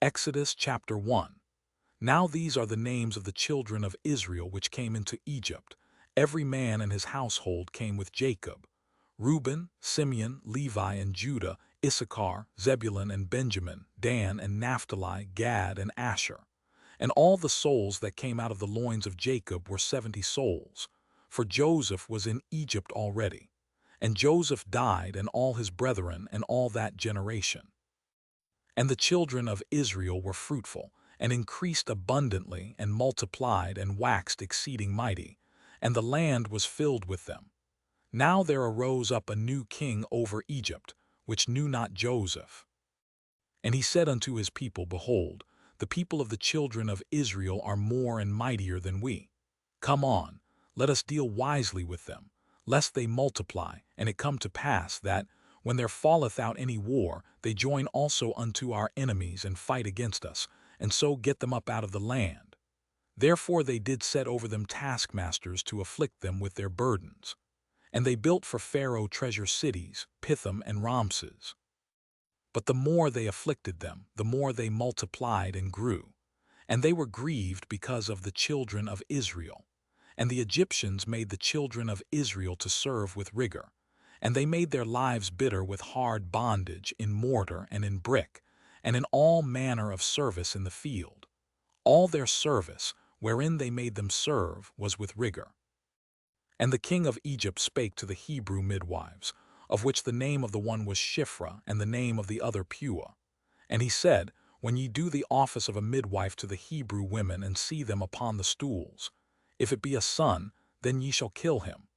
Exodus chapter 1. Now these are the names of the children of Israel which came into Egypt. Every man and his household came with Jacob. Reuben, Simeon, Levi and Judah, Issachar, Zebulun and Benjamin, Dan and Naphtali, Gad and Asher. And all the souls that came out of the loins of Jacob were 70 souls. For Joseph was in Egypt already. And Joseph died, and all his brethren, and all that generation. And the children of Israel were fruitful, and increased abundantly, and multiplied, and waxed exceeding mighty, and the land was filled with them. Now there arose up a new king over Egypt, which knew not Joseph. And he said unto his people, Behold, the people of the children of Israel are more and mightier than we. Come on, let us deal wisely with them, lest they multiply, and it come to pass that, when there falleth out any war, they join also unto our enemies and fight against us, and so get them up out of the land. Therefore they did set over them taskmasters to afflict them with their burdens. And they built for Pharaoh treasure cities, Pithom and Ramses. But the more they afflicted them, the more they multiplied and grew. And they were grieved because of the children of Israel. And the Egyptians made the children of Israel to serve with rigor. And they made their lives bitter with hard bondage in mortar and in brick, and in all manner of service in the field. All their service, wherein they made them serve, was with rigor. And the king of Egypt spake to the Hebrew midwives, of which the name of the one was Shiphrah, and the name of the other Puah. And he said, When ye do the office of a midwife to the Hebrew women, and see them upon the stools, if it be a son, then ye shall kill him.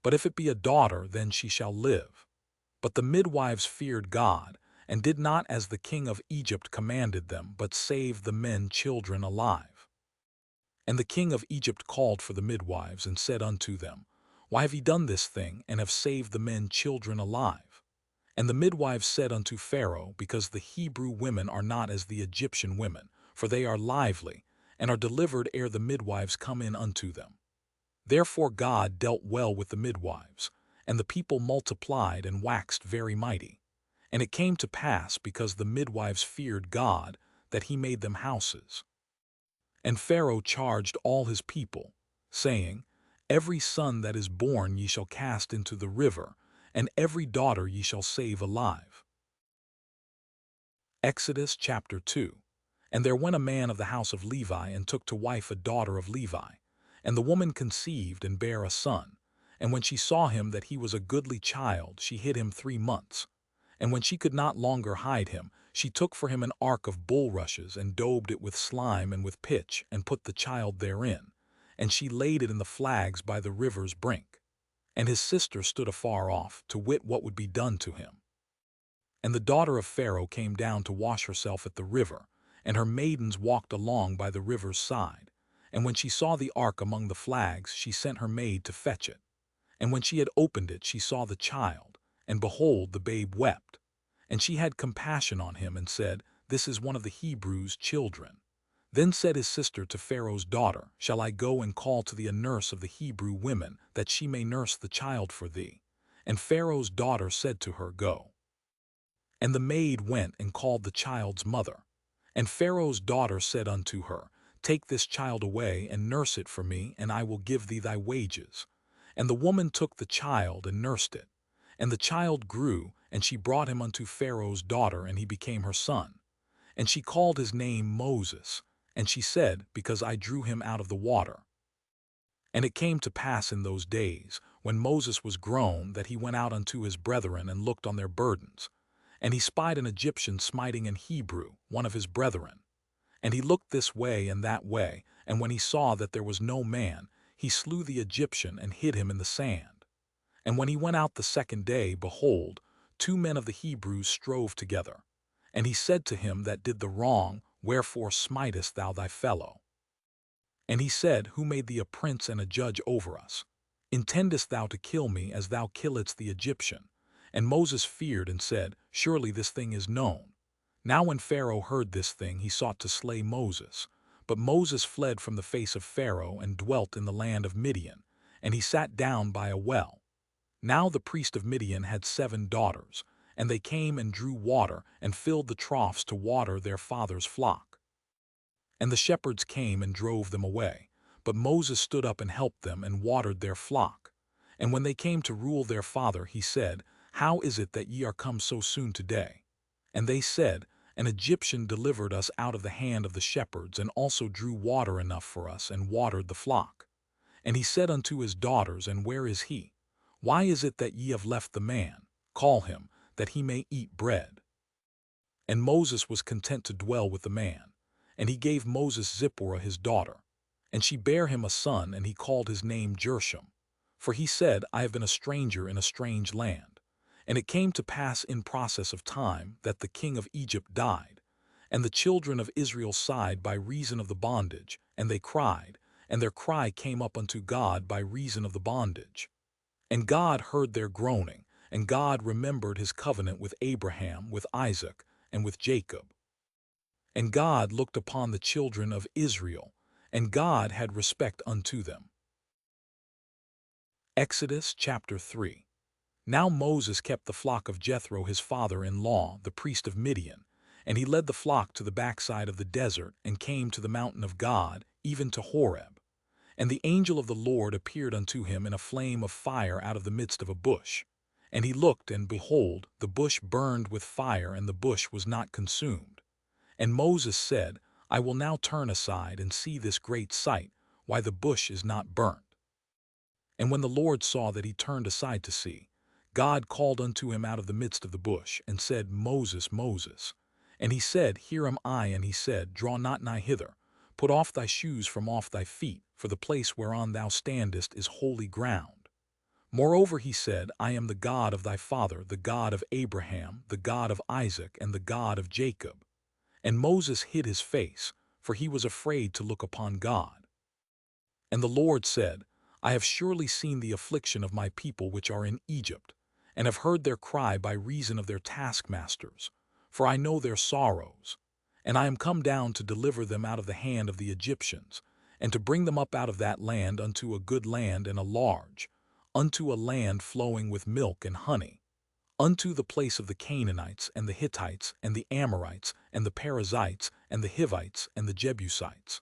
But if it be a daughter, then she shall live. But the midwives feared God, and did not as the king of Egypt commanded them, but saved the men children alive. And the king of Egypt called for the midwives, and said unto them, Why have ye done this thing, and have saved the men children alive? And the midwives said unto Pharaoh, Because the Hebrew women are not as the Egyptian women, for they are lively, and are delivered ere the midwives come in unto them. Therefore God dealt well with the midwives, and the people multiplied and waxed very mighty. And it came to pass, because the midwives feared God, that he made them houses. And Pharaoh charged all his people, saying, Every son that is born ye shall cast into the river, and every daughter ye shall save alive. Exodus chapter 2. And there went a man of the house of Levi, and took to wife a daughter of Levi. And the woman conceived, and bare a son. And when she saw him that he was a goodly child, she hid him 3 months. And when she could not longer hide him, she took for him an ark of bulrushes, and daubed it with slime and with pitch, and put the child therein. And she laid it in the flags by the river's brink. And his sister stood afar off, to wit what would be done to him. And the daughter of Pharaoh came down to wash herself at the river, and her maidens walked along by the river's side. And when she saw the ark among the flags, she sent her maid to fetch it. And when she had opened it, she saw the child, and behold, the babe wept. And she had compassion on him, and said, This is one of the Hebrews' children. Then said his sister to Pharaoh's daughter, Shall I go and call to thee a nurse of the Hebrew women, that she may nurse the child for thee? And Pharaoh's daughter said to her, Go. And the maid went and called the child's mother. And Pharaoh's daughter said unto her, Take this child away, and nurse it for me, and I will give thee thy wages. And the woman took the child, and nursed it. And the child grew, and she brought him unto Pharaoh's daughter, and he became her son. And she called his name Moses. And she said, Because I drew him out of the water. And it came to pass in those days, when Moses was grown, that he went out unto his brethren, and looked on their burdens. And he spied an Egyptian smiting an Hebrew, one of his brethren. And he looked this way and that way, and when he saw that there was no man, he slew the Egyptian, and hid him in the sand. And when he went out the second day, behold, 2 men of the Hebrews strove together. And he said to him that did the wrong, Wherefore smitest thou thy fellow? And he said, Who made thee a prince and a judge over us? Intendest thou to kill me, as thou killedst the Egyptian? And Moses feared, and said, Surely this thing is known. Now when Pharaoh heard this thing, he sought to slay Moses. But Moses fled from the face of Pharaoh, and dwelt in the land of Midian, and he sat down by a well. Now the priest of Midian had 7 daughters, and they came and drew water and filled the troughs to water their father's flock. And the shepherds came and drove them away, but Moses stood up and helped them and watered their flock. And when they came to rule their father, he said, How is it that ye are come so soon today? And they said, An Egyptian delivered us out of the hand of the shepherds, and also drew water enough for us, and watered the flock. And he said unto his daughters, And where is he? Why is it that ye have left the man? Call him, that he may eat bread. And Moses was content to dwell with the man. And he gave Moses Zipporah his daughter. And she bare him a son, and he called his name Gershom. For he said, I have been a stranger in a strange land. And it came to pass in process of time that the king of Egypt died. And the children of Israel sighed by reason of the bondage, and they cried, and their cry came up unto God by reason of the bondage. And God heard their groaning, and God remembered his covenant with Abraham, with Isaac, and with Jacob. And God looked upon the children of Israel, and God had respect unto them. Exodus chapter 3. Now Moses kept the flock of Jethro his father-in-law, the priest of Midian, and he led the flock to the backside of the desert, and came to the mountain of God, even to Horeb. And the angel of the Lord appeared unto him in a flame of fire out of the midst of a bush. And he looked, and behold, the bush burned with fire, and the bush was not consumed. And Moses said, I will now turn aside and see this great sight, why the bush is not burnt. And when the Lord saw that he turned aside to see, God called unto him out of the midst of the bush, and said, Moses, Moses. And he said, Here am I. And he said, Draw not nigh hither. Put off thy shoes from off thy feet, for the place whereon thou standest is holy ground. Moreover he said, I am the God of thy father, the God of Abraham, the God of Isaac, and the God of Jacob. And Moses hid his face, for he was afraid to look upon God. And the Lord said, I have surely seen the affliction of my people which are in Egypt, and have heard their cry by reason of their taskmasters, for I know their sorrows. And I am come down to deliver them out of the hand of the Egyptians, and to bring them up out of that land unto a good land and a large, unto a land flowing with milk and honey, unto the place of the Canaanites, and the Hittites, and the Amorites, and the Perizzites, and the Hivites, and the Jebusites.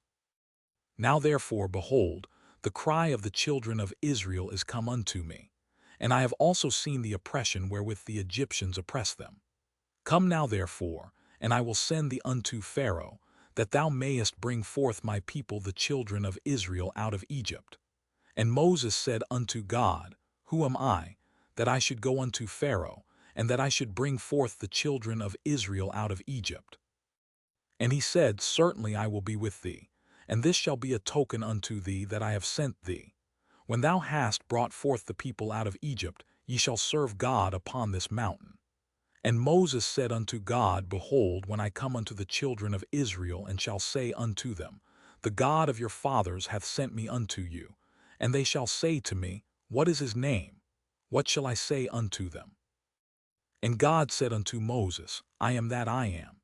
Now therefore, behold, the cry of the children of Israel is come unto me, and I have also seen the oppression wherewith the Egyptians oppress them. Come now therefore, and I will send thee unto Pharaoh, that thou mayest bring forth my people the children of Israel out of Egypt. And Moses said unto God, Who am I, that I should go unto Pharaoh, and that I should bring forth the children of Israel out of Egypt? And he said, Certainly I will be with thee, and this shall be a token unto thee that I have sent thee. When thou hast brought forth the people out of Egypt, ye shall serve God upon this mountain. And Moses said unto God, Behold, when I come unto the children of Israel, and shall say unto them, The God of your fathers hath sent me unto you, and they shall say to me, What is his name? What shall I say unto them? And God said unto Moses, I am that I am.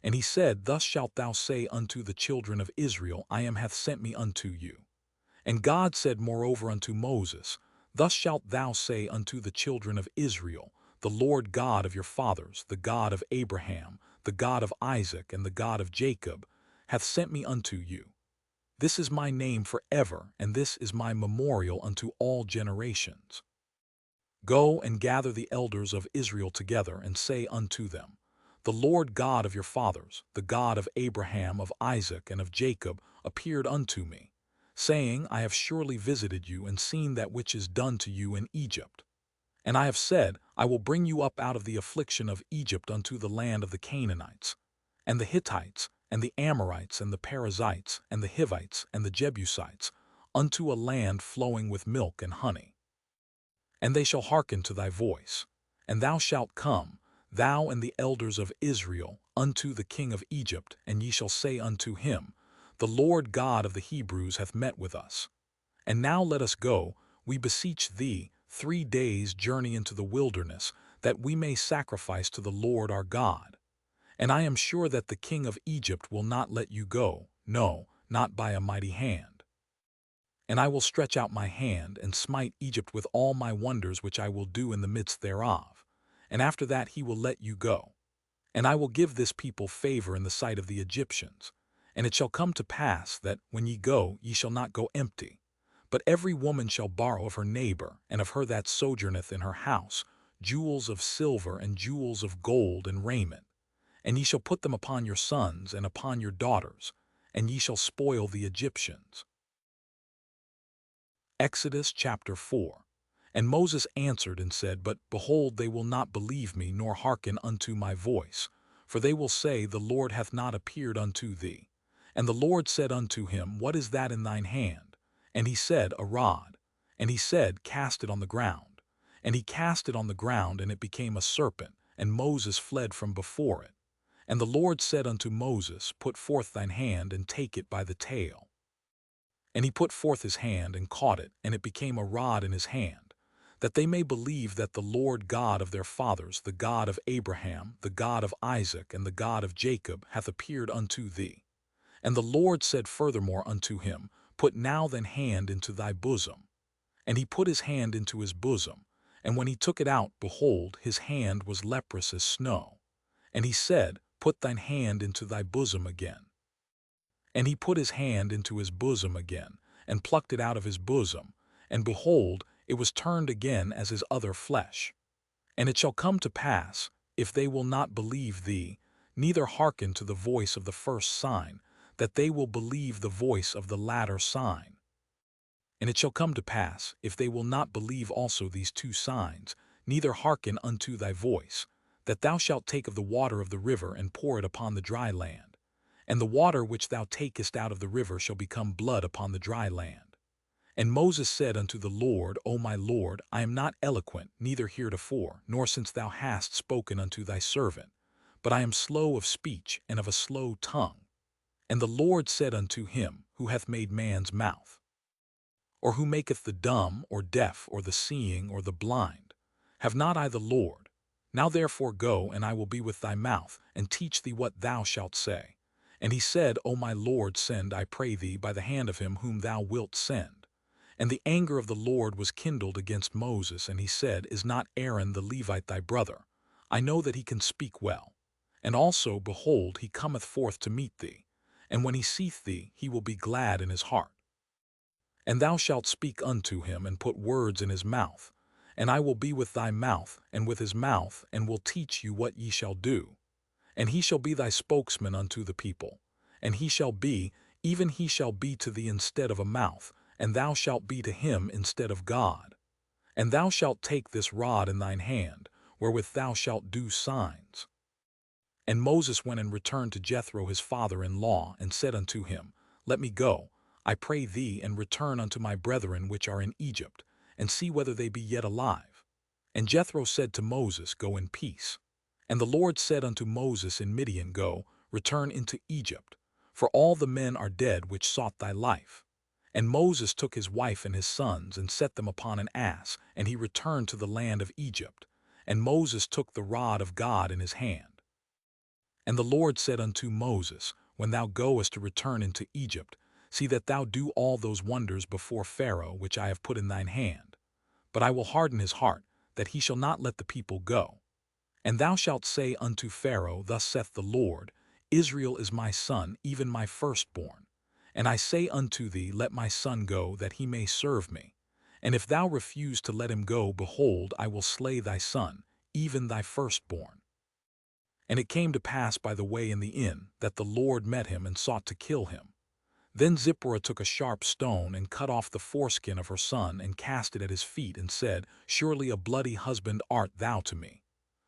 And he said, Thus shalt thou say unto the children of Israel, I am hath sent me unto you. And God said moreover unto Moses, Thus shalt thou say unto the children of Israel, The Lord God of your fathers, the God of Abraham, the God of Isaac, and the God of Jacob, hath sent me unto you. This is my name forever, and this is my memorial unto all generations. Go and gather the elders of Israel together, and say unto them, The Lord God of your fathers, the God of Abraham, of Isaac, and of Jacob, appeared unto me, saying, I have surely visited you, and seen that which is done to you in Egypt. And I have said, I will bring you up out of the affliction of Egypt unto the land of the Canaanites, and the Hittites, and the Amorites, and the Perizzites, and the Hivites, and the Jebusites, unto a land flowing with milk and honey. And they shall hearken to thy voice. And thou shalt come, thou and the elders of Israel, unto the king of Egypt, and ye shall say unto him, The Lord God of the Hebrews hath met with us. And now let us go, we beseech thee, 3 days' journey into the wilderness, that we may sacrifice to the Lord our God. And I am sure that the king of Egypt will not let you go, no, not by a mighty hand. And I will stretch out my hand, and smite Egypt with all my wonders which I will do in the midst thereof. and after that he will let you go. And I will give this people favor in the sight of the Egyptians. And it shall come to pass that, when ye go, ye shall not go empty. But every woman shall borrow of her neighbor, and of her that sojourneth in her house, jewels of silver and jewels of gold and raiment. And ye shall put them upon your sons and upon your daughters, and ye shall spoil the Egyptians. Exodus chapter 4. And Moses answered and said, But behold, they will not believe me, nor hearken unto my voice. For they will say, The Lord hath not appeared unto thee. And the Lord said unto him, What is that in thine hand? And he said, A rod. And he said, Cast it on the ground. And he cast it on the ground, and it became a serpent, and Moses fled from before it. And the Lord said unto Moses, Put forth thine hand, and take it by the tail. And he put forth his hand, and caught it, and it became a rod in his hand, that they may believe that the Lord God of their fathers, the God of Abraham, the God of Isaac, and the God of Jacob, hath appeared unto thee. And the Lord said furthermore unto him, Put now thine hand into thy bosom. And he put his hand into his bosom, and when he took it out, behold, his hand was leprous as snow. And he said, Put thine hand into thy bosom again. And he put his hand into his bosom again, and plucked it out of his bosom, and behold, it was turned again as his other flesh. And it shall come to pass, if they will not believe thee, neither hearken to the voice of the first sign, that they will believe the voice of the latter sign. And it shall come to pass, if they will not believe also these two signs, neither hearken unto thy voice, that thou shalt take of the water of the river and pour it upon the dry land. And the water which thou takest out of the river shall become blood upon the dry land. And Moses said unto the Lord, O my Lord, I am not eloquent, neither heretofore, nor since thou hast spoken unto thy servant, but I am slow of speech and of a slow tongue. And the Lord said unto him, Who hath made man's mouth? Or who maketh the dumb, or deaf, or the seeing, or the blind? Have not I the Lord? Now therefore go, and I will be with thy mouth, and teach thee what thou shalt say. And he said, O my Lord, send, I pray thee, by the hand of him whom thou wilt send. And the anger of the Lord was kindled against Moses, and he said, Is not Aaron the Levite thy brother? I know that he can speak well. And also, behold, he cometh forth to meet thee. And when he seeth thee, he will be glad in his heart. And thou shalt speak unto him, and put words in his mouth. And I will be with thy mouth, and with his mouth, and will teach you what ye shall do. And he shall be thy spokesman unto the people. And he shall be, even he shall be to thee instead of a mouth, and thou shalt be to him instead of God. And thou shalt take this rod in thine hand, wherewith thou shalt do signs. And Moses went and returned to Jethro his father-in-law, and said unto him, Let me go, I pray thee, and return unto my brethren which are in Egypt, and see whether they be yet alive. And Jethro said to Moses, Go in peace. And the Lord said unto Moses in Midian, Go, return into Egypt, for all the men are dead which sought thy life. And Moses took his wife and his sons, and set them upon an ass, and he returned to the land of Egypt. And Moses took the rod of God in his hand. And the Lord said unto Moses, When thou goest to return into Egypt, see that thou do all those wonders before Pharaoh which I have put in thine hand. But I will harden his heart, that he shall not let the people go. And thou shalt say unto Pharaoh, Thus saith the Lord, Israel is my son, even my firstborn. And I say unto thee, Let my son go, that he may serve me. And if thou refuse to let him go, behold, I will slay thy son, even thy firstborn. And it came to pass by the way in the inn, that the Lord met him and sought to kill him. Then Zipporah took a sharp stone, and cut off the foreskin of her son, and cast it at his feet, and said, Surely a bloody husband art thou to me.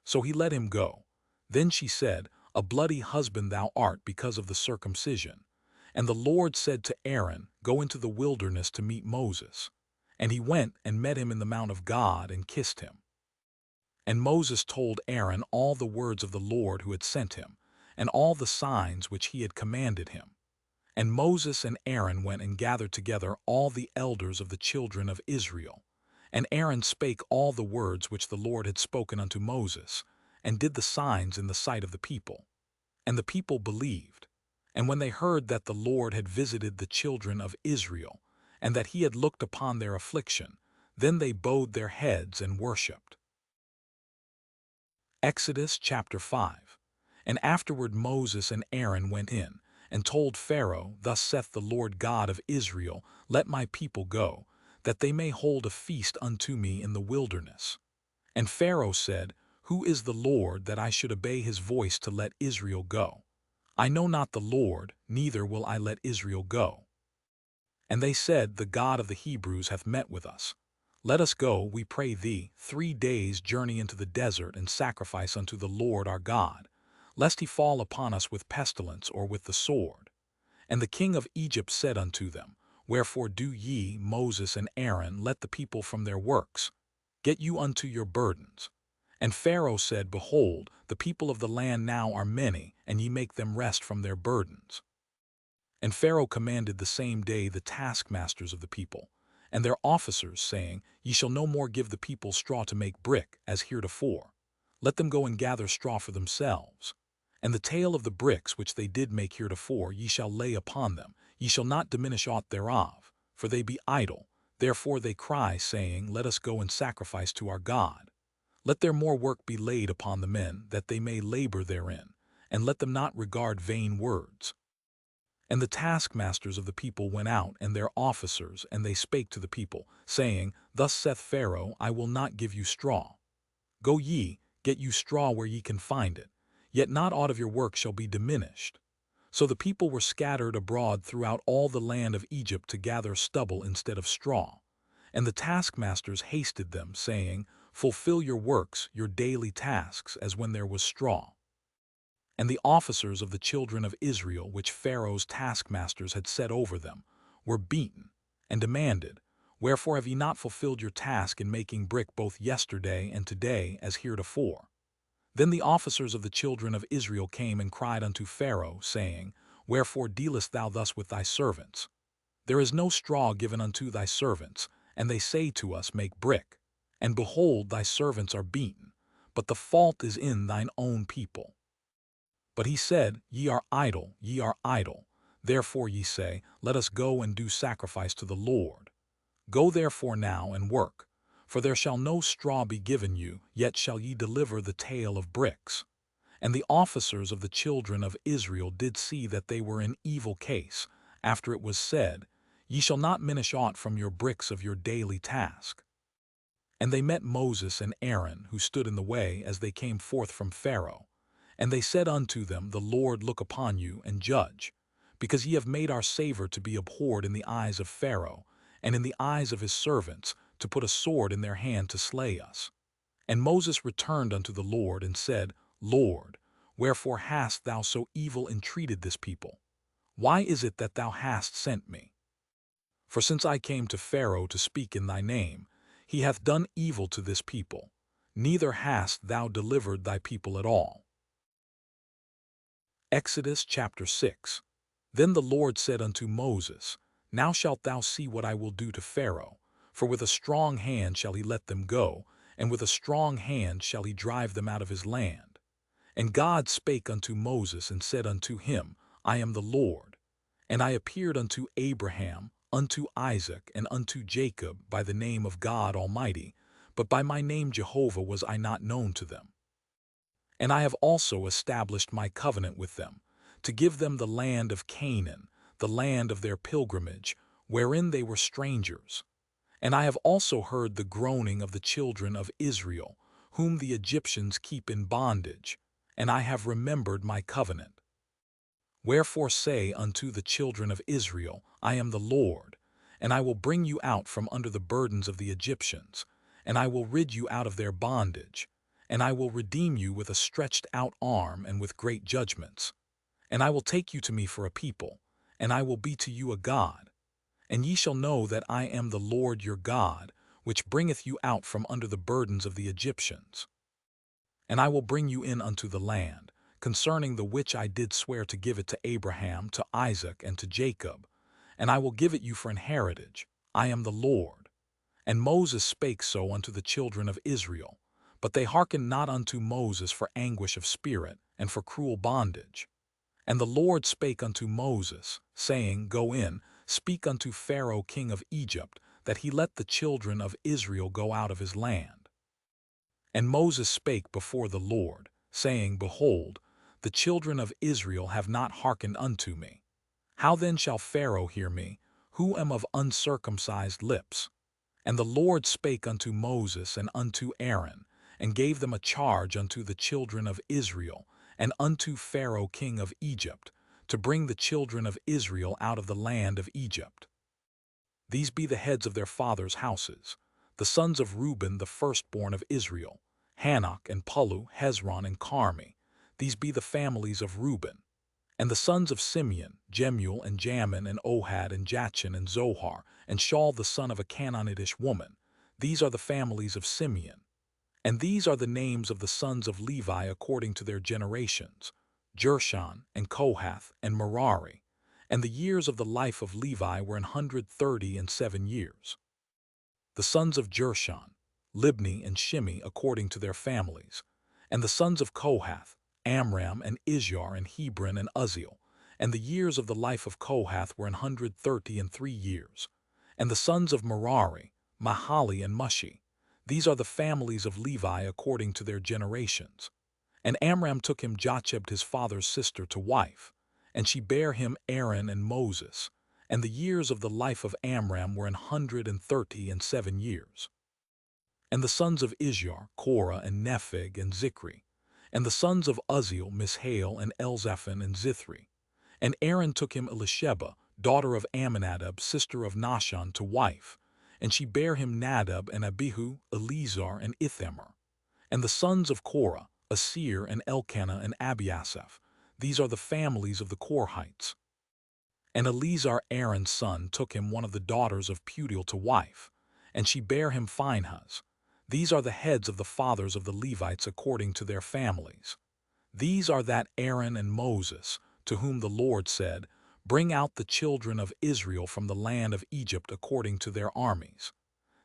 So he let him go. Then she said, A bloody husband thou art because of the circumcision. And the Lord said to Aaron, Go into the wilderness to meet Moses. And he went and met him in the mount of God, and kissed him. And Moses told Aaron all the words of the Lord who had sent him, and all the signs which he had commanded him. And Moses and Aaron went and gathered together all the elders of the children of Israel. And Aaron spake all the words which the Lord had spoken unto Moses, and did the signs in the sight of the people. And the people believed. And when they heard that the Lord had visited the children of Israel, and that he had looked upon their affliction, then they bowed their heads and worshipped. Exodus chapter 5. And afterward Moses and Aaron went in, and told Pharaoh, Thus saith the Lord God of Israel, Let my people go, that they may hold a feast unto me in the wilderness. And Pharaoh said, Who is the Lord, that I should obey his voice to let Israel go? I know not the Lord, neither will I let Israel go. And they said, The God of the Hebrews hath met with us. Let us go, we pray thee, 3 days' journey into the desert, and sacrifice unto the Lord our God, lest he fall upon us with pestilence or with the sword. And the king of Egypt said unto them, Wherefore do ye, Moses and Aaron, let the people from their works? Get you unto your burdens. And Pharaoh said, Behold, the people of the land now are many, and ye make them rest from their burdens. And Pharaoh commanded the same day the taskmasters of the people, and their officers, saying, Ye shall no more give the people straw to make brick, as heretofore. Let them go and gather straw for themselves. And the tale of the bricks which they did make heretofore ye shall lay upon them, ye shall not diminish aught thereof, for they be idle. Therefore they cry, saying, Let us go and sacrifice to our God. Let their more work be laid upon the men, that they may labor therein, and let them not regard vain words. And the taskmasters of the people went out, and their officers, and they spake to the people, saying, Thus saith Pharaoh, I will not give you straw. Go ye, get you straw where ye can find it, yet not aught of your work shall be diminished. So the people were scattered abroad throughout all the land of Egypt to gather stubble instead of straw. And the taskmasters hasted them, saying, Fulfill your works, your daily tasks, as when there was straw. And the officers of the children of Israel, which Pharaoh's taskmasters had set over them, were beaten, and demanded, Wherefore have ye not fulfilled your task in making brick both yesterday and today as heretofore? Then the officers of the children of Israel came and cried unto Pharaoh, saying, Wherefore dealest thou thus with thy servants? There is no straw given unto thy servants, and they say to us, Make brick. And behold, thy servants are beaten, but the fault is in thine own people. But he said, Ye are idle, ye are idle. Therefore ye say, Let us go and do sacrifice to the Lord. Go therefore now and work, for there shall no straw be given you, yet shall ye deliver the tale of bricks. And the officers of the children of Israel did see that they were in evil case, after it was said, Ye shall not minish aught from your bricks of your daily task. And they met Moses and Aaron, who stood in the way as they came forth from Pharaoh. And they said unto them, The Lord look upon you, and judge, because ye have made our savor to be abhorred in the eyes of Pharaoh, and in the eyes of his servants, to put a sword in their hand to slay us. And Moses returned unto the Lord, and said, Lord, wherefore hast thou so evil entreated this people? Why is it that thou hast sent me? For since I came to Pharaoh to speak in thy name, he hath done evil to this people, neither hast thou delivered thy people at all. Exodus chapter 6. Then the Lord said unto Moses, Now shalt thou see what I will do to Pharaoh, for with a strong hand shall he let them go, and with a strong hand shall he drive them out of his land. And God spake unto Moses, and said unto him, I am the Lord. And I appeared unto Abraham, unto Isaac, and unto Jacob by the name of God Almighty, but by my name Jehovah was I not known to them. And I have also established my covenant with them, to give them the land of Canaan, the land of their pilgrimage, wherein they were strangers. And I have also heard the groaning of the children of Israel, whom the Egyptians keep in bondage, and I have remembered my covenant. Wherefore say unto the children of Israel, I am the Lord, and I will bring you out from under the burdens of the Egyptians, and I will rid you out of their bondage, and I will redeem you with a stretched out arm and with great judgments. And I will take you to me for a people, and I will be to you a God. And ye shall know that I am the Lord your God, which bringeth you out from under the burdens of the Egyptians. And I will bring you in unto the land, concerning the which I did swear to give it to Abraham, to Isaac, and to Jacob, and I will give it you for an heritage. I am the Lord. And Moses spake so unto the children of Israel, but they hearkened not unto Moses for anguish of spirit, and for cruel bondage. And the Lord spake unto Moses, saying, Go in, speak unto Pharaoh king of Egypt, that he let the children of Israel go out of his land. And Moses spake before the Lord, saying, Behold, the children of Israel have not hearkened unto me. How then shall Pharaoh hear me, who am of uncircumcised lips? And the Lord spake unto Moses and unto Aaron, and gave them a charge unto the children of Israel, and unto Pharaoh king of Egypt, to bring the children of Israel out of the land of Egypt. These be the heads of their fathers' houses, the sons of Reuben the firstborn of Israel, Hanok and Pulu, Hezron and Carmi. These be the families of Reuben. And the sons of Simeon, Jemuel and Jamin and Ohad and Jachin and Zohar, and Shaul the son of a Canaanitish woman. These are the families of Simeon. And these are the names of the sons of Levi according to their generations, Jershon and Kohath and Merari. And the years of the life of Levi were 137 years. The sons of Jershon, Libni and Shimi according to their families. And the sons of Kohath, Amram and Izhar and Hebron and Uzziel. And the years of the life of Kohath were 133 years. And the sons of Merari, Mahali and Mushi. These are the families of Levi according to their generations. And Amram took him Jochebed his father's sister to wife, and she bare him Aaron and Moses. And the years of the life of Amram were 137 years. And the sons of Izhar, Korah and Nepheg and Zikri. And the sons of Uzziel, Mishael and Elzaphan and Zithri. And Aaron took him Elisheba, daughter of Amminadab, sister of Nahshon, to wife. And she bare him Nadab and Abihu, Eleazar and Ithamar. And the sons of Korah, Asir and Elkanah and Abiasaph. These are the families of the Korhites. And Eleazar, Aaron's son, took him one of the daughters of Putiel to wife, and she bare him Phinehas. These are the heads of the fathers of the Levites according to their families. These are that Aaron and Moses, to whom the Lord said, Bring out the children of Israel from the land of Egypt according to their armies.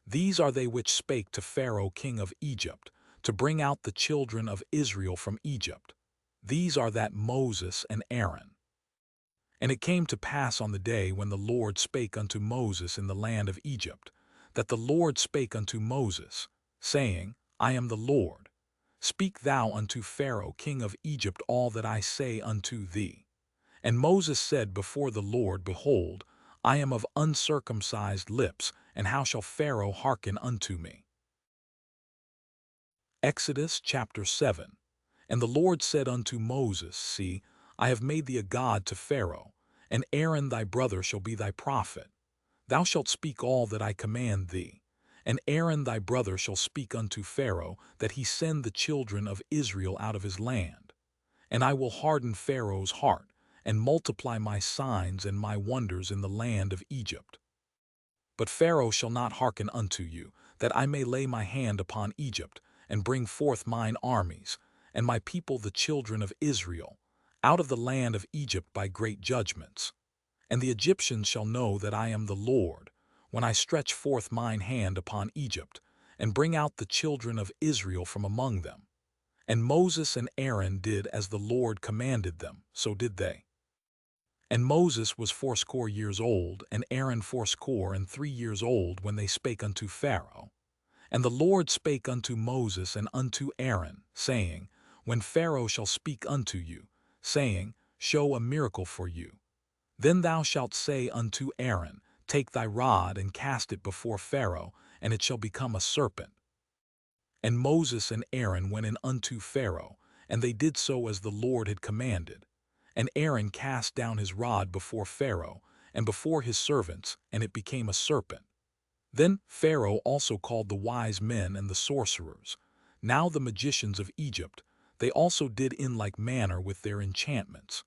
These are they which spake to Pharaoh king of Egypt, to bring out the children of Israel from Egypt. These are that Moses and Aaron. And it came to pass on the day when the Lord spake unto Moses in the land of Egypt, that the Lord spake unto Moses, saying, I am the Lord. Speak thou unto Pharaoh king of Egypt all that I say unto thee. And Moses said before the Lord, Behold, I am of uncircumcised lips, and how shall Pharaoh hearken unto me? Exodus chapter 7. And the Lord said unto Moses, See, I have made thee a god to Pharaoh, and Aaron thy brother shall be thy prophet. Thou shalt speak all that I command thee. And Aaron thy brother shall speak unto Pharaoh, that he send the children of Israel out of his land. And I will harden Pharaoh's heart, and multiply my signs and my wonders in the land of Egypt. But Pharaoh shall not hearken unto you, that I may lay my hand upon Egypt, and bring forth mine armies, and my people the children of Israel, out of the land of Egypt by great judgments. And the Egyptians shall know that I am the Lord, when I stretch forth mine hand upon Egypt, and bring out the children of Israel from among them. And Moses and Aaron did as the Lord commanded them, so did they. And Moses was 80 years old, and Aaron 83 years old, when they spake unto Pharaoh. And the Lord spake unto Moses and unto Aaron, saying, When Pharaoh shall speak unto you, saying, Show a miracle for you, then thou shalt say unto Aaron, Take thy rod and cast it before Pharaoh, and it shall become a serpent. And Moses and Aaron went in unto Pharaoh, and they did so as the Lord had commanded. And Aaron cast down his rod before Pharaoh, and before his servants, and it became a serpent. Then Pharaoh also called the wise men and the sorcerers, now the magicians of Egypt. They also did in like manner with their enchantments.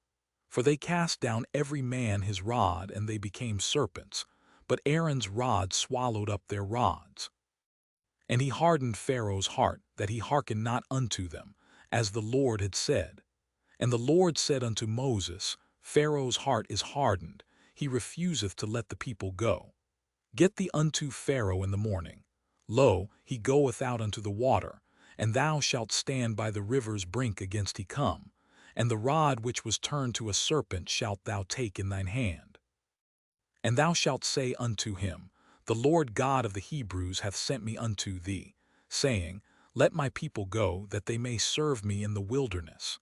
For they cast down every man his rod, and they became serpents, but Aaron's rod swallowed up their rods. And he hardened Pharaoh's heart, that he hearkened not unto them, as the Lord had said. And the Lord said unto Moses, Pharaoh's heart is hardened, he refuseth to let the people go. Get thee unto Pharaoh in the morning. Lo, he goeth out unto the water, and thou shalt stand by the river's brink against he come, and the rod which was turned to a serpent shalt thou take in thine hand. And thou shalt say unto him, The Lord God of the Hebrews hath sent me unto thee, saying, let my people go, that they may serve me in the wilderness.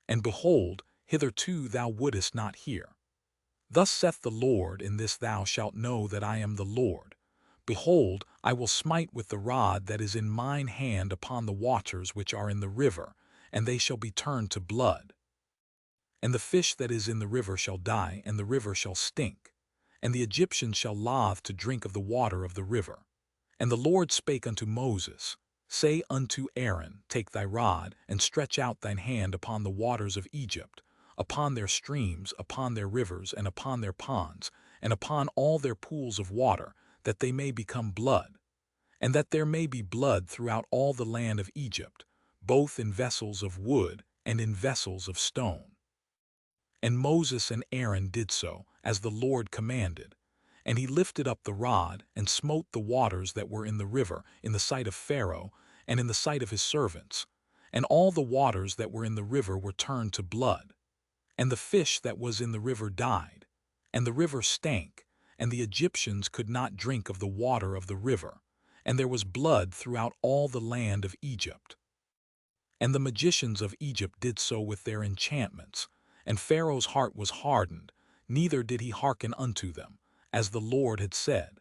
And behold, hitherto thou wouldest not hear. Thus saith the Lord, in this thou shalt know that I am the Lord. Behold, I will smite with the rod that is in mine hand upon the waters which are in the river, and they shall be turned to blood. And the fish that is in the river shall die, and the river shall stink, and the Egyptians shall loathe to drink of the water of the river. And the Lord spake unto Moses, Say unto Aaron, Take thy rod, and stretch out thine hand upon the waters of Egypt, upon their streams, upon their rivers, and upon their ponds, and upon all their pools of water, that they may become blood, and that there may be blood throughout all the land of Egypt, both in vessels of wood and in vessels of stone. And Moses and Aaron did so, as the Lord commanded. And he lifted up the rod, and smote the waters that were in the river, in the sight of Pharaoh, and in the sight of his servants. And all the waters that were in the river were turned to blood. And the fish that was in the river died, and the river stank, and the Egyptians could not drink of the water of the river, and there was blood throughout all the land of Egypt. And the magicians of Egypt did so with their enchantments, and Pharaoh's heart was hardened, neither did he hearken unto them, as the Lord had said.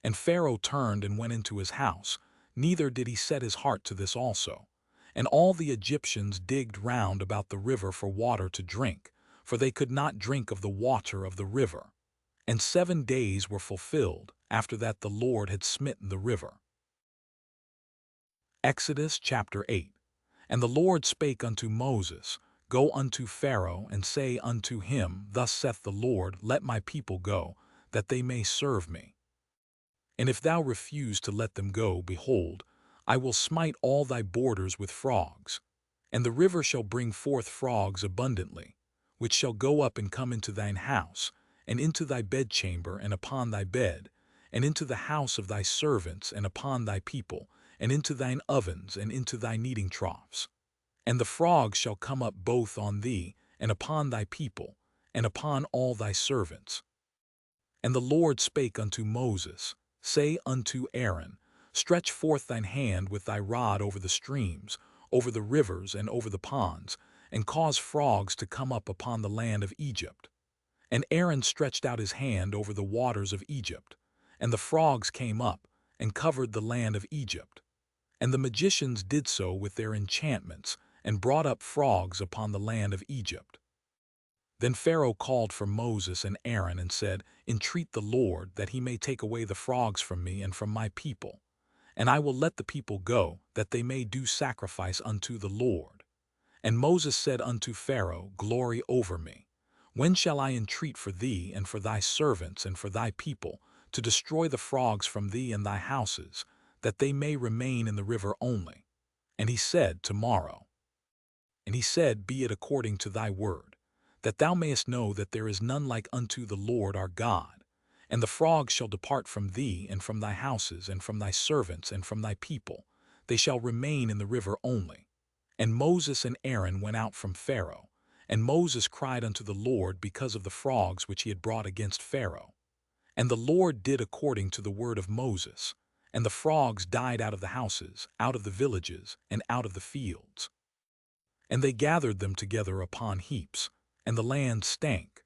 And Pharaoh turned and went into his house, neither did he set his heart to this also. And all the Egyptians digged round about the river for water to drink, for they could not drink of the water of the river. And 7 days were fulfilled, after that the Lord had smitten the river. Exodus chapter 8. And the Lord spake unto Moses, Go unto Pharaoh, and say unto him, Thus saith the Lord, Let my people go, that they may serve me. And if thou refuse to let them go, behold, I will smite all thy borders with frogs. And the river shall bring forth frogs abundantly, which shall go up and come into thine house, and into thy bedchamber, and upon thy bed, and into the house of thy servants, and upon thy people, and into thine ovens, and into thy kneading troughs. And the frogs shall come up both on thee, and upon thy people, and upon all thy servants. And the Lord spake unto Moses, Say unto Aaron, Stretch forth thine hand with thy rod over the streams, over the rivers, and over the ponds, and cause frogs to come up upon the land of Egypt. And Aaron stretched out his hand over the waters of Egypt, and the frogs came up, and covered the land of Egypt. And the magicians did so with their enchantments, and brought up frogs upon the land of Egypt. Then Pharaoh called for Moses and Aaron, and said, Entreat the Lord, that he may take away the frogs from me and from my people. And I will let the people go, that they may do sacrifice unto the Lord. And Moses said unto Pharaoh, Glory over me. When shall I entreat for thee, and for thy servants, and for thy people, to destroy the frogs from thee and thy houses, that they may remain in the river only? And he said, Tomorrow. And he said, Be it according to thy word, that thou mayest know that there is none like unto the Lord our God. And the frogs shall depart from thee, and from thy houses, and from thy servants, and from thy people. They shall remain in the river only. And Moses and Aaron went out from Pharaoh. And Moses cried unto the Lord because of the frogs which he had brought against Pharaoh. And the Lord did according to the word of Moses. And the frogs died out of the houses, out of the villages, and out of the fields. And they gathered them together upon heaps, and the land stank.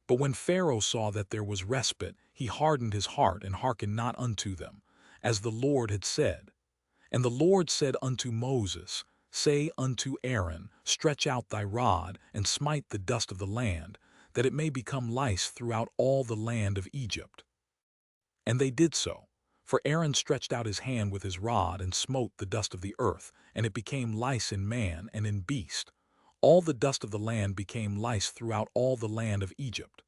But when Pharaoh saw that there was respite, he hardened his heart, and hearkened not unto them, as the Lord had said. And the Lord said unto Moses, Say unto Aaron, Stretch out thy rod, and smite the dust of the land, that it may become lice throughout all the land of Egypt. And they did so. For Aaron stretched out his hand with his rod, and smote the dust of the earth, and it became lice in man and in beast. All the dust of the land became lice throughout all the land of Egypt.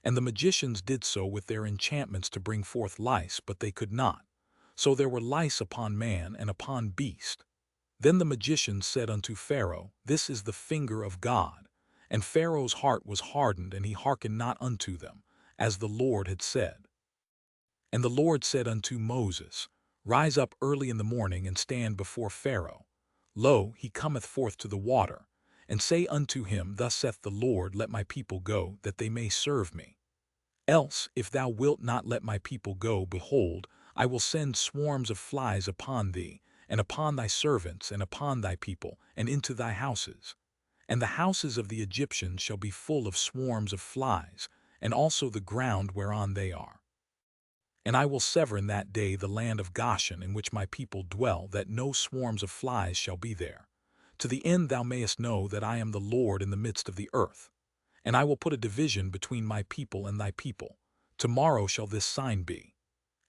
And the magicians did so with their enchantments to bring forth lice, but they could not. So there were lice upon man and upon beast. Then the magicians said unto Pharaoh, This is the finger of God. And Pharaoh's heart was hardened, and he hearkened not unto them, as the Lord had said. And the Lord said unto Moses, Rise up early in the morning, and stand before Pharaoh. Lo, he cometh forth to the water. And say unto him, Thus saith the Lord, Let my people go, that they may serve me. Else, if thou wilt not let my people go, behold, I will send swarms of flies upon thee, and upon thy servants, and upon thy people, and into thy houses. And the houses of the Egyptians shall be full of swarms of flies, and also the ground whereon they are. And I will sever in that day the land of Goshen in which my people dwell, that no swarms of flies shall be there, to the end thou mayest know that I am the Lord in the midst of the earth. And I will put a division between my people and thy people. Tomorrow shall this sign be.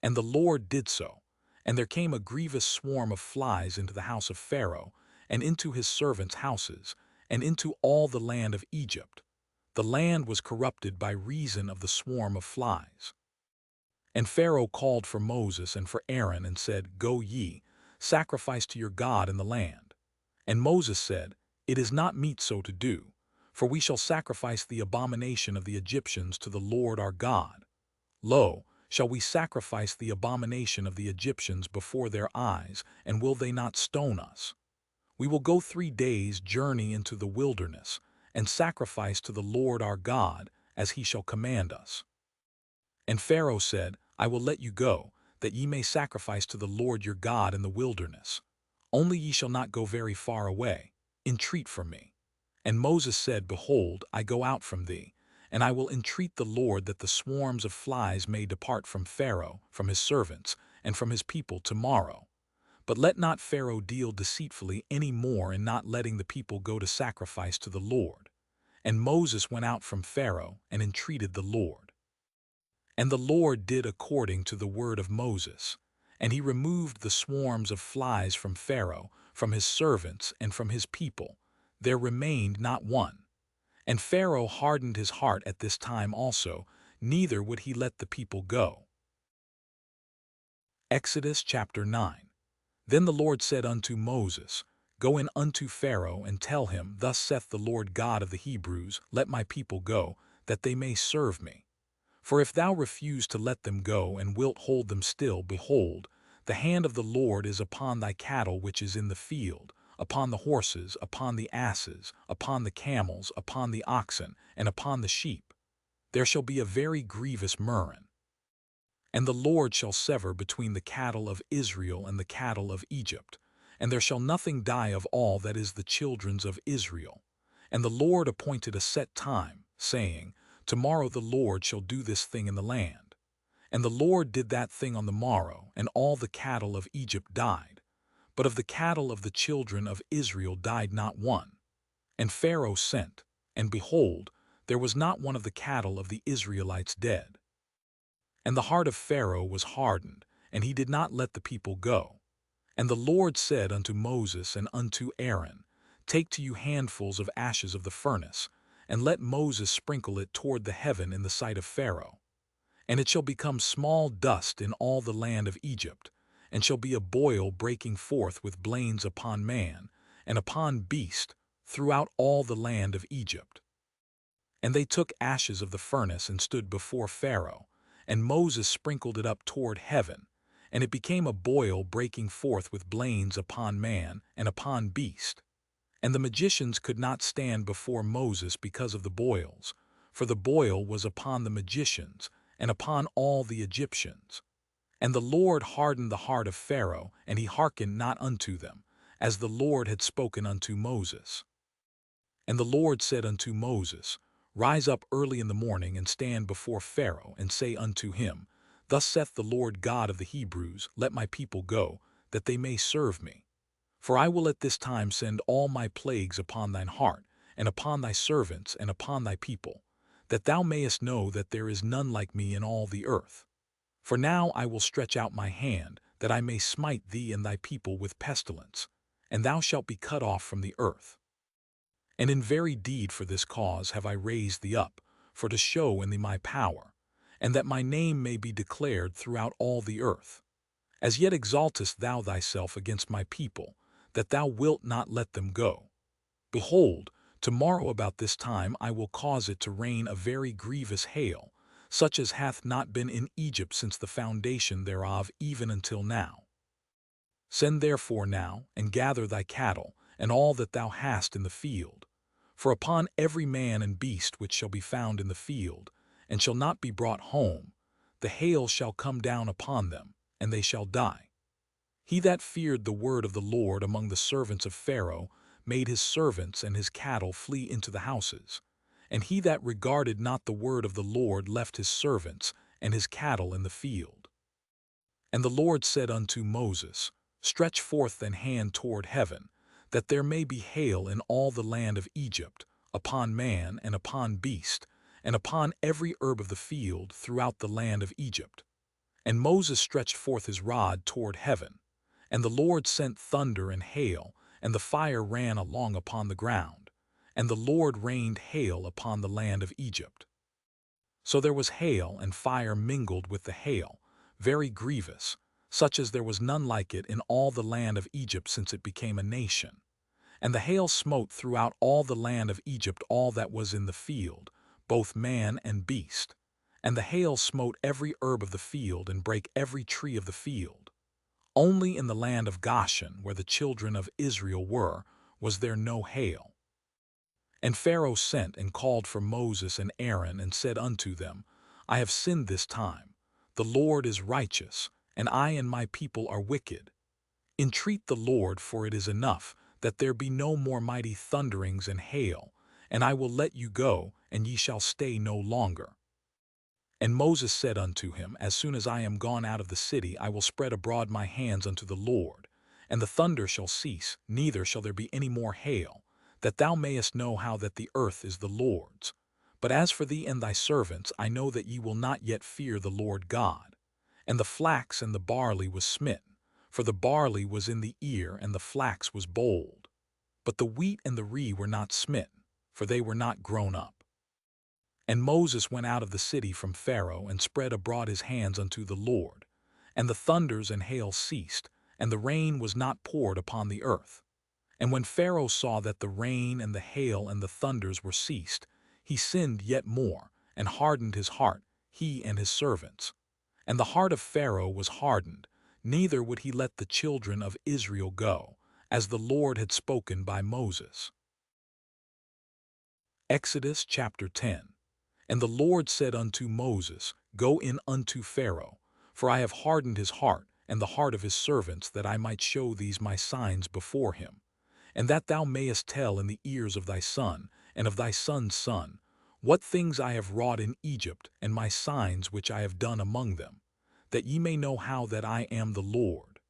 And the Lord did so. And there came a grievous swarm of flies into the house of Pharaoh, and into his servants' houses, and into all the land of Egypt. The land was corrupted by reason of the swarm of flies. And Pharaoh called for Moses and for Aaron, and said, Go ye, sacrifice to your God in the land. And Moses said, It is not meet so to do, for we shall sacrifice the abomination of the Egyptians to the Lord our God. Lo, shall we sacrifice the abomination of the Egyptians before their eyes, and will they not stone us? We will go 3 days' journey into the wilderness, and sacrifice to the Lord our God, as he shall command us. And Pharaoh said, I will let you go, that ye may sacrifice to the Lord your God in the wilderness. Only ye shall not go very far away. Entreat from me. And Moses said, Behold, I go out from thee, and I will entreat the Lord that the swarms of flies may depart from Pharaoh, from his servants, and from his people tomorrow. But let not Pharaoh deal deceitfully any more in not letting the people go to sacrifice to the Lord. And Moses went out from Pharaoh and entreated the Lord. And the Lord did according to the word of Moses, and he removed the swarms of flies from Pharaoh, from his servants, and from his people. There remained not one. And Pharaoh hardened his heart at this time also, neither would he let the people go. Exodus chapter 9. Then the Lord said unto Moses, Go in unto Pharaoh, and tell him, Thus saith the Lord God of the Hebrews, Let my people go, that they may serve me. For if thou refuse to let them go, and wilt hold them still, behold, the hand of the Lord is upon thy cattle which is in the field, upon the horses, upon the asses, upon the camels, upon the oxen, and upon the sheep. There shall be a very grievous murrain. And the Lord shall sever between the cattle of Israel and the cattle of Egypt, and there shall nothing die of all that is the children's of Israel. And the Lord appointed a set time, saying, Tomorrow the Lord shall do this thing in the land. And the Lord did that thing on the morrow, and all the cattle of Egypt died. But of the cattle of the children of Israel died not one. And Pharaoh sent, and behold, there was not one of the cattle of the Israelites dead. And the heart of Pharaoh was hardened, and he did not let the people go. And the Lord said unto Moses and unto Aaron, Take to you handfuls of ashes of the furnace, and let Moses sprinkle it toward the heaven in the sight of Pharaoh. And it shall become small dust in all the land of Egypt, and shall be a boil breaking forth with blains upon man, and upon beast, throughout all the land of Egypt. And they took ashes of the furnace and stood before Pharaoh, and Moses sprinkled it up toward heaven, and it became a boil breaking forth with blains upon man and upon beast. And the magicians could not stand before Moses because of the boils, for the boil was upon the magicians and upon all the Egyptians. And the Lord hardened the heart of Pharaoh, and he hearkened not unto them, as the Lord had spoken unto Moses. And the Lord said unto Moses, Rise up early in the morning, and stand before Pharaoh, and say unto him, Thus saith the Lord God of the Hebrews, Let my people go, that they may serve me. For I will at this time send all my plagues upon thine heart, and upon thy servants, and upon thy people, that thou mayest know that there is none like me in all the earth. For now I will stretch out my hand, that I may smite thee and thy people with pestilence, and thou shalt be cut off from the earth. And in very deed for this cause have I raised thee up, for to show in thee my power, and that my name may be declared throughout all the earth. As yet exaltest thou thyself against my people, that thou wilt not let them go. Behold, tomorrow about this time I will cause it to rain a very grievous hail, such as hath not been in Egypt since the foundation thereof even until now. Send therefore now, and gather thy cattle, and all that thou hast in the field. For upon every man and beast which shall be found in the field, and shall not be brought home, the hail shall come down upon them, and they shall die. He that feared the word of the Lord among the servants of Pharaoh made his servants and his cattle flee into the houses. And he that regarded not the word of the Lord left his servants and his cattle in the field. And the Lord said unto Moses, Stretch forth thine hand toward heaven, that there may be hail in all the land of Egypt, upon man and upon beast, and upon every herb of the field throughout the land of Egypt. And Moses stretched forth his rod toward heaven, and the Lord sent thunder and hail, and the fire ran along upon the ground, and the Lord rained hail upon the land of Egypt. So there was hail and fire mingled with the hail, very grievous, such as there was none like it in all the land of Egypt since it became a nation. And the hail smote throughout all the land of Egypt all that was in the field, both man and beast. And the hail smote every herb of the field and brake every tree of the field. Only in the land of Goshen, where the children of Israel were, was there no hail. And Pharaoh sent and called for Moses and Aaron, and said unto them, I have sinned this time. The Lord is righteous, and I and my people are wicked. Entreat the Lord, for it is enough, that there be no more mighty thunderings and hail, and I will let you go, and ye shall stay no longer. And Moses said unto him, As soon as I am gone out of the city, I will spread abroad my hands unto the Lord, and the thunder shall cease, neither shall there be any more hail, that thou mayest know how that the earth is the Lord's. But as for thee and thy servants, I know that ye will not yet fear the Lord God. And the flax and the barley was smitten, for the barley was in the ear, and the flax was bold. But the wheat and the rye were not smitten, for they were not grown up. And Moses went out of the city from Pharaoh, and spread abroad his hands unto the Lord. And the thunders and hail ceased, and the rain was not poured upon the earth. And when Pharaoh saw that the rain and the hail and the thunders were ceased, he sinned yet more, and hardened his heart, he and his servants. And the heart of Pharaoh was hardened, neither would he let the children of Israel go, as the Lord had spoken by Moses. Exodus chapter 10. And the Lord said unto Moses, Go in unto Pharaoh, for I have hardened his heart, and the heart of his servants, that I might show these my signs before him, and that thou mayest tell in the ears of thy son, and of thy son's son, what things I have wrought in Egypt, and my signs which I have done among them, that ye may know how that I am the Lord.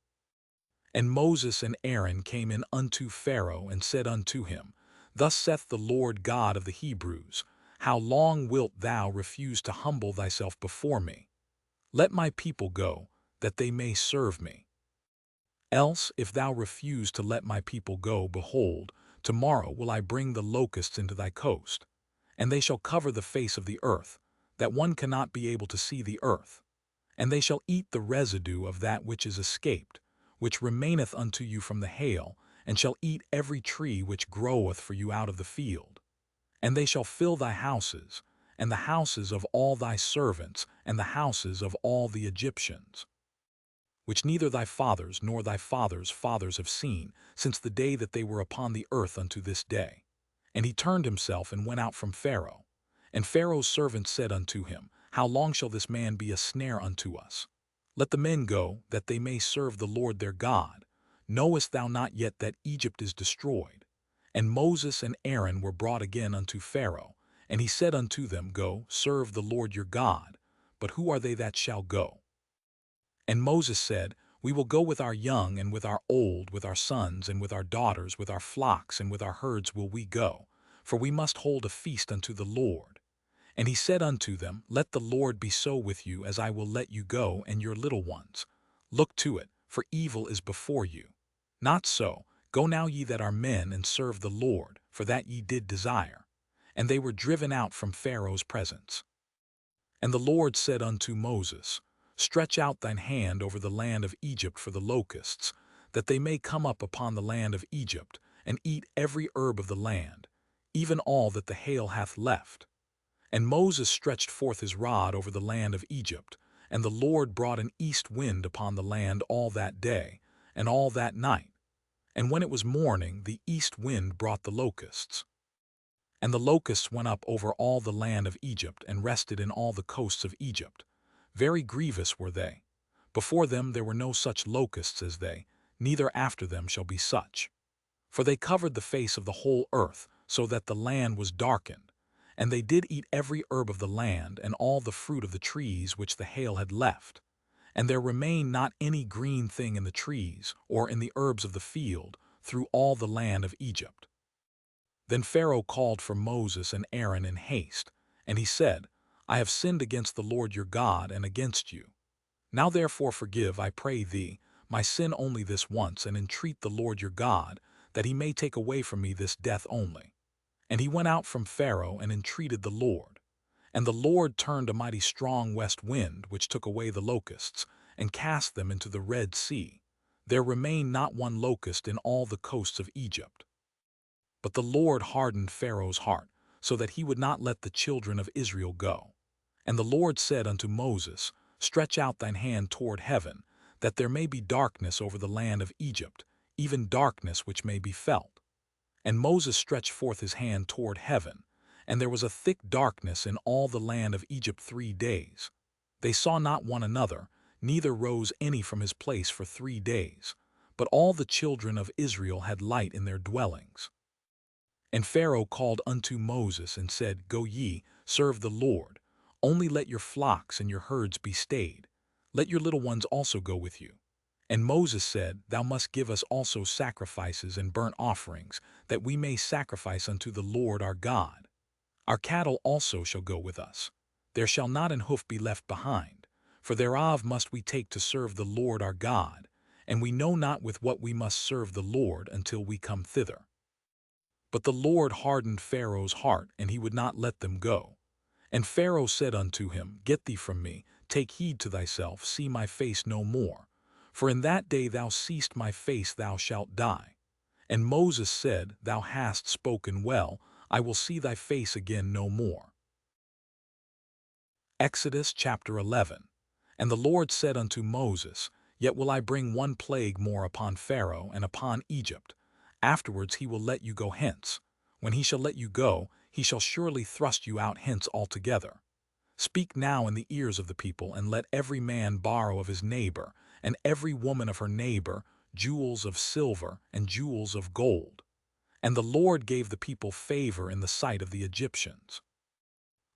And Moses and Aaron came in unto Pharaoh, and said unto him, Thus saith the Lord God of the Hebrews, How long wilt thou refuse to humble thyself before me? Let my people go, that they may serve me. Else, if thou refuse to let my people go, behold, tomorrow will I bring the locusts into thy coast, and they shall cover the face of the earth, that one cannot be able to see the earth. And they shall eat the residue of that which is escaped, which remaineth unto you from the hail, and shall eat every tree which groweth for you out of the field. And they shall fill thy houses, and the houses of all thy servants, and the houses of all the Egyptians, which neither thy fathers nor thy fathers' fathers have seen, since the day that they were upon the earth unto this day. And he turned himself and went out from Pharaoh. And Pharaoh's servants said unto him, How long shall this man be a snare unto us? Let the men go, that they may serve the Lord their God. Knowest thou not yet that Egypt is destroyed? And Moses and Aaron were brought again unto Pharaoh, and he said unto them, Go, serve the Lord your God. But who are they that shall go? And Moses said, We will go with our young and with our old, with our sons and with our daughters, with our flocks and with our herds will we go, for we must hold a feast unto the Lord. And he said unto them, Let the Lord be so with you, as I will let you go and your little ones. Look to it, for evil is before you. Not so, go now ye that are men, and serve the Lord, for that ye did desire. And they were driven out from Pharaoh's presence. And the Lord said unto Moses, Stretch out thine hand over the land of Egypt for the locusts, that they may come up upon the land of Egypt, and eat every herb of the land, even all that the hail hath left. And Moses stretched forth his rod over the land of Egypt, and the Lord brought an east wind upon the land all that day, and all that night. And when it was morning, the east wind brought the locusts. And the locusts went up over all the land of Egypt, and rested in all the coasts of Egypt. Very grievous were they. Before them there were no such locusts as they, neither after them shall be such. For they covered the face of the whole earth, so that the land was darkened. And they did eat every herb of the land, and all the fruit of the trees which the hail had left. And there remained not any green thing in the trees, or in the herbs of the field, through all the land of Egypt. Then Pharaoh called for Moses and Aaron in haste, and he said, I have sinned against the Lord your God and against you. Now therefore forgive, I pray thee, my sin only this once, and entreat the Lord your God, that he may take away from me this death only. And he went out from Pharaoh and entreated the Lord. And the Lord turned a mighty strong west wind, which took away the locusts, and cast them into the Red Sea. There remained not one locust in all the coasts of Egypt. But the Lord hardened Pharaoh's heart, so that he would not let the children of Israel go. And the Lord said unto Moses, Stretch out thine hand toward heaven, that there may be darkness over the land of Egypt, even darkness which may be felt. And Moses stretched forth his hand toward heaven, and there was a thick darkness in all the land of Egypt 3 days. They saw not one another, neither rose any from his place for 3 days. But all the children of Israel had light in their dwellings. And Pharaoh called unto Moses and said, Go ye, serve the Lord. Only let your flocks and your herds be stayed. Let your little ones also go with you. And Moses said, Thou must give us also sacrifices and burnt offerings, that we may sacrifice unto the Lord our God. Our cattle also shall go with us. There shall not an hoof be left behind, for thereof must we take to serve the Lord our God, and we know not with what we must serve the Lord until we come thither. But the Lord hardened Pharaoh's heart, and he would not let them go. And Pharaoh said unto him, Get thee from me, take heed to thyself, see my face no more. For in that day thou seest my face thou shalt die. And Moses said, Thou hast spoken well, I will see thy face again no more. Exodus chapter 11. And the Lord said unto Moses, Yet will I bring one plague more upon Pharaoh and upon Egypt. Afterwards he will let you go hence. When he shall let you go, he shall surely thrust you out hence altogether. Speak now in the ears of the people, and let every man borrow of his neighbor, and every woman of her neighbor, jewels of silver and jewels of gold. And the Lord gave the people favor in the sight of the Egyptians.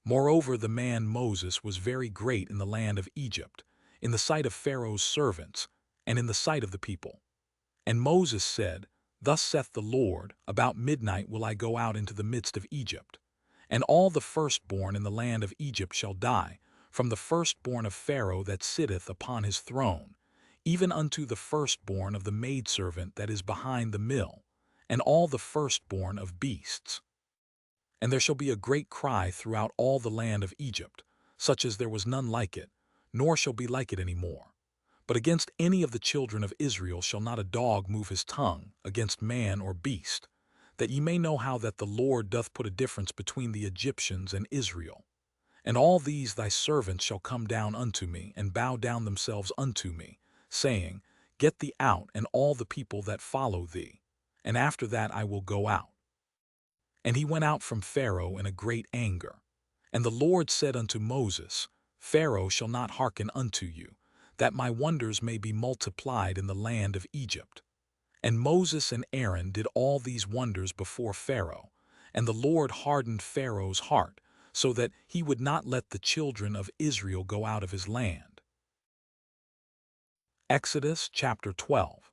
Moreover, the man Moses was very great in the land of Egypt, in the sight of Pharaoh's servants, and in the sight of the people. And Moses said, Thus saith the Lord, About midnight will I go out into the midst of Egypt. And all the firstborn in the land of Egypt shall die, from the firstborn of Pharaoh that sitteth upon his throne, even unto the firstborn of the maidservant that is behind the mill, and all the firstborn of beasts. And there shall be a great cry throughout all the land of Egypt, such as there was none like it, nor shall be like it any more. But against any of the children of Israel shall not a dog move his tongue, against man or beast, that ye may know how that the Lord doth put a difference between the Egyptians and Israel. And all these thy servants shall come down unto me, and bow down themselves unto me, saying, Get thee out, and all the people that follow thee, and after that I will go out. And he went out from Pharaoh in a great anger. And the Lord said unto Moses, Pharaoh shall not hearken unto you, that my wonders may be multiplied in the land of Egypt. And Moses and Aaron did all these wonders before Pharaoh, and the Lord hardened Pharaoh's heart, so that he would not let the children of Israel go out of his land. Exodus chapter 12.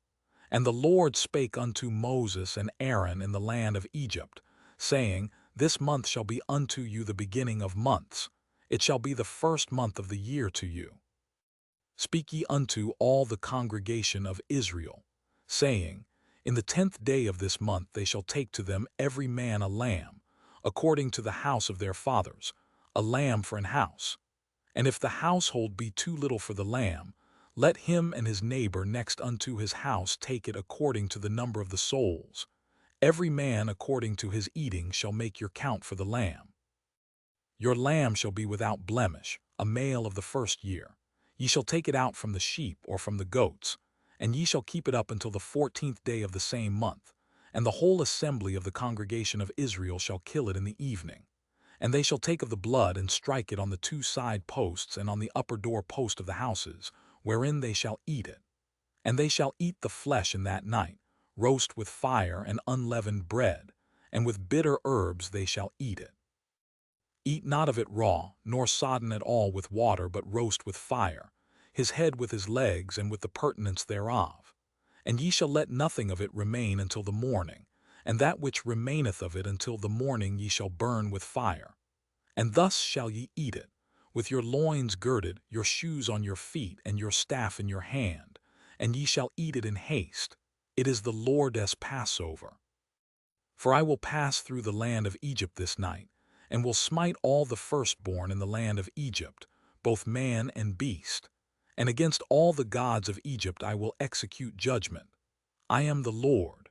And the Lord spake unto Moses and Aaron in the land of Egypt, saying, This month shall be unto you the beginning of months. It shall be the first month of the year to you. Speak ye unto all the congregation of Israel, saying, In the 10th day of this month they shall take to them every man a lamb, according to the house of their fathers, a lamb for an house. And if the household be too little for the lamb, let him and his neighbor next unto his house take it according to the number of the souls. Every man according to his eating shall make your count for the lamb. Your lamb shall be without blemish, a male of the first year. Ye shall take it out from the sheep or from the goats, and ye shall keep it up until the 14th day of the same month. And the whole assembly of the congregation of Israel shall kill it in the evening. And they shall take of the blood and strike it on the 2 side posts and on the upper door post of the houses, wherein they shall eat it. And they shall eat the flesh in that night, roast with fire and unleavened bread, and with bitter herbs they shall eat it. Eat not of it raw, nor sodden at all with water, but roast with fire, his head with his legs and with the purtenance thereof. And ye shall let nothing of it remain until the morning, and that which remaineth of it until the morning ye shall burn with fire. And thus shall ye eat it, with your loins girded, your shoes on your feet, and your staff in your hand, and ye shall eat it in haste. It is the Lord's Passover. For I will pass through the land of Egypt this night, and will smite all the firstborn in the land of Egypt, both man and beast. And against all the gods of Egypt I will execute judgment. I am the Lord.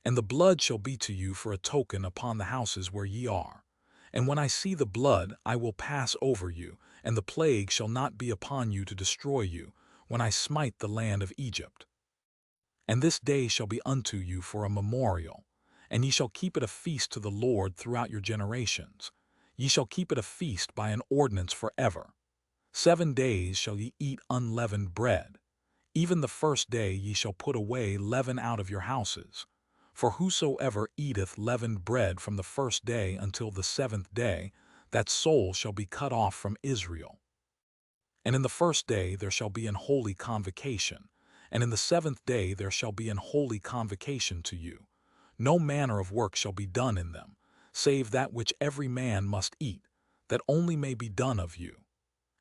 And the blood shall be to you for a token upon the houses where ye are. And when I see the blood, I will pass over you, and the plague shall not be upon you to destroy you, when I smite the land of Egypt. And this day shall be unto you for a memorial, and ye shall keep it a feast to the Lord throughout your generations. Ye shall keep it a feast by an ordinance forever. 7 days shall ye eat unleavened bread. Even the first day ye shall put away leaven out of your houses. For whosoever eateth leavened bread from the first day until the 7th day, that soul shall be cut off from Israel. And in the first day there shall be an holy convocation, and in the 7th day there shall be an holy convocation to you. No manner of work shall be done in them, save that which every man must eat, that only may be done of you.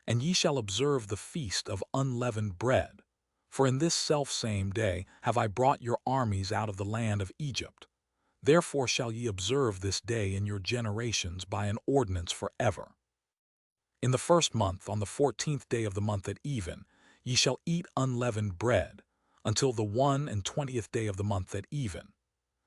And ye shall observe the feast of unleavened bread. For in this selfsame day have I brought your armies out of the land of Egypt. Therefore shall ye observe this day in your generations by an ordinance forever. In the 1st month, on the 14th day of the month at even, ye shall eat unleavened bread, until the 21st day of the month at even.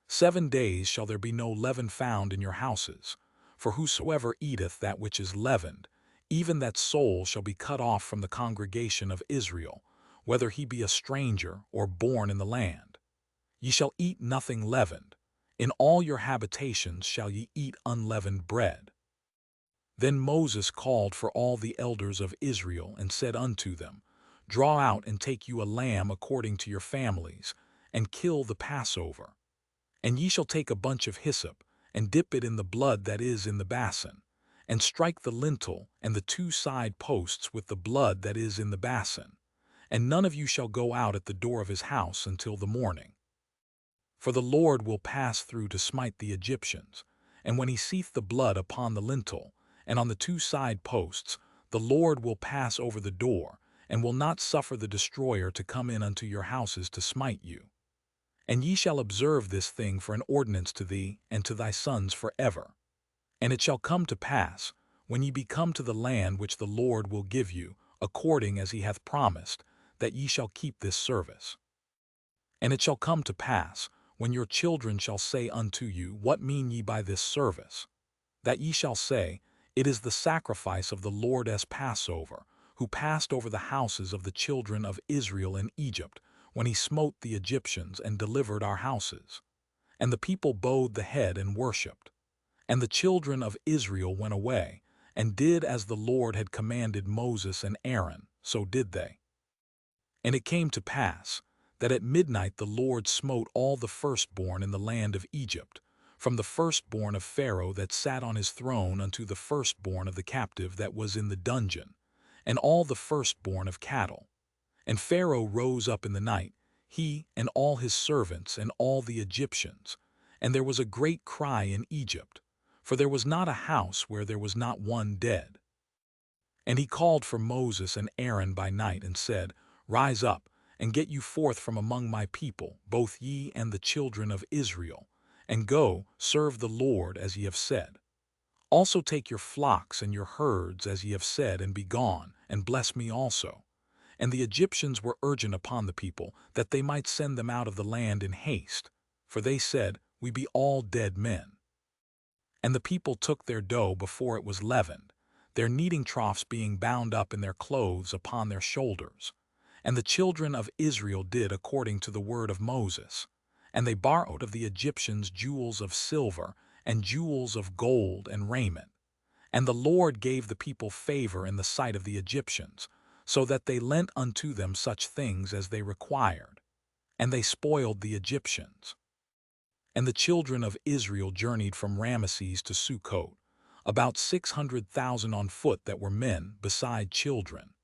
7 days shall there be no leaven found in your houses, for whosoever eateth that which is leavened, even that soul shall be cut off from the congregation of Israel, whether he be a stranger or born in the land. Ye shall eat nothing leavened. In all your habitations shall ye eat unleavened bread. Then Moses called for all the elders of Israel, and said unto them, Draw out and take you a lamb according to your families, and kill the Passover. And ye shall take a bunch of hyssop, and dip it in the blood that is in the basin, and strike the lintel and the 2 side posts with the blood that is in the basin. And none of you shall go out at the door of his house until the morning. For the Lord will pass through to smite the Egyptians, and when he seeth the blood upon the lintel, and on the 2 side posts, the Lord will pass over the door, and will not suffer the destroyer to come in unto your houses to smite you. And ye shall observe this thing for an ordinance to thee and to thy sons forever. And it shall come to pass, when ye be come to the land which the Lord will give you, according as he hath promised, that ye shall keep this service. And it shall come to pass, when your children shall say unto you, What mean ye by this service? That ye shall say, It is the sacrifice of the Lord's Passover, who passed over the houses of the children of Israel in Egypt, when he smote the Egyptians and delivered our houses. And the people bowed the head and worshipped. And the children of Israel went away, and did as the Lord had commanded Moses and Aaron, so did they. And it came to pass, that at midnight the Lord smote all the firstborn in the land of Egypt, from the firstborn of Pharaoh that sat on his throne unto the firstborn of the captive that was in the dungeon, and all the firstborn of cattle. And Pharaoh rose up in the night, he and all his servants and all the Egyptians, and there was a great cry in Egypt, for there was not a house where there was not one dead. And he called for Moses and Aaron by night, and said, Rise up, and get you forth from among my people, both ye and the children of Israel, and go, serve the Lord as ye have said. Also take your flocks and your herds as ye have said, and be gone, and bless me also. And the Egyptians were urgent upon the people, that they might send them out of the land in haste, for they said, We be all dead men. And the people took their dough before it was leavened, their kneading troughs being bound up in their clothes upon their shoulders. And the children of Israel did according to the word of Moses. And they borrowed of the Egyptians jewels of silver, and jewels of gold and raiment. And the Lord gave the people favor in the sight of the Egyptians, so that they lent unto them such things as they required, and they spoiled the Egyptians. And the children of Israel journeyed from Ramesses to Sukkot, about 600,000 on foot that were men, beside children.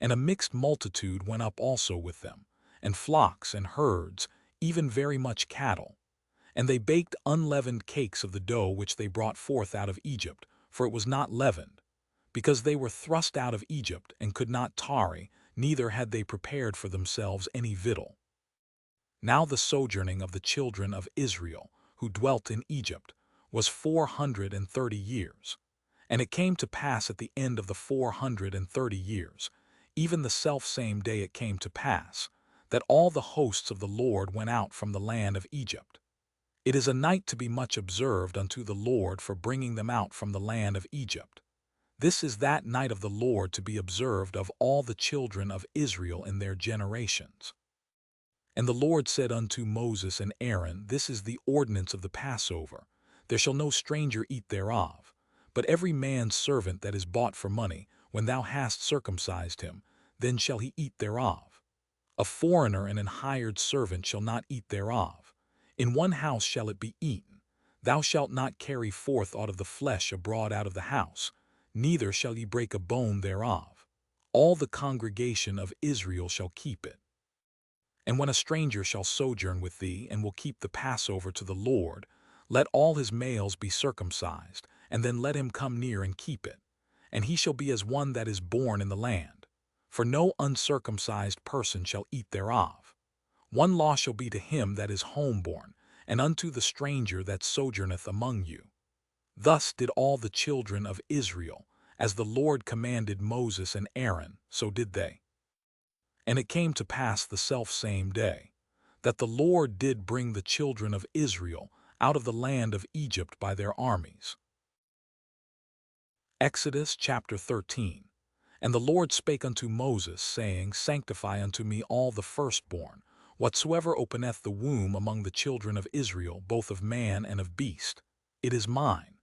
And a mixed multitude went up also with them, and flocks and herds, even very much cattle. And they baked unleavened cakes of the dough which they brought forth out of Egypt, for it was not leavened, because they were thrust out of Egypt, and could not tarry, neither had they prepared for themselves any victual. Now the sojourning of the children of Israel, who dwelt in Egypt, was 430 years. And it came to pass at the end of the 430 years, even the selfsame day it came to pass, that all the hosts of the Lord went out from the land of Egypt. It is a night to be much observed unto the Lord for bringing them out from the land of Egypt. This is that night of the Lord to be observed of all the children of Israel in their generations. And the Lord said unto Moses and Aaron, This is the ordinance of the Passover. There shall no stranger eat thereof, but every man's servant that is bought for money, when thou hast circumcised him, then shall he eat thereof. A foreigner and an hired servant shall not eat thereof. In one house shall it be eaten. Thou shalt not carry forth aught of the flesh abroad out of the house, neither shall ye break a bone thereof. All the congregation of Israel shall keep it. And when a stranger shall sojourn with thee, and will keep the Passover to the Lord, let all his males be circumcised, and then let him come near and keep it. And he shall be as one that is born in the land. For no uncircumcised person shall eat thereof. One law shall be to him that is homeborn, and unto the stranger that sojourneth among you. Thus did all the children of Israel, as the Lord commanded Moses and Aaron, so did they. And it came to pass the selfsame day, that the Lord did bring the children of Israel out of the land of Egypt by their armies. Exodus chapter 13. And the Lord spake unto Moses, saying, Sanctify unto me all the firstborn, whatsoever openeth the womb among the children of Israel, both of man and of beast. It is mine.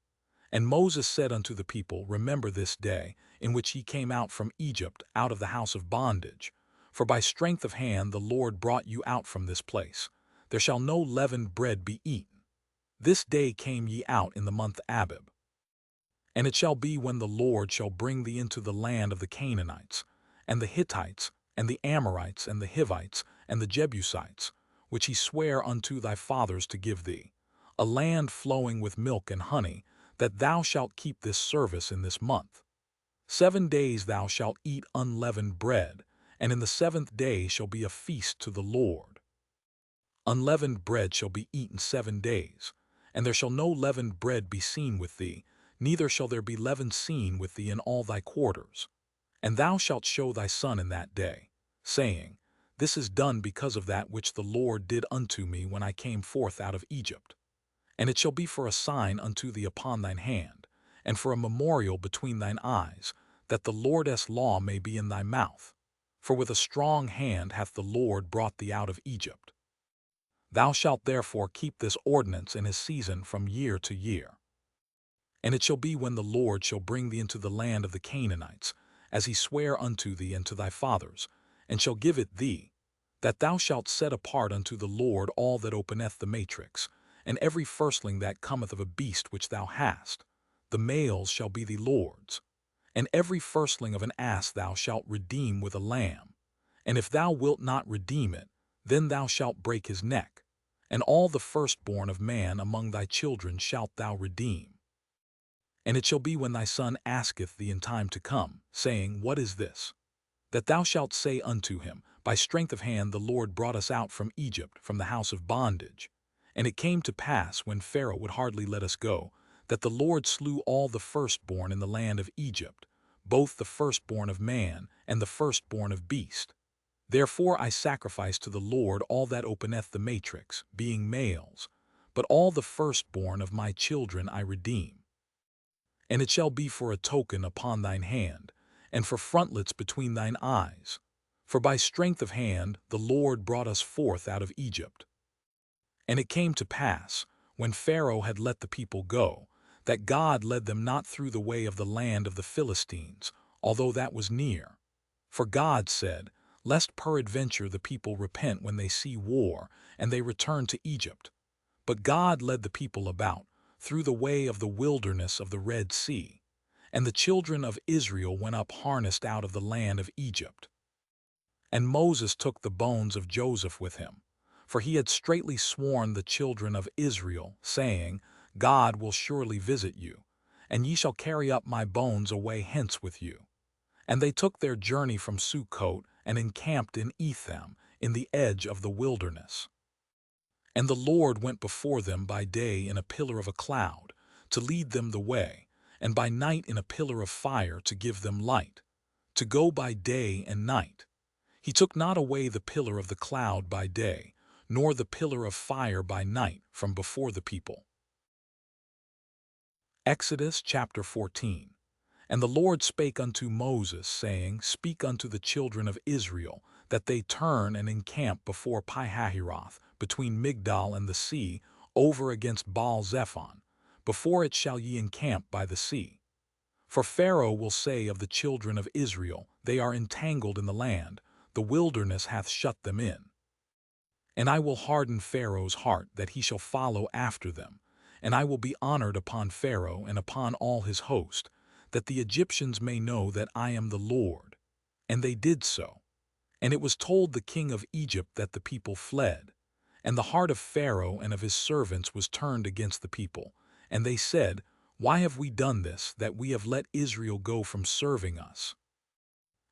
And Moses said unto the people, Remember this day, in which ye came out from Egypt, out of the house of bondage. For by strength of hand the Lord brought you out from this place. There shall no leavened bread be eaten. This day came ye out in the month Abib. And it shall be when the Lord shall bring thee into the land of the Canaanites, and the Hittites, and the Amorites, and the Hivites, and the Jebusites, which he sware unto thy fathers to give thee, a land flowing with milk and honey, that thou shalt keep this service in this month. 7 days thou shalt eat unleavened bread, and in the 7th day shall be a feast to the Lord. Unleavened bread shall be eaten 7 days, and there shall no leavened bread be seen with thee, neither shall there be leaven seen with thee in all thy quarters. And thou shalt show thy son in that day, saying, This is done because of that which the Lord did unto me when I came forth out of Egypt. And it shall be for a sign unto thee upon thine hand, and for a memorial between thine eyes, that the Lord's law may be in thy mouth. For with a strong hand hath the Lord brought thee out of Egypt. Thou shalt therefore keep this ordinance in his season from year to year. And it shall be when the Lord shall bring thee into the land of the Canaanites, as he sware unto thee and to thy fathers, and shall give it thee, that thou shalt set apart unto the Lord all that openeth the matrix, and every firstling that cometh of a beast which thou hast. The males shall be the Lord's. And every firstling of an ass thou shalt redeem with a lamb. And if thou wilt not redeem it, then thou shalt break his neck. And all the firstborn of man among thy children shalt thou redeem. And it shall be when thy son asketh thee in time to come, saying, What is this? That thou shalt say unto him, By strength of hand the Lord brought us out from Egypt, from the house of bondage. And it came to pass, when Pharaoh would hardly let us go, that the Lord slew all the firstborn in the land of Egypt, both the firstborn of man and the firstborn of beast. Therefore I sacrifice to the Lord all that openeth the matrix, being males, but all the firstborn of my children I redeem. And it shall be for a token upon thine hand, and for frontlets between thine eyes. For by strength of hand the Lord brought us forth out of Egypt. And it came to pass, when Pharaoh had let the people go, that God led them not through the way of the land of the Philistines, although that was near. For God said, "Lest peradventure the people repent when they see war, and they return to Egypt." But God led the people about, through the way of the wilderness of the Red Sea. And the children of Israel went up harnessed out of the land of Egypt. And Moses took the bones of Joseph with him, for he had straitly sworn the children of Israel, saying, God will surely visit you, and ye shall carry up my bones away hence with you. And they took their journey from Succoth and encamped in Etham, in the edge of the wilderness. And the Lord went before them by day in a pillar of a cloud, to lead them the way, and by night in a pillar of fire to give them light, to go by day and night. He took not away the pillar of the cloud by day, nor the pillar of fire by night from before the people. Exodus chapter 14. And the Lord spake unto Moses, saying, Speak unto the children of Israel, that they turn and encamp before Pihahiroth, between Migdol and the sea, over against Baal-zephon. Before it shall ye encamp by the sea. For Pharaoh will say of the children of Israel, They are entangled in the land, the wilderness hath shut them in. And I will harden Pharaoh's heart, that he shall follow after them, and I will be honored upon Pharaoh and upon all his host, that the Egyptians may know that I am the Lord. And they did so. And it was told the king of Egypt that the people fled. And the heart of Pharaoh and of his servants was turned against the people. And they said, Why have we done this, that we have let Israel go from serving us?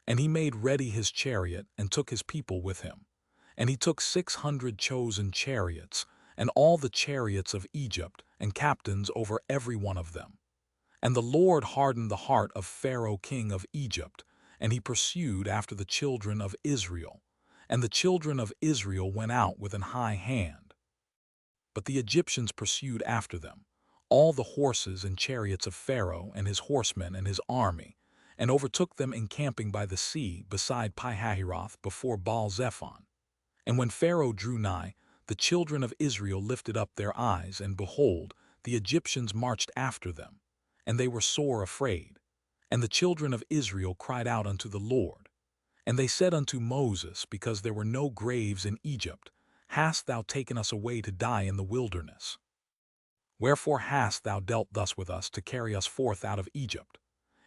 And he made ready his chariot, and took his people with him. And he took 600 chosen chariots, and all the chariots of Egypt, and captains over every one of them. And the Lord hardened the heart of Pharaoh king of Egypt, and he pursued after the children of Israel. And the children of Israel went out with an high hand. But the Egyptians pursued after them, all the horses and chariots of Pharaoh and his horsemen and his army, and overtook them encamping by the sea beside Pihahiroth before Baal-zephon. And when Pharaoh drew nigh, the children of Israel lifted up their eyes, and behold, the Egyptians marched after them. And they were sore afraid. And the children of Israel cried out unto the Lord. And they said unto Moses, Because there were no graves in Egypt, hast thou taken us away to die in the wilderness? Wherefore hast thou dealt thus with us, to carry us forth out of Egypt?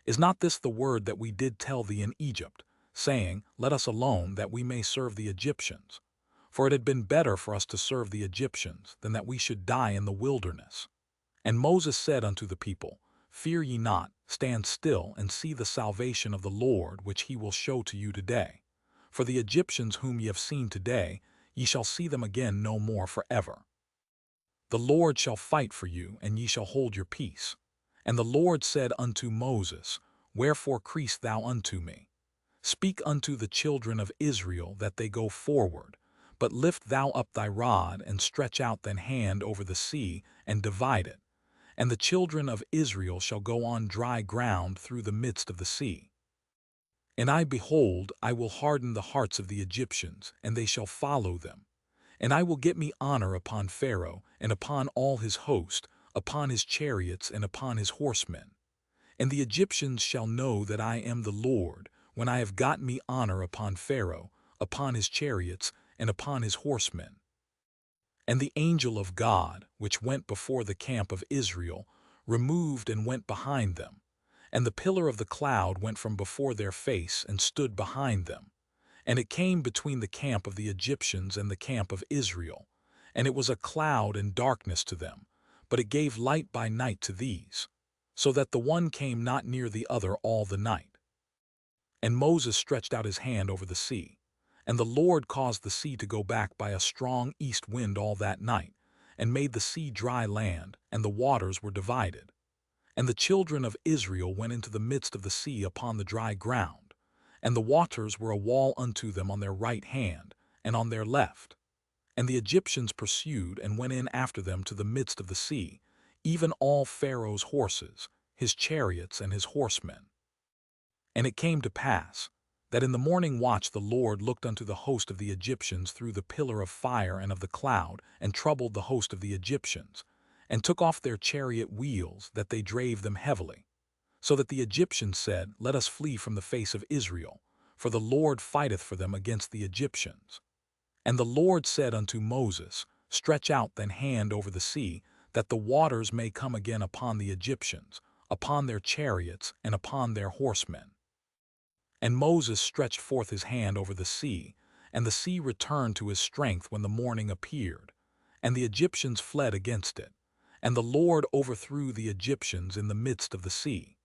Is not this the word that we did tell thee in Egypt, saying, Let us alone, that we may serve the Egyptians? For it had been better for us to serve the Egyptians, than that we should die in the wilderness. And Moses said unto the people, Fear ye not, stand still, and see the salvation of the Lord, which he will show to you today. For the Egyptians whom ye have seen today, ye shall see them again no more forever. The Lord shall fight for you, and ye shall hold your peace. And the Lord said unto Moses, Wherefore criest thou unto me? Speak unto the children of Israel that they go forward, but lift thou up thy rod, and stretch out thine hand over the sea, and divide it. And the children of Israel shall go on dry ground through the midst of the sea. And behold, I will harden the hearts of the Egyptians, and they shall follow them. And I will get me honor upon Pharaoh, and upon all his host, upon his chariots, and upon his horsemen. And the Egyptians shall know that I am the Lord, when I have got me honor upon Pharaoh, upon his chariots, and upon his horsemen. And the angel of God, which went before the camp of Israel, removed and went behind them. And the pillar of the cloud went from before their face, and stood behind them. And it came between the camp of the Egyptians and the camp of Israel. And it was a cloud and darkness to them, but it gave light by night to these, so that the one came not near the other all the night. And Moses stretched out his hand over the sea. And the Lord caused the sea to go back by a strong east wind all that night, and made the sea dry land, and the waters were divided. And the children of Israel went into the midst of the sea upon the dry ground, and the waters were a wall unto them on their right hand, and on their left. And the Egyptians pursued, and went in after them to the midst of the sea, even all Pharaoh's horses, his chariots, and his horsemen. And it came to pass, that in the morning watch the Lord looked unto the host of the Egyptians through the pillar of fire and of the cloud, and troubled the host of the Egyptians, and took off their chariot wheels, that they drave them heavily. So that the Egyptians said, Let us flee from the face of Israel, for the Lord fighteth for them against the Egyptians. And the Lord said unto Moses, Stretch out thine hand over the sea, that the waters may come again upon the Egyptians, upon their chariots, and upon their horsemen. And Moses stretched forth his hand over the sea, and the sea returned to his strength when the morning appeared, and the Egyptians fled against it. And the Lord overthrew the Egyptians in the midst of the sea.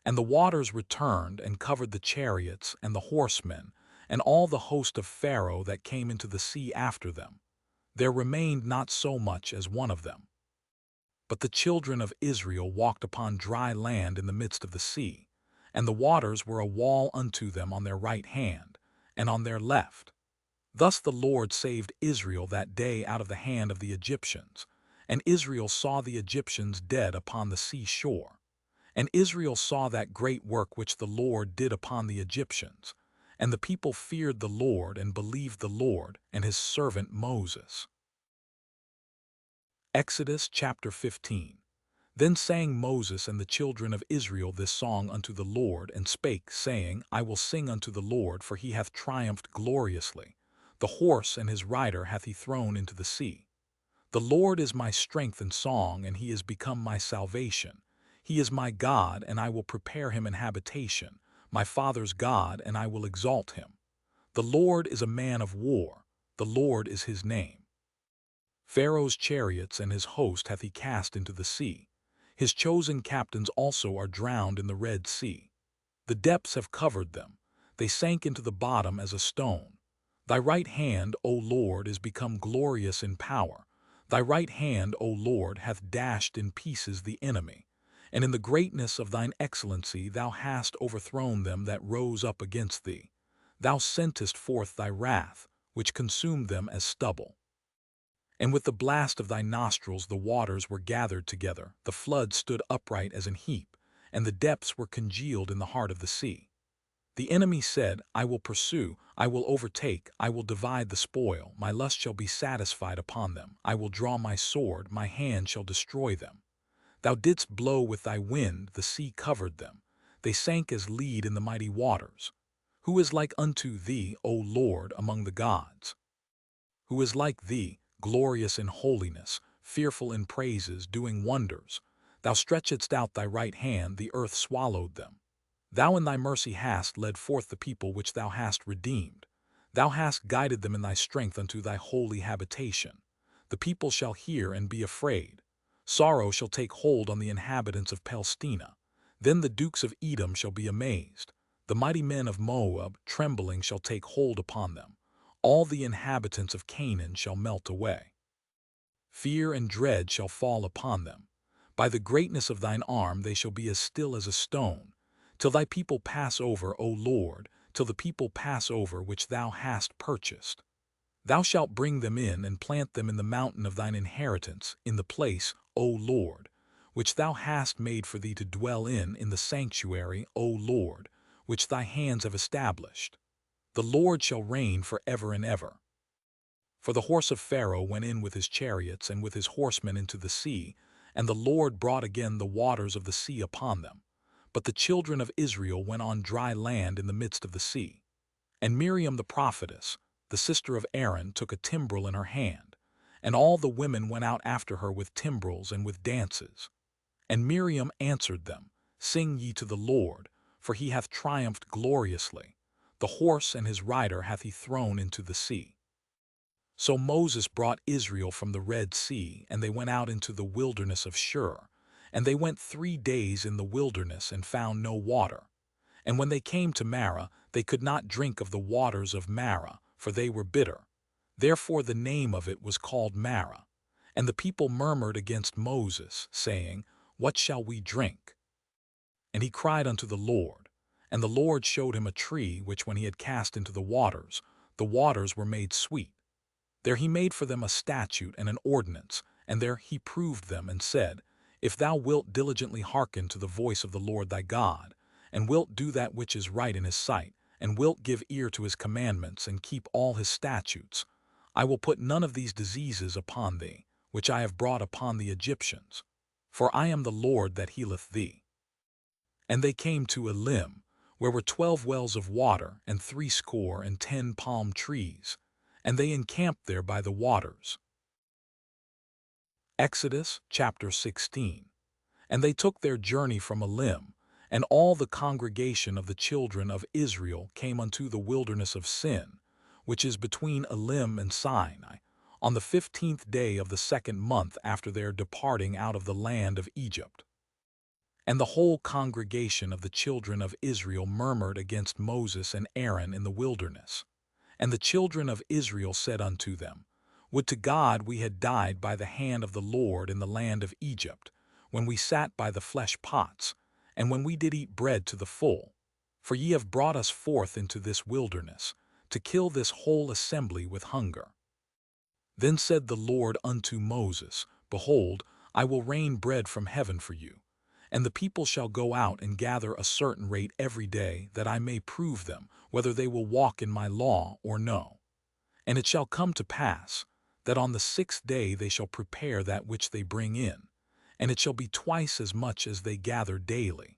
And the waters returned and covered the chariots and the horsemen, and all the host of Pharaoh that came into the sea after them. There remained not so much as one of them. But the children of Israel walked upon dry land in the midst of the sea, and the waters were a wall unto them on their right hand, and on their left. Thus the Lord saved Israel that day out of the hand of the Egyptians, and Israel saw the Egyptians dead upon the sea shore. And Israel saw that great work which the Lord did upon the Egyptians, and the people feared the Lord and believed the Lord and his servant Moses. Exodus chapter 15. Then sang Moses and the children of Israel this song unto the Lord, and spake, saying, I will sing unto the Lord, for he hath triumphed gloriously. The horse and his rider hath he thrown into the sea. The Lord is my strength and song, and he is become my salvation. He is my God, and I will prepare him an habitation, my father's God, and I will exalt him. The Lord is a man of war, the Lord is his name. Pharaoh's chariots and his host hath he cast into the sea. His chosen captains also are drowned in the Red Sea. The depths have covered them. They sank into the bottom as a stone. Thy right hand, O Lord, is become glorious in power. Thy right hand, O Lord, hath dashed in pieces the enemy. And in the greatness of thine excellency thou hast overthrown them that rose up against thee. Thou sentest forth thy wrath, which consumed them as stubble. And with the blast of thy nostrils the waters were gathered together, the flood stood upright as an heap, and the depths were congealed in the heart of the sea. The enemy said, I will pursue, I will overtake, I will divide the spoil, my lust shall be satisfied upon them, I will draw my sword, my hand shall destroy them. Thou didst blow with thy wind, the sea covered them, they sank as lead in the mighty waters. Who is like unto thee, O Lord, among the gods? Who is like thee, glorious in holiness, fearful in praises, doing wonders? Thou stretchedst out thy right hand, the earth swallowed them. Thou in thy mercy hast led forth the people which thou hast redeemed. Thou hast guided them in thy strength unto thy holy habitation. The people shall hear and be afraid. Sorrow shall take hold on the inhabitants of Palestina. Then the dukes of Edom shall be amazed. The mighty men of Moab, trembling, shall take hold upon them. All the inhabitants of Canaan shall melt away. Fear and dread shall fall upon them. By the greatness of thine arm they shall be as still as a stone, till thy people pass over, O Lord, till the people pass over which thou hast purchased. Thou shalt bring them in and plant them in the mountain of thine inheritance, in the place, O Lord, which thou hast made for thee to dwell in the sanctuary, O Lord, which thy hands have established. The Lord shall reign for ever and ever. For the horse of Pharaoh went in with his chariots and with his horsemen into the sea, and the Lord brought again the waters of the sea upon them. But the children of Israel went on dry land in the midst of the sea. And Miriam the prophetess, the sister of Aaron, took a timbrel in her hand, and all the women went out after her with timbrels and with dances. And Miriam answered them, Sing ye to the Lord, for he hath triumphed gloriously. The horse and his rider hath he thrown into the sea. So Moses brought Israel from the Red Sea, and they went out into the wilderness of Shur. And they went 3 days in the wilderness and found no water. And when they came to Marah, they could not drink of the waters of Marah, for they were bitter. Therefore the name of it was called Marah. And the people murmured against Moses, saying, What shall we drink? And he cried unto the Lord. And the Lord showed him a tree, which when he had cast into the waters were made sweet. There he made for them a statute and an ordinance, and there he proved them, and said, If thou wilt diligently hearken to the voice of the Lord thy God, and wilt do that which is right in his sight, and wilt give ear to his commandments, and keep all his statutes, I will put none of these diseases upon thee, which I have brought upon the Egyptians. For I am the Lord that healeth thee. And they came to Elim, where were 12 wells of water and 70 palm trees, and they encamped there by the waters. Exodus chapter 16. And they took their journey from Elim, and all the congregation of the children of Israel came unto the wilderness of Sin, which is between Elim and Sinai, on the 15th day of the 2nd month after their departing out of the land of Egypt. And the whole congregation of the children of Israel murmured against Moses and Aaron in the wilderness. And the children of Israel said unto them, Would to God we had died by the hand of the Lord in the land of Egypt, when we sat by the flesh pots, and when we did eat bread to the full. For ye have brought us forth into this wilderness, to kill this whole assembly with hunger. Then said the Lord unto Moses, Behold, I will rain bread from heaven for you, and the people shall go out and gather a certain rate every day, that I may prove them, whether they will walk in my law or no. And it shall come to pass, that on the 6th day they shall prepare that which they bring in, and it shall be twice as much as they gather daily.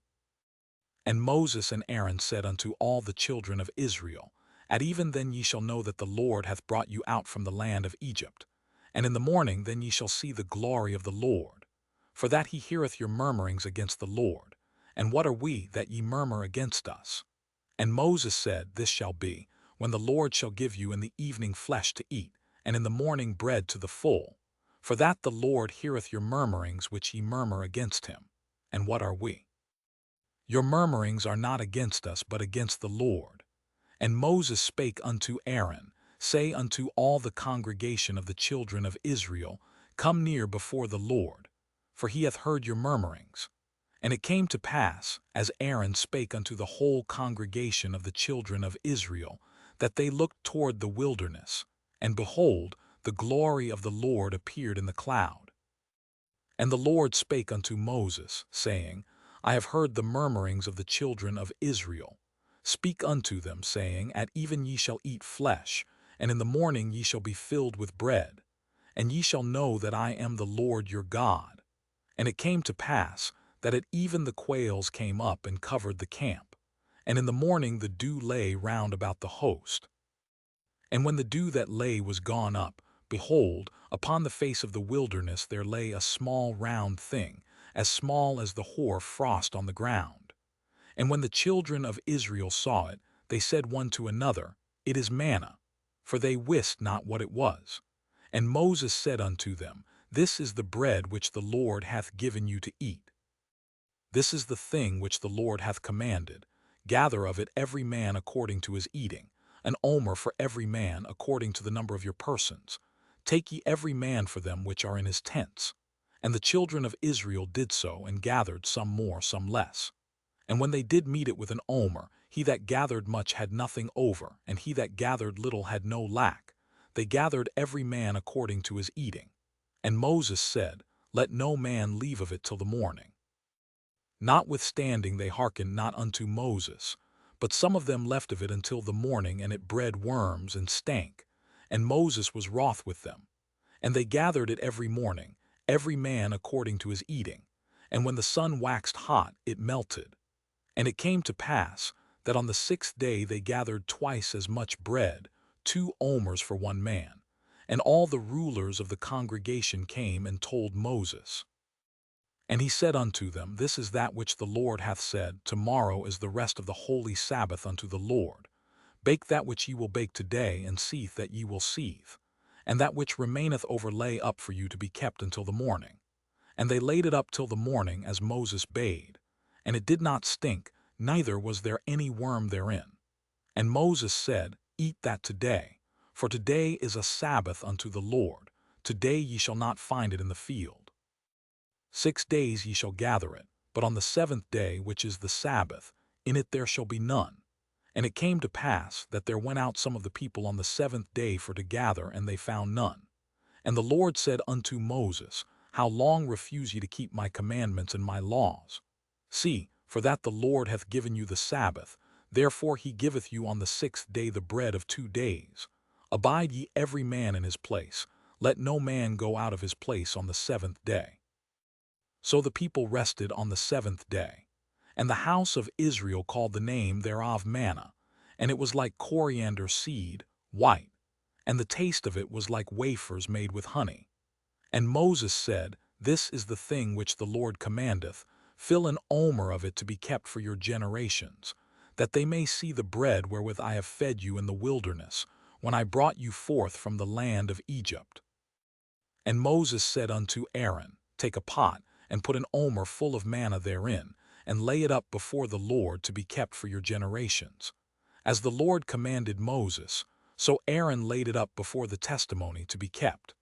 And Moses and Aaron said unto all the children of Israel, At even then ye shall know that the Lord hath brought you out from the land of Egypt, and in the morning then ye shall see the glory of the Lord, for that he heareth your murmurings against the Lord. And what are we that ye murmur against us? And Moses said, This shall be, when the Lord shall give you in the evening flesh to eat, and in the morning bread to the full, for that the Lord heareth your murmurings which ye murmur against him. And what are we? Your murmurings are not against us, but against the Lord. And Moses spake unto Aaron, Say unto all the congregation of the children of Israel, Come near before the Lord, for he hath heard your murmurings. And it came to pass, as Aaron spake unto the whole congregation of the children of Israel, that they looked toward the wilderness, and behold, the glory of the Lord appeared in the cloud. And the Lord spake unto Moses, saying, I have heard the murmurings of the children of Israel. Speak unto them, saying, At even ye shall eat flesh, and in the morning ye shall be filled with bread, and ye shall know that I am the Lord your God. And it came to pass, that at even the quails came up and covered the camp, and in the morning the dew lay round about the host. And when the dew that lay was gone up, behold, upon the face of the wilderness there lay a small round thing, as small as the hoar frost on the ground. And when the children of Israel saw it, they said one to another, It is manna, for they wist not what it was. And Moses said unto them, This is the bread which the Lord hath given you to eat. This is the thing which the Lord hath commanded. Gather of it every man according to his eating, an omer for every man according to the number of your persons. Take ye every man for them which are in his tents. And the children of Israel did so, and gathered some more, some less. And when they did meet it with an omer, he that gathered much had nothing over, and he that gathered little had no lack. They gathered every man according to his eating. And Moses said, Let no man leave of it till the morning. Notwithstanding they hearkened not unto Moses, but some of them left of it until the morning, and it bred worms and stank. And Moses was wroth with them. And they gathered it every morning, every man according to his eating. And when the sun waxed hot, it melted. And it came to pass, that on the 6th day they gathered twice as much bread, 2 omers for one man. And all the rulers of the congregation came and told Moses. And he said unto them, This is that which the Lord hath said, Tomorrow is the rest of the holy Sabbath unto the Lord. Bake that which ye will bake today, and seethe that ye will seethe, and that which remaineth over lay up for you to be kept until the morning. And they laid it up till the morning, as Moses bade. And it did not stink, neither was there any worm therein. And Moses said, Eat that today, for today is a Sabbath unto the Lord. Today ye shall not find it in the field. 6 days ye shall gather it, but on the 7th day, which is the Sabbath, in it there shall be none. And it came to pass, that there went out some of the people on the 7th day for to gather, and they found none. And the Lord said unto Moses, How long refuse ye to keep my commandments and my laws? See, for that the Lord hath given you the Sabbath, therefore he giveth you on the 6th day the bread of 2 days. Abide ye every man in his place, let no man go out of his place on the 7th day. So the people rested on the 7th day. And the house of Israel called the name thereof manna, and it was like coriander seed, white, and the taste of it was like wafers made with honey. And Moses said, This is the thing which the Lord commandeth, fill an omer of it to be kept for your generations, that they may see the bread wherewith I have fed you in the wilderness, when I brought you forth from the land of Egypt. And Moses said unto Aaron, Take a pot, and put an omer full of manna therein, and lay it up before the Lord to be kept for your generations. As the Lord commanded Moses, so Aaron laid it up before the testimony to be kept.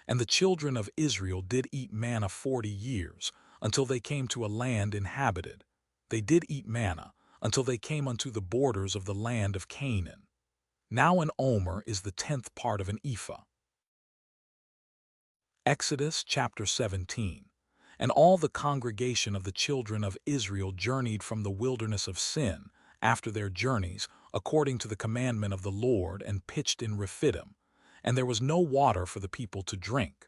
And the children of Israel did eat manna 40 years, until they came to a land inhabited. They did eat manna, until they came unto the borders of the land of Canaan. Now an omer is the 10th part of an ephah. Exodus chapter 17. And all the congregation of the children of Israel journeyed from the wilderness of Sin, after their journeys, according to the commandment of the Lord, and pitched in Rephidim. And there was no water for the people to drink.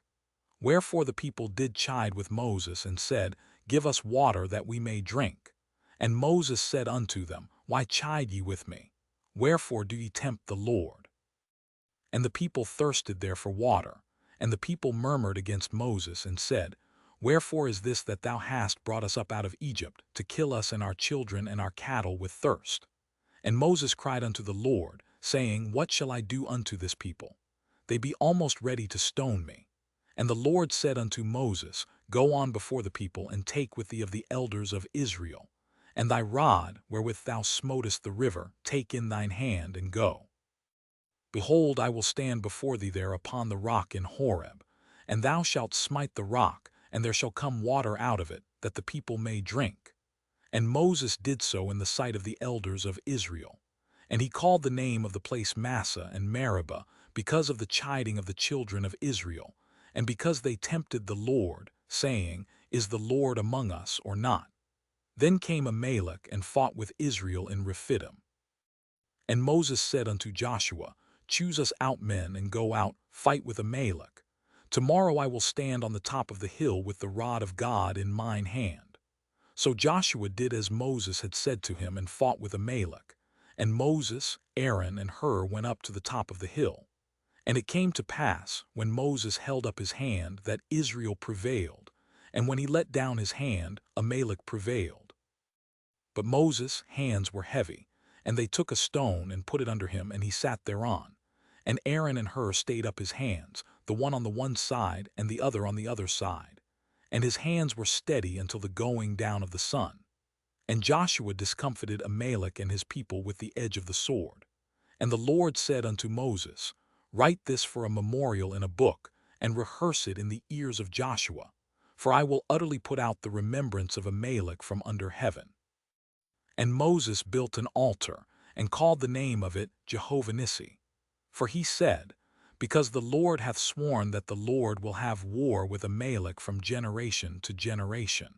Wherefore the people did chide with Moses, and said, Give us water that we may drink. And Moses said unto them, Why chide ye with me? Wherefore do ye tempt the Lord? And the people thirsted there for water. And the people murmured against Moses, and said, Wherefore is this that thou hast brought us up out of Egypt, to kill us and our children and our cattle with thirst? And Moses cried unto the Lord, saying, What shall I do unto this people? They be almost ready to stone me. And the Lord said unto Moses, Go on before the people, and take with thee of the elders of Israel. And thy rod, wherewith thou smotest the river, take in thine hand, and go. Behold, I will stand before thee there upon the rock in Horeb, and thou shalt smite the rock, and there shall come water out of it, that the people may drink. And Moses did so in the sight of the elders of Israel. And he called the name of the place Massah and Meribah, because of the chiding of the children of Israel, and because they tempted the Lord, saying, Is the Lord among us or not? Then came Amalek and fought with Israel in Rephidim. And Moses said unto Joshua, Choose us out men, and go out, fight with Amalek. Tomorrow I will stand on the top of the hill with the rod of God in mine hand. So Joshua did as Moses had said to him, and fought with Amalek. And Moses, Aaron, and Hur went up to the top of the hill. And it came to pass, when Moses held up his hand, that Israel prevailed, and when he let down his hand, Amalek prevailed. But Moses' hands were heavy, and they took a stone and put it under him, and he sat thereon. And Aaron and Hur stayed up his hands, the one on the one side and the other on the other side. And his hands were steady until the going down of the sun. And Joshua discomfited Amalek and his people with the edge of the sword. And the Lord said unto Moses, Write this for a memorial in a book, and rehearse it in the ears of Joshua, for I will utterly put out the remembrance of Amalek from under heaven. And Moses built an altar, and called the name of it Jehovah Nissi. For he said, Because the Lord hath sworn that the Lord will have war with Amalek from generation to generation.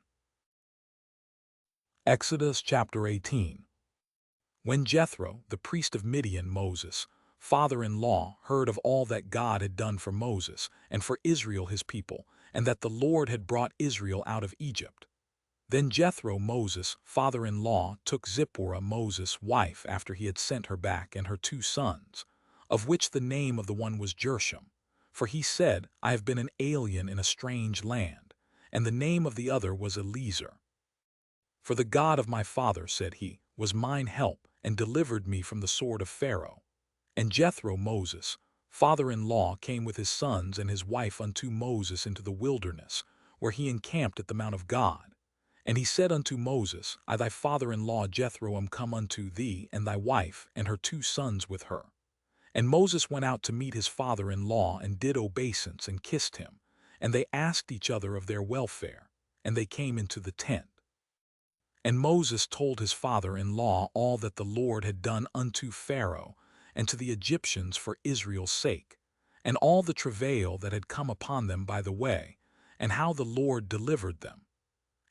Exodus chapter 18. When Jethro, the priest of Midian, Moses' father-in-law, heard of all that God had done for Moses and for Israel his people, and that the Lord had brought Israel out of Egypt, then Jethro, Moses' father-in-law, took Zipporah, Moses' wife, after he had sent her back, and her 2 sons, of which the name of the one was Gershom. For he said, I have been an alien in a strange land. And the name of the other was Eliezer. For the God of my father, said he, was mine help, and delivered me from the sword of Pharaoh. And Jethro, Moses' father-in-law, came with his sons and his wife unto Moses into the wilderness, where he encamped at the mount of God. And he said unto Moses, I thy father-in-law Jethro am come unto thee, and thy wife, and her 2 sons with her. And Moses went out to meet his father-in-law, and did obeisance, and kissed him. And they asked each other of their welfare, and they came into the tent. And Moses told his father-in-law all that the Lord had done unto Pharaoh, and to the Egyptians for Israel's sake, and all the travail that had come upon them by the way, and how the Lord delivered them.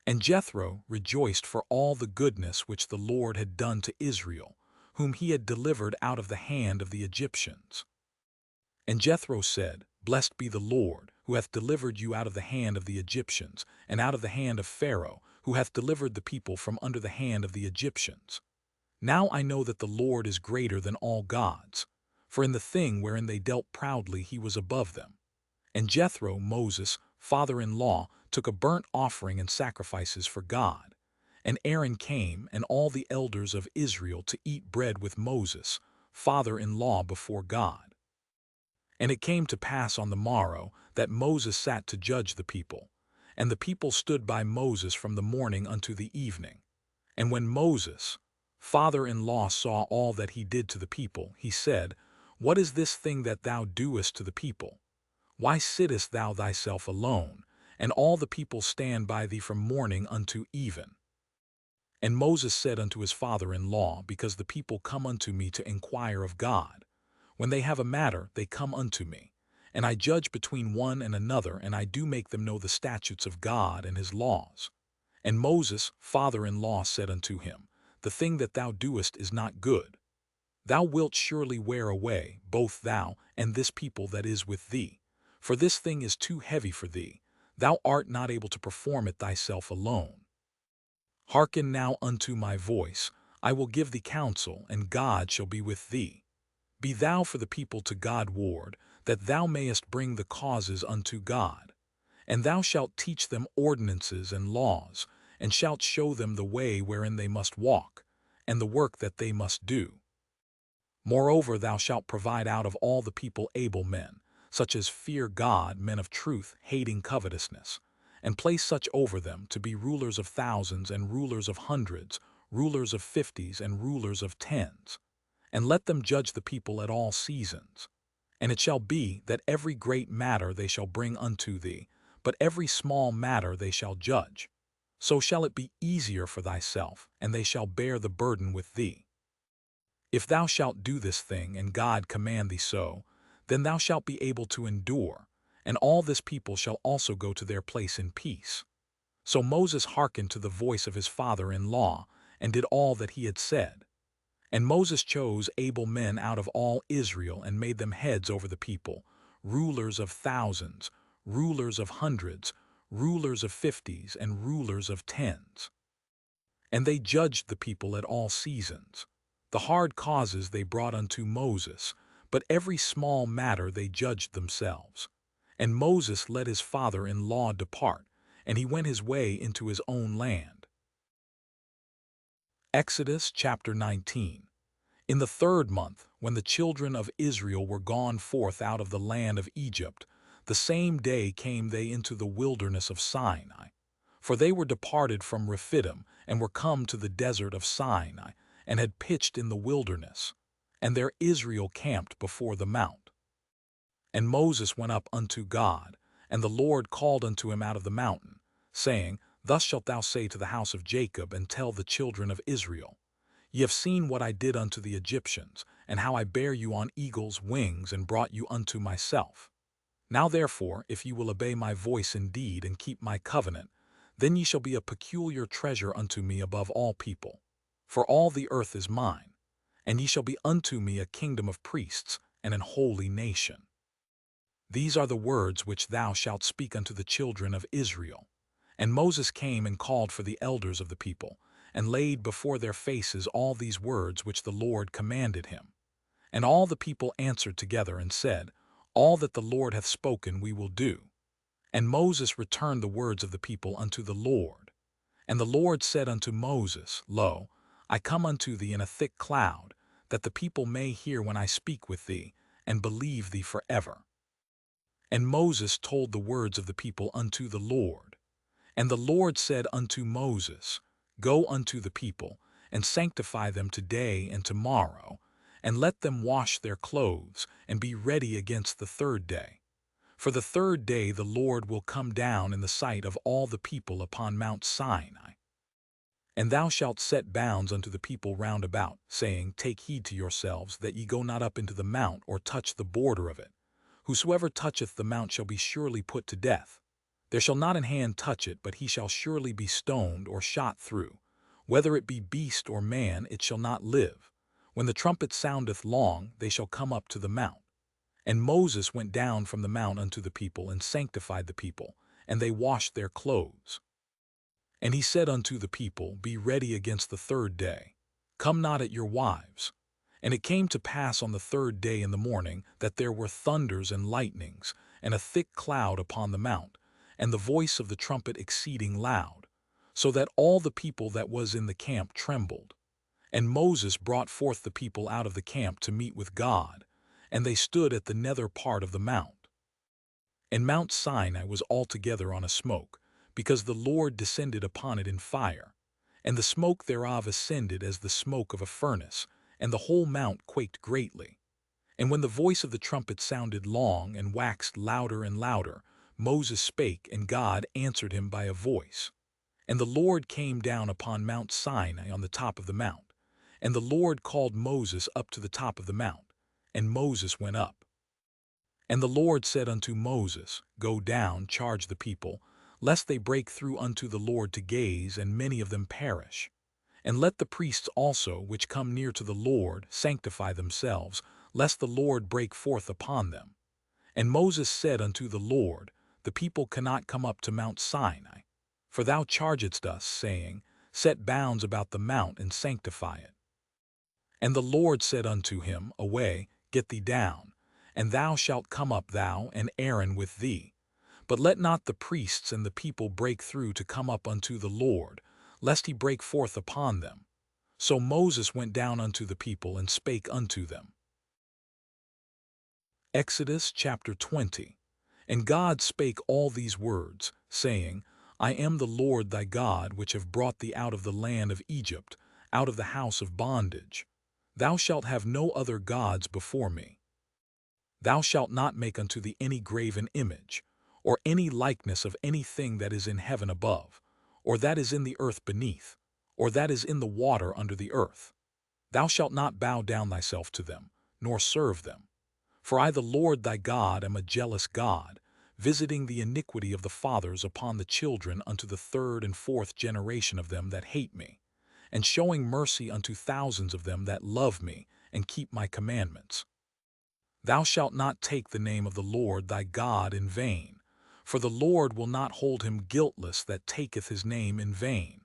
And Jethro rejoiced for all the goodness which the Lord had done to Israel, whom he had delivered out of the hand of the Egyptians. And Jethro said, Blessed be the Lord, who hath delivered you out of the hand of the Egyptians, and out of the hand of Pharaoh, who hath delivered the people from under the hand of the Egyptians. Now I know that the Lord is greater than all gods, for in the thing wherein they dealt proudly he was above them. And Jethro, Moses' father-in-law, took a burnt offering and sacrifices for God. And Aaron came, and all the elders of Israel, to eat bread with Moses, father-in-law, before God. And it came to pass on the morrow that Moses sat to judge the people. And the people stood by Moses from the morning unto the evening. And when Moses, father-in-law, saw all that he did to the people, he said, What is this thing that thou doest to the people? Why sittest thou thyself alone, and all the people stand by thee from morning unto even? And Moses said unto his father-in-law, Because the people come unto me to inquire of God. When they have a matter, they come unto me. And I judge between one and another, and I do make them know the statutes of God and his laws. And Moses' father-in-law said unto him, The thing that thou doest is not good. Thou wilt surely wear away, both thou and this people that is with thee. For this thing is too heavy for thee. Thou art not able to perform it thyself alone. Hearken now unto my voice. I will give thee counsel, and God shall be with thee. Be thou for the people to God ward, that thou mayest bring the causes unto God. And thou shalt teach them ordinances and laws, and shalt show them the way wherein they must walk, and the work that they must do. Moreover, thou shalt provide out of all the people able men, such as fear God, men of truth, hating covetousness, and place such over them to be rulers of thousands and rulers of hundreds, rulers of fifties and rulers of tens. And let them judge the people at all seasons. And it shall be that every great matter they shall bring unto thee, but every small matter they shall judge. So shall it be easier for thyself, and they shall bear the burden with thee. If thou shalt do this thing, and God command thee so, then thou shalt be able to endure, and all this people shall also go to their place in peace. So Moses hearkened to the voice of his father-in-law, and did all that he had said. And Moses chose able men out of all Israel, and made them heads over the people, rulers of thousands, rulers of hundreds, rulers of fifties, and rulers of tens. And they judged the people at all seasons. The hard causes they brought unto Moses, but every small matter they judged themselves. And Moses let his father-in-law depart, and he went his way into his own land. Exodus chapter 19. In the 3rd month, when the children of Israel were gone forth out of the land of Egypt, the same day came they into the wilderness of Sinai. For they were departed from Rephidim, and were come to the desert of Sinai, and had pitched in the wilderness. And there Israel camped before the mount. And Moses went up unto God, and the Lord called unto him out of the mountain, saying, Thus shalt thou say to the house of Jacob, and tell the children of Israel, Ye have seen what I did unto the Egyptians, and how I bare you on eagles' wings, and brought you unto myself. Now therefore, if ye will obey my voice indeed, and keep my covenant, then ye shall be a peculiar treasure unto me above all people. For all the earth is mine, and ye shall be unto me a kingdom of priests, and an holy nation. These are the words which thou shalt speak unto the children of Israel. And Moses came and called for the elders of the people, and laid before their faces all these words which the Lord commanded him. And all the people answered together and said, All that the Lord hath spoken we will do. And Moses returned the words of the people unto the Lord. And the Lord said unto Moses, Lo, I come unto thee in a thick cloud, that the people may hear when I speak with thee, and believe thee forever. And Moses told the words of the people unto the Lord. And the Lord said unto Moses, Go unto the people, and sanctify them today and tomorrow, and let them wash their clothes, and be ready against the 3rd day. For the 3rd day the Lord will come down in the sight of all the people upon Mount Sinai. And thou shalt set bounds unto the people round about, saying, Take heed to yourselves, that ye go not up into the mount, or touch the border of it. Whosoever toucheth the mount shall be surely put to death. There shall not an hand touch it, but he shall surely be stoned or shot through. Whether it be beast or man, it shall not live. When the trumpet soundeth long, they shall come up to the mount. And Moses went down from the mount unto the people, and sanctified the people, and they washed their clothes. And he said unto the people, Be ready against the third day. Come not at your wives. And it came to pass on the third day in the morning that there were thunders and lightnings, and a thick cloud upon the mount, and the voice of the trumpet exceeding loud, so that all the people that was in the camp trembled. And Moses brought forth the people out of the camp to meet with God, and they stood at the nether part of the mount. And Mount Sinai was altogether on a smoke, because the Lord descended upon it in fire, and the smoke thereof ascended as the smoke of a furnace, and the whole mount quaked greatly. And when the voice of the trumpet sounded long and waxed louder and louder, Moses spake, and God answered him by a voice. And the Lord came down upon Mount Sinai on the top of the mount. And the Lord called Moses up to the top of the mount, and Moses went up. And the Lord said unto Moses, Go down, charge the people, lest they break through unto the Lord to gaze, and many of them perish. And let the priests also, which come near to the Lord, sanctify themselves, lest the Lord break forth upon them. And Moses said unto the Lord, The people cannot come up to Mount Sinai. For thou chargedst us, saying, Set bounds about the mount, and sanctify it. And the Lord said unto him, Away, get thee down, and thou shalt come up, thou and Aaron with thee. But let not the priests and the people break through to come up unto the Lord, lest he break forth upon them. So Moses went down unto the people, and spake unto them. Exodus chapter 20. And God spake all these words, saying, I am the Lord thy God, which have brought thee out of the land of Egypt, out of the house of bondage. Thou shalt have no other gods before me. Thou shalt not make unto thee any graven image, or any likeness of anything that is in heaven above, or that is in the earth beneath, or that is in the water under the earth. Thou shalt not bow down thyself to them, nor serve them. For I the Lord thy God am a jealous God, visiting the iniquity of the fathers upon the children unto the third and fourth generation of them that hate me, and showing mercy unto thousands of them that love me and keep my commandments. Thou shalt not take the name of the Lord thy God in vain, for the Lord will not hold him guiltless that taketh his name in vain.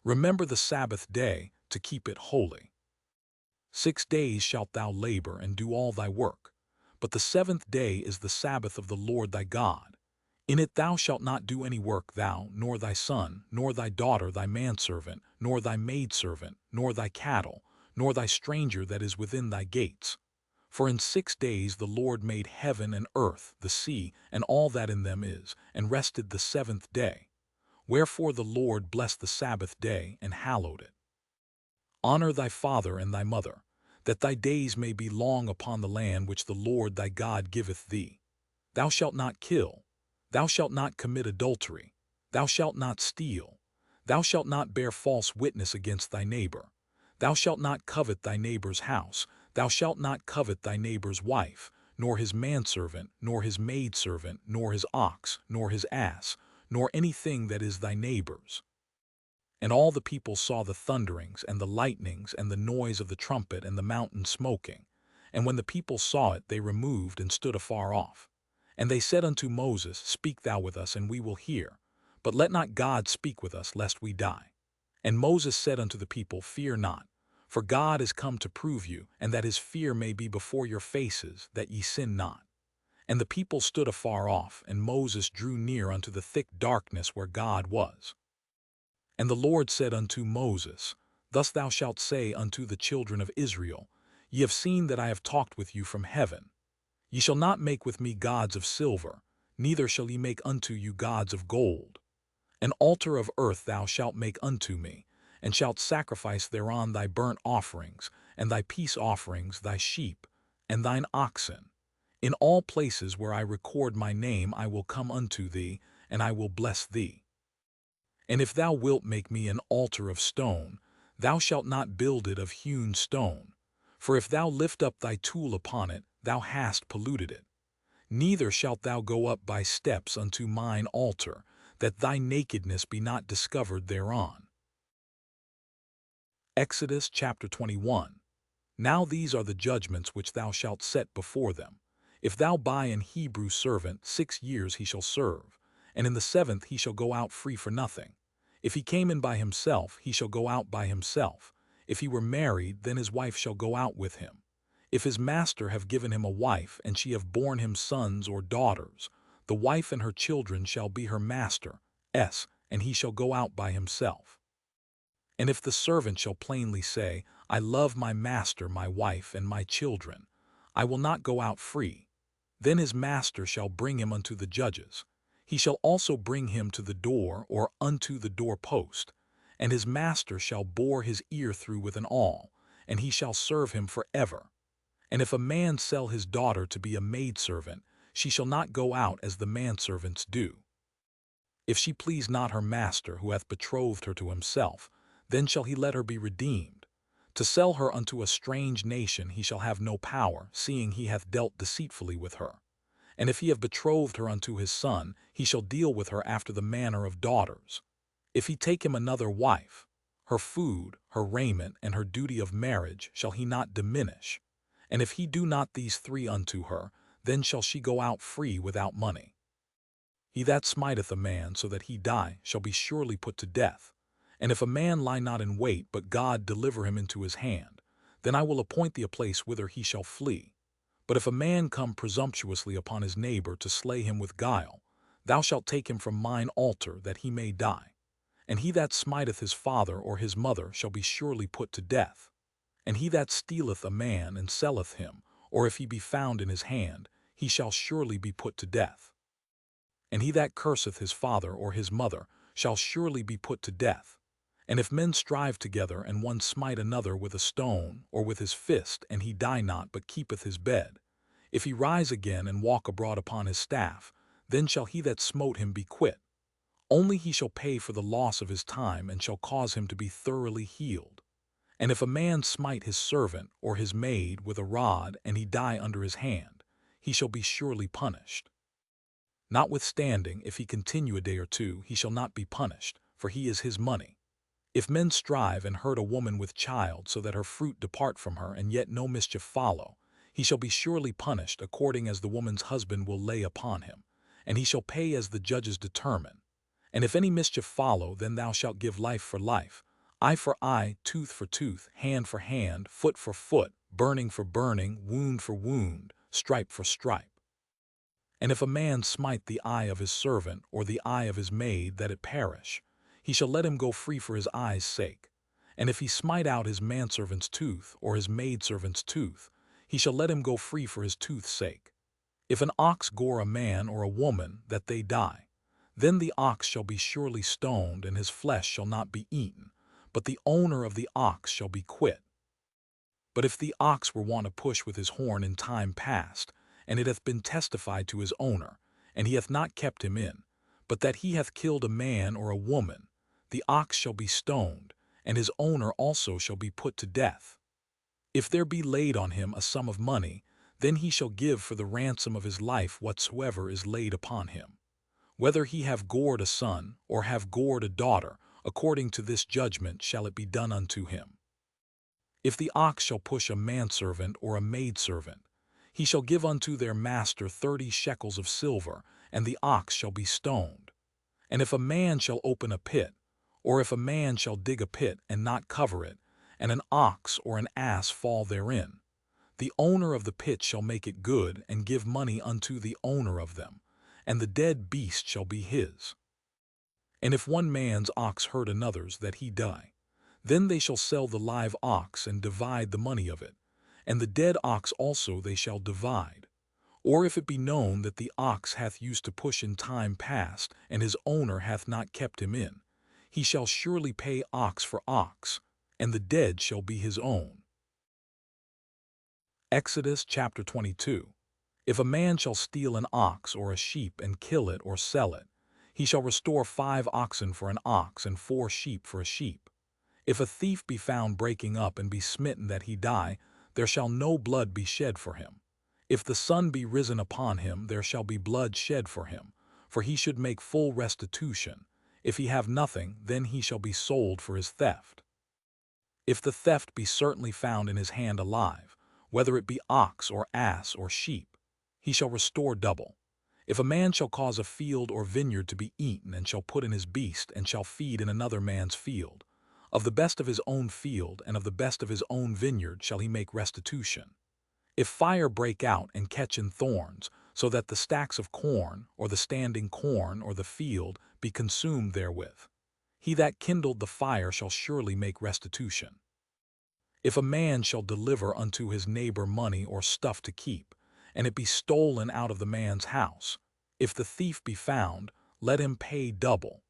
Remember the Sabbath day, to keep it holy. 6 days shalt thou labor and do all thy work, but the seventh day is the Sabbath of the Lord thy God. In it thou shalt not do any work, thou, nor thy son, nor thy daughter, thy manservant, nor thy maidservant, nor thy cattle, nor thy stranger that is within thy gates. For in 6 days the Lord made heaven and earth, the sea, and all that in them is, and rested the seventh day. Wherefore the Lord blessed the Sabbath day, and hallowed it. Honor thy father and thy mother, that thy days may be long upon the land which the Lord thy God giveth thee. Thou shalt not kill. Thou shalt not commit adultery. Thou shalt not steal. Thou shalt not bear false witness against thy neighbor. Thou shalt not covet thy neighbor's house. Thou shalt not covet thy neighbor's wife, nor his manservant, nor his maidservant, nor his ox, nor his ass, nor anything that is thy neighbor's. And all the people saw the thunderings, and the lightnings, and the noise of the trumpet, and the mountain smoking. And when the people saw it, they removed and stood afar off. And they said unto Moses, Speak thou with us, and we will hear. But let not God speak with us, lest we die. And Moses said unto the people, Fear not, for God is come to prove you, and that his fear may be before your faces, that ye sin not. And the people stood afar off, and Moses drew near unto the thick darkness where God was. And the Lord said unto Moses, Thus thou shalt say unto the children of Israel, Ye have seen that I have talked with you from heaven. Ye shall not make with me gods of silver, neither shall ye make unto you gods of gold. An altar of earth thou shalt make unto me, and shalt sacrifice thereon thy burnt offerings, and thy peace offerings, thy sheep, and thine oxen. In all places where I record my name I will come unto thee, and I will bless thee. And if thou wilt make me an altar of stone, thou shalt not build it of hewn stone. For if thou lift up thy tool upon it, thou hast polluted it. Neither shalt thou go up by steps unto mine altar, that thy nakedness be not discovered thereon. Exodus chapter 21. Now these are the judgments which thou shalt set before them. If thou buy an Hebrew servant, 6 years he shall serve, and in the 7th he shall go out free for nothing. If he came in by himself, he shall go out by himself. If he were married, then his wife shall go out with him. If his master have given him a wife, and she have borne him sons or daughters, the wife and her children shall be her master's, and he shall go out by himself. And if the servant shall plainly say, I love my master, my wife, and my children, I will not go out free, then his master shall bring him unto the judges. He shall also bring him to the door or unto the doorpost, and his master shall bore his ear through with an awl, and he shall serve him forever. And if a man sell his daughter to be a maidservant, she shall not go out as the manservants do. If she please not her master who hath betrothed her to himself, then shall he let her be redeemed. To sell her unto a strange nation he shall have no power, seeing he hath dealt deceitfully with her. And if he have betrothed her unto his son, he shall deal with her after the manner of daughters. If he take him another wife, her food, her raiment, and her duty of marriage shall he not diminish. And if he do not these three unto her, then shall she go out free without money. He that smiteth a man so that he die shall be surely put to death. And if a man lie not in wait, but God deliver him into his hand, then I will appoint thee a place whither he shall flee. But if a man come presumptuously upon his neighbor to slay him with guile, thou shalt take him from mine altar that he may die. And he that smiteth his father or his mother shall be surely put to death. And he that stealeth a man and selleth him, or if he be found in his hand, he shall surely be put to death. And he that curseth his father or his mother shall surely be put to death. And if men strive together, and one smite another with a stone or with his fist, and he die not, but keepeth his bed, if he rise again and walk abroad upon his staff, then shall he that smote him be quit. Only he shall pay for the loss of his time, and shall cause him to be thoroughly healed. And if a man smite his servant or his maid with a rod, and he die under his hand, he shall be surely punished. Notwithstanding, if he continue a day or two, he shall not be punished, for he is his money. If men strive and hurt a woman with child, so that her fruit depart from her, and yet no mischief follow, he shall be surely punished according as the woman's husband will lay upon him, and he shall pay as the judges determine. And if any mischief follow, then thou shalt give life for life, eye for eye, tooth for tooth, hand for hand, foot for foot, burning for burning, wound for wound, stripe for stripe. And if a man smite the eye of his servant or the eye of his maid, that it perish, he shall let him go free for his eye's sake. And if he smite out his manservant's tooth or his maidservant's tooth, he shall let him go free for his tooth's sake. If an ox gore a man or a woman, that they die, then the ox shall be surely stoned, and his flesh shall not be eaten, but the owner of the ox shall be quit. But if the ox were wont to push with his horn in time past, and it hath been testified to his owner, and he hath not kept him in, but that he hath killed a man or a woman, the ox shall be stoned, and his owner also shall be put to death. If there be laid on him a sum of money, then he shall give for the ransom of his life whatsoever is laid upon him. Whether he have gored a son, or have gored a daughter, according to this judgment shall it be done unto him. If the ox shall push a manservant or a maidservant, he shall give unto their master 30 shekels of silver, and the ox shall be stoned. And if a man shall open a pit, or if a man shall dig a pit and not cover it, and an ox or an ass fall therein, the owner of the pit shall make it good, and give money unto the owner of them, and the dead beast shall be his. And if one man's ox hurt another's, that he die, then they shall sell the live ox and divide the money of it, and the dead ox also they shall divide. Or if it be known that the ox hath used to push in time past, and his owner hath not kept him in, he shall surely pay ox for ox, and the dead shall be his own. Exodus chapter 22. If a man shall steal an ox or a sheep and kill it or sell it, he shall restore 5 oxen for an ox and 4 sheep for a sheep. If a thief be found breaking up and be smitten that he die, there shall no blood be shed for him. If the sun be risen upon him, there shall be blood shed for him, for he should make full restitution. If he have nothing, then he shall be sold for his theft. If the theft be certainly found in his hand alive, whether it be ox or ass or sheep, he shall restore double. If a man shall cause a field or vineyard to be eaten, and shall put in his beast, and shall feed in another man's field, of the best of his own field and of the best of his own vineyard shall he make restitution. If fire break out and catch in thorns, so that the stacks of corn, or the standing corn, or the field, be consumed therewith, he that kindled the fire shall surely make restitution. If a man shall deliver unto his neighbor money or stuff to keep, and it be stolen out of the man's house, if the thief be found, let him pay double.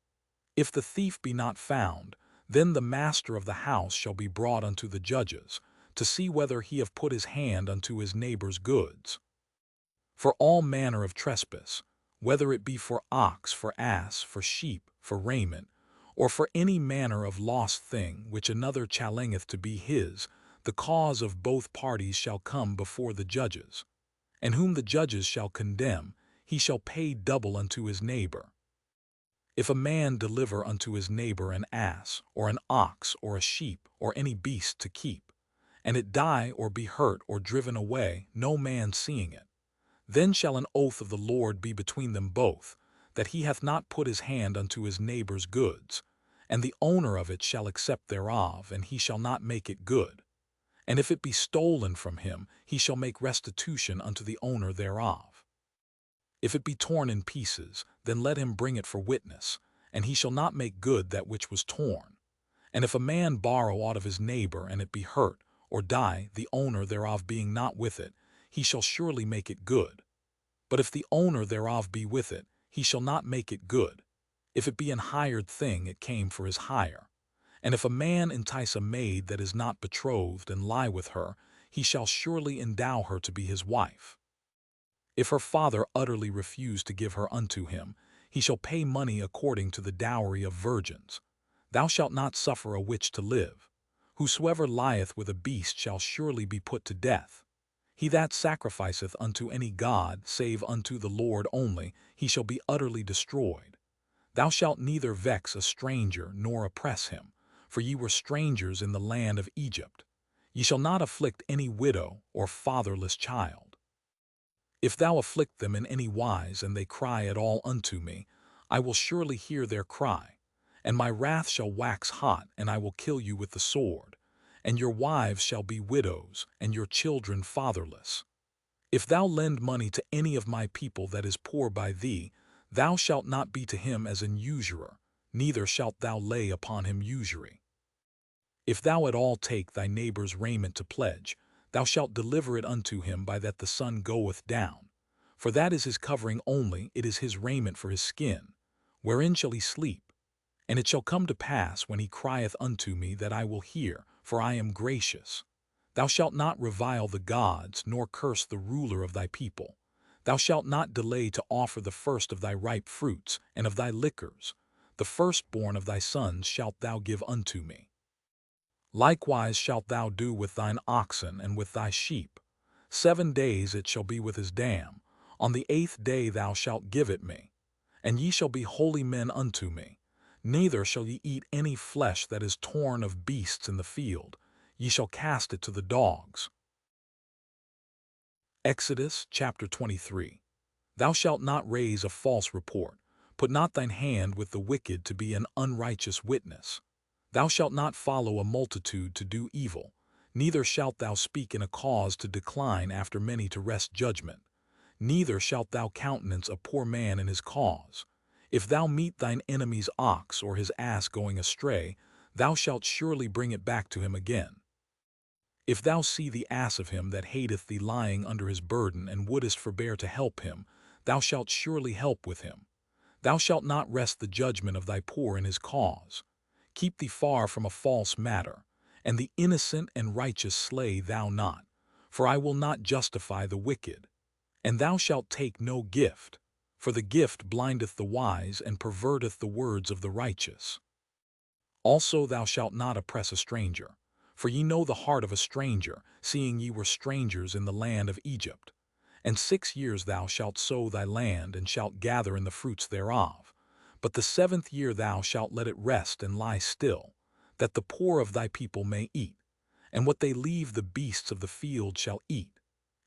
If the thief be not found, then the master of the house shall be brought unto the judges, to see whether he have put his hand unto his neighbor's goods. For all manner of trespass, whether it be for ox, for ass, for sheep, for raiment, or for any manner of lost thing which another challengeth to be his, the cause of both parties shall come before the judges. And whom the judges shall condemn, he shall pay double unto his neighbor. If a man deliver unto his neighbor an ass, or an ox, or a sheep, or any beast to keep, and it die or be hurt or driven away, no man seeing it, then shall an oath of the Lord be between them both, that he hath not put his hand unto his neighbor's goods, and the owner of it shall accept thereof, and he shall not make it good. And if it be stolen from him, he shall make restitution unto the owner thereof. If it be torn in pieces, then let him bring it for witness, and he shall not make good that which was torn. And if a man borrow aught of his neighbor, and it be hurt, or die, the owner thereof being not with it, he shall surely make it good. But if the owner thereof be with it, he shall not make it good. If it be an hired thing, it came for his hire. And if a man entice a maid that is not betrothed, and lie with her, he shall surely endow her to be his wife. If her father utterly refuse to give her unto him, he shall pay money according to the dowry of virgins. Thou shalt not suffer a witch to live. Whosoever lieth with a beast shall surely be put to death. He that sacrificeth unto any god, save unto the Lord only, he shall be utterly destroyed. Thou shalt neither vex a stranger nor oppress him, for ye were strangers in the land of Egypt. Ye shall not afflict any widow or fatherless child. If thou afflict them in any wise, and they cry at all unto me, I will surely hear their cry, and my wrath shall wax hot, and I will kill you with the sword, and your wives shall be widows, and your children fatherless. If thou lend money to any of my people that is poor by thee, thou shalt not be to him as an usurer, neither shalt thou lay upon him usury. If thou at all take thy neighbor's raiment to pledge, thou shalt deliver it unto him by that the sun goeth down. For that is his covering only, it is his raiment for his skin. Wherein shall he sleep? And it shall come to pass, when he crieth unto me, that I will hear, for I am gracious. Thou shalt not revile the gods, nor curse the ruler of thy people. Thou shalt not delay to offer the first of thy ripe fruits, and of thy liquors. The firstborn of thy sons shalt thou give unto me. Likewise shalt thou do with thine oxen and with thy sheep. 7 days it shall be with his dam. On the 8th day thou shalt give it me. And ye shall be holy men unto me. Neither shall ye eat any flesh that is torn of beasts in the field. Ye shall cast it to the dogs. Exodus chapter 23. Thou shalt not raise a false report. Put not thine hand with the wicked to be an unrighteous witness. Thou shalt not follow a multitude to do evil, neither shalt thou speak in a cause to decline after many to wrest judgment. Neither shalt thou countenance a poor man in his cause. If thou meet thine enemy's ox or his ass going astray, thou shalt surely bring it back to him again. If thou see the ass of him that hateth thee lying under his burden, and wouldest forbear to help him, thou shalt surely help with him. Thou shalt not wrest the judgment of thy poor in his cause. Keep thee far from a false matter, and the innocent and righteous slay thou not, for I will not justify the wicked. And thou shalt take no gift, for the gift blindeth the wise and perverteth the words of the righteous. Also thou shalt not oppress a stranger, for ye know the heart of a stranger, seeing ye were strangers in the land of Egypt. And 6 years thou shalt sow thy land, and shalt gather in the fruits thereof. But the 7th year thou shalt let it rest and lie still, that the poor of thy people may eat, and what they leave the beasts of the field shall eat.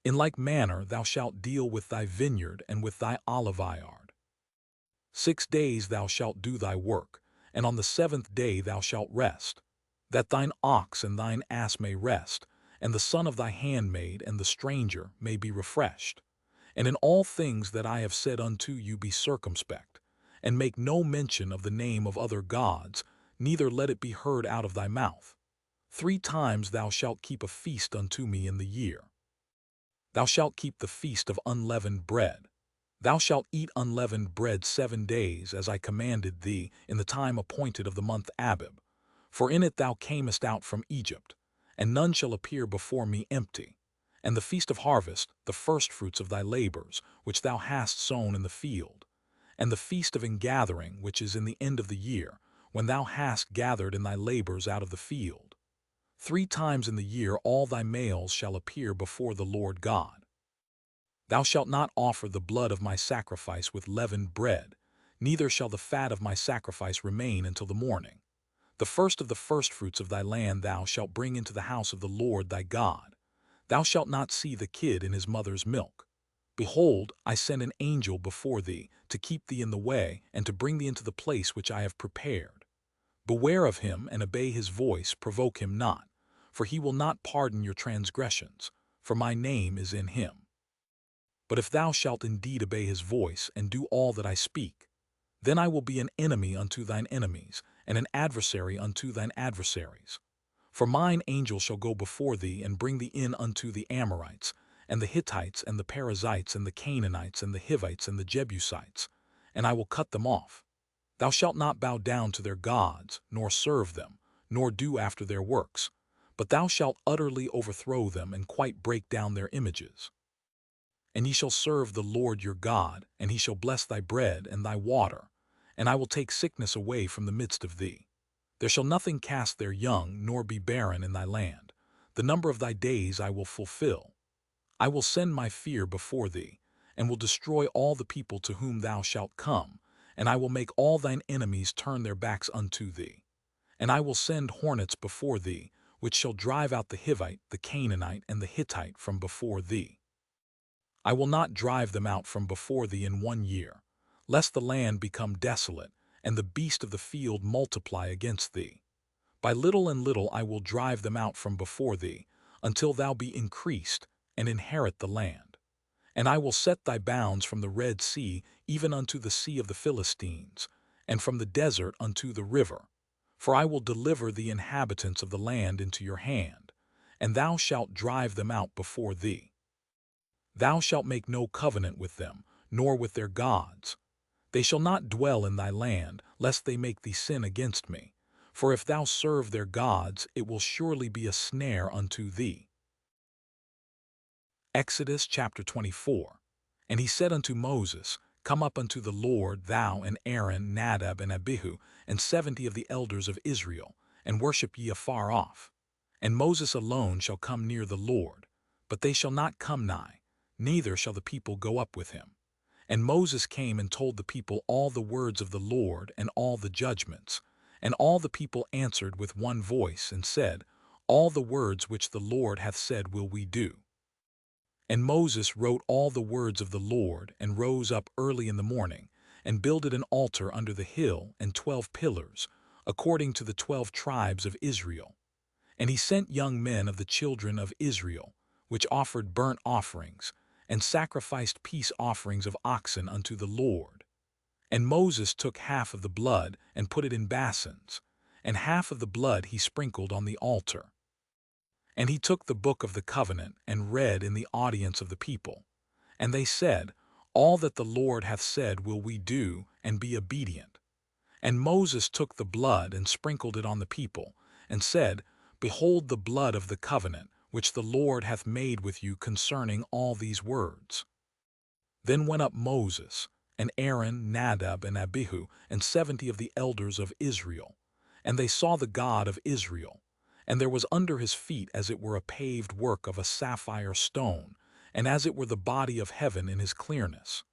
In like manner thou shalt deal with thy vineyard and with thy oliveyard. 6 days thou shalt do thy work, and on the 7th day thou shalt rest, that thine ox and thine ass may rest, and the son of thy handmaid and the stranger may be refreshed. And in all things that I have said unto you be circumspect, and make no mention of the name of other gods, neither let it be heard out of thy mouth. 3 times thou shalt keep a feast unto me in the year. Thou shalt keep the feast of unleavened bread. Thou shalt eat unleavened bread 7 days, as I commanded thee, in the time appointed of the month Abib. For in it thou camest out from Egypt, and none shall appear before me empty. And the feast of harvest, the firstfruits of thy labors, which thou hast sown in the field. And the feast of ingathering, which is in the end of the year, when thou hast gathered in thy labors out of the field. 3 times in the year all thy males shall appear before the Lord God. Thou shalt not offer the blood of my sacrifice with leavened bread, neither shall the fat of my sacrifice remain until the morning. The first of the firstfruits of thy land thou shalt bring into the house of the Lord thy God. Thou shalt not see the kid in his mother's milk. Behold, I send an angel before thee, to keep thee in the way, and to bring thee into the place which I have prepared. Beware of him, and obey his voice, provoke him not, for he will not pardon your transgressions, for my name is in him. But if thou shalt indeed obey his voice, and do all that I speak, then I will be an enemy unto thine enemies, and an adversary unto thine adversaries. For mine angel shall go before thee, and bring thee in unto the Amorites, and the Hittites, and the Perizzites, and the Canaanites, and the Hivites, and the Jebusites, and I will cut them off. Thou shalt not bow down to their gods, nor serve them, nor do after their works, but thou shalt utterly overthrow them, and quite break down their images. And ye shall serve the Lord your God, and he shall bless thy bread and thy water, and I will take sickness away from the midst of thee. There shall nothing cast their young, nor be barren in thy land. The number of thy days I will fulfill. I will send my fear before thee, and will destroy all the people to whom thou shalt come, and I will make all thine enemies turn their backs unto thee. And I will send hornets before thee, which shall drive out the Hivite, the Canaanite, and the Hittite from before thee. I will not drive them out from before thee in 1 year, lest the land become desolate, and the beast of the field multiply against thee. By little and little I will drive them out from before thee, until thou be increased, and inherit the land. And I will set thy bounds from the Red Sea even unto the sea of the Philistines, and from the desert unto the river. For I will deliver the inhabitants of the land into your hand, and thou shalt drive them out before thee. Thou shalt make no covenant with them, nor with their gods. They shall not dwell in thy land, lest they make thee sin against me. For if thou serve their gods, it will surely be a snare unto thee. Exodus chapter 24. And he said unto Moses, Come up unto the Lord, thou and Aaron, Nadab and Abihu, and 70 of the elders of Israel, and worship ye afar off. And Moses alone shall come near the Lord, but they shall not come nigh, neither shall the people go up with him. And Moses came and told the people all the words of the Lord and all the judgments. And all the people answered with one voice and said, All the words which the Lord hath said will we do. And Moses wrote all the words of the Lord, and rose up early in the morning, and builded an altar under the hill, and 12 pillars, according to the 12 tribes of Israel. And he sent young men of the children of Israel, which offered burnt offerings, and sacrificed peace offerings of oxen unto the Lord. And Moses took half of the blood, and put it in basins, and half of the blood he sprinkled on the altar. And he took the book of the covenant, and read in the audience of the people. And they said, All that the Lord hath said will we do, and be obedient. And Moses took the blood, and sprinkled it on the people, and said, Behold the blood of the covenant, which the Lord hath made with you concerning all these words. Then went up Moses, and Aaron, Nadab, and Abihu, and 70 of the elders of Israel. And they saw the God of Israel. And there was under his feet as it were a paved work of a sapphire stone, and as it were the body of heaven in his clearness.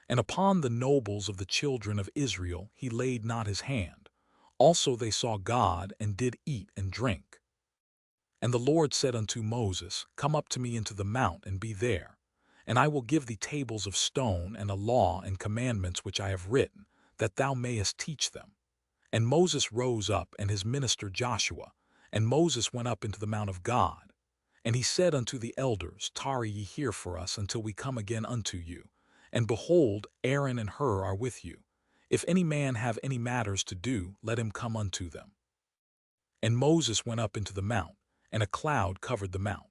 And upon the nobles of the children of Israel he laid not his hand. Also they saw God, and did eat and drink. And the Lord said unto Moses, Come up to me into the mount, and be there. And I will give thee tables of stone, and a law and commandments which I have written, that thou mayest teach them. And Moses rose up, and his minister Joshua. And Moses went up into the mount of God. And he said unto the elders, Tarry ye here for us until we come again unto you. And behold, Aaron and Hur are with you. If any man have any matters to do, let him come unto them. And Moses went up into the mount, and a cloud covered the mount.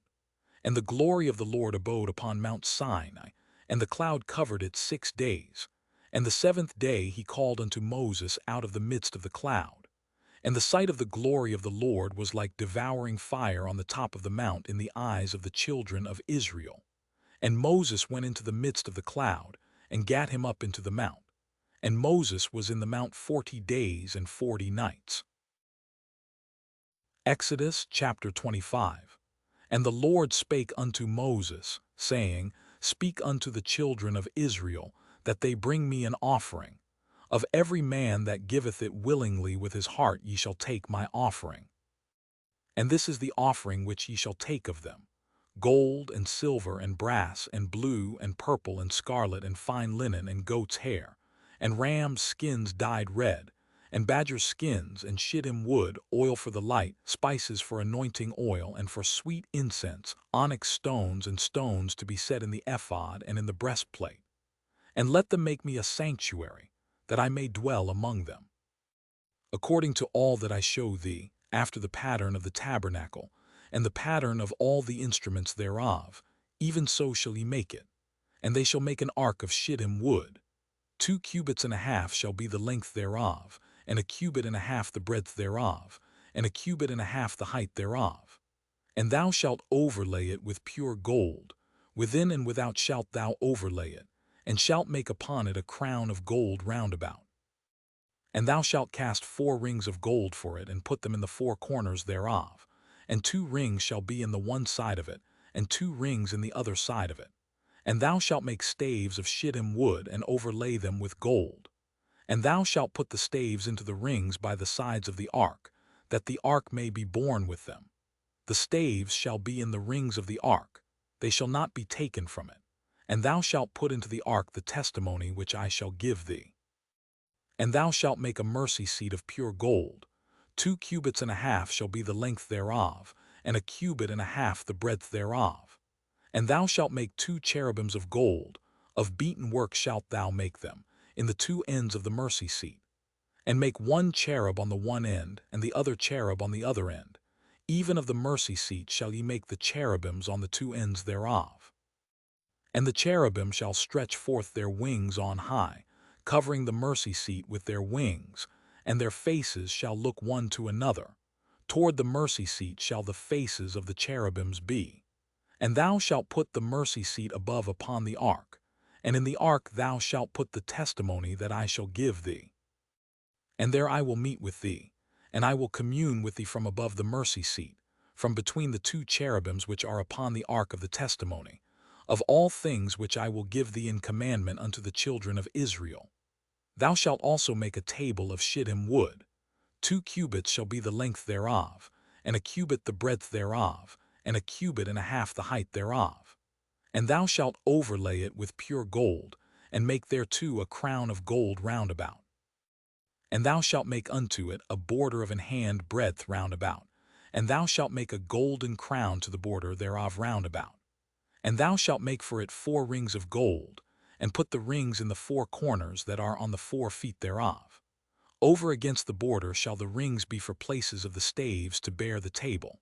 And the glory of the Lord abode upon Mount Sinai, and the cloud covered it 6 days. And the 7th day he called unto Moses out of the midst of the cloud. And the sight of the glory of the Lord was like devouring fire on the top of the mount in the eyes of the children of Israel. And Moses went into the midst of the cloud, and gat him up into the mount. And Moses was in the mount 40 days and 40 nights. Exodus chapter 25. And the Lord spake unto Moses, saying, Speak unto the children of Israel, that they bring me an offering. Of every man that giveth it willingly with his heart ye shall take my offering. And this is the offering which ye shall take of them: gold and silver and brass and blue and purple and scarlet and fine linen and goat's hair, and rams' skins dyed red, and badger skins and shittim wood, oil for the light, spices for anointing oil, and for sweet incense, onyx stones and stones to be set in the ephod and in the breastplate. And let them make me a sanctuary, that I may dwell among them. According to all that I show thee, after the pattern of the tabernacle, and the pattern of all the instruments thereof, even so shall ye make it. And they shall make an ark of shittim wood. 2 cubits and a half shall be the length thereof, and a cubit and a half the breadth thereof, and a cubit and a half the height thereof. And thou shalt overlay it with pure gold, within and without shalt thou overlay it, and shalt make upon it a crown of gold round about. And thou shalt cast 4 rings of gold for it, and put them in the 4 corners thereof, and 2 rings shall be in the one side of it, and 2 rings in the other side of it. And thou shalt make staves of shittim wood, and overlay them with gold. And thou shalt put the staves into the rings by the sides of the ark, that the ark may be borne with them. The staves shall be in the rings of the ark, they shall not be taken from it. And thou shalt put into the ark the testimony which I shall give thee. And thou shalt make a mercy seat of pure gold. 2 cubits and a half shall be the length thereof, and a cubit and a half the breadth thereof. And thou shalt make 2 cherubims of gold, of beaten work shalt thou make them, in the 2 ends of the mercy seat. And make 1 cherub on the one end, and the other cherub on the other end. Even of the mercy seat shall ye make the cherubims on the 2 ends thereof. And the cherubim shall stretch forth their wings on high, covering the mercy seat with their wings, and their faces shall look one to another. Toward the mercy seat shall the faces of the cherubims be. And thou shalt put the mercy seat above upon the ark, and in the ark thou shalt put the testimony that I shall give thee. And there I will meet with thee, and I will commune with thee from above the mercy seat, from between the 2 cherubims which are upon the ark of the testimony, of all things which I will give thee in commandment unto the children of Israel. Thou shalt also make a table of shittim wood. 2 cubits shall be the length thereof, and a cubit the breadth thereof, and a cubit and a half the height thereof. And thou shalt overlay it with pure gold, and make thereto a crown of gold round about. And thou shalt make unto it a border of an hand breadth round about, and thou shalt make a golden crown to the border thereof round about. And thou shalt make for it 4 rings of gold, and put the rings in the 4 corners that are on the 4 feet thereof. Over against the border shall the rings be for places of the staves to bear the table.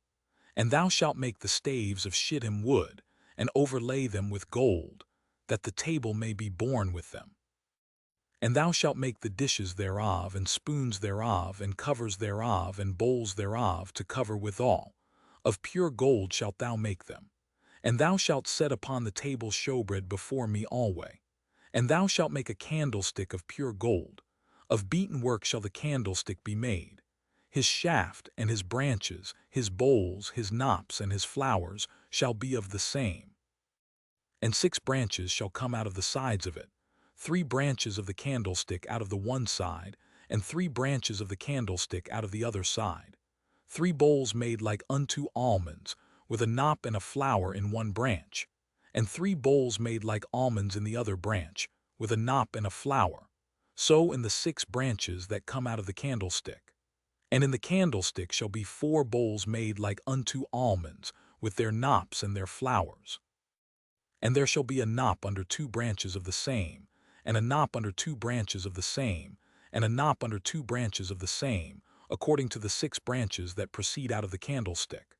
And thou shalt make the staves of shittim wood, and overlay them with gold, that the table may be borne with them. And thou shalt make the dishes thereof, and spoons thereof, and covers thereof, and bowls thereof, to cover withal. Of pure gold shalt thou make them. And thou shalt set upon the table showbread before me alway. And thou shalt make a candlestick of pure gold. Of beaten work shall the candlestick be made. His shaft and his branches, his bowls, his knops, and his flowers shall be of the same. And 6 branches shall come out of the sides of it, 3 branches of the candlestick out of the one side, and 3 branches of the candlestick out of the other side. 3 bowls made like unto almonds, with a knop and a flower in one branch, and 3 bowls made like almonds in the other branch, with a knop and a flower, so in the 6 branches that come out of the candlestick. And in the candlestick shall be 4 bowls made like unto almonds, with their knops and their flowers. And there shall be a knop under 2 branches of the same, and a knop under 2 branches of the same, and a knop under 2 branches of the same, according to the 6 branches that proceed out of the candlestick.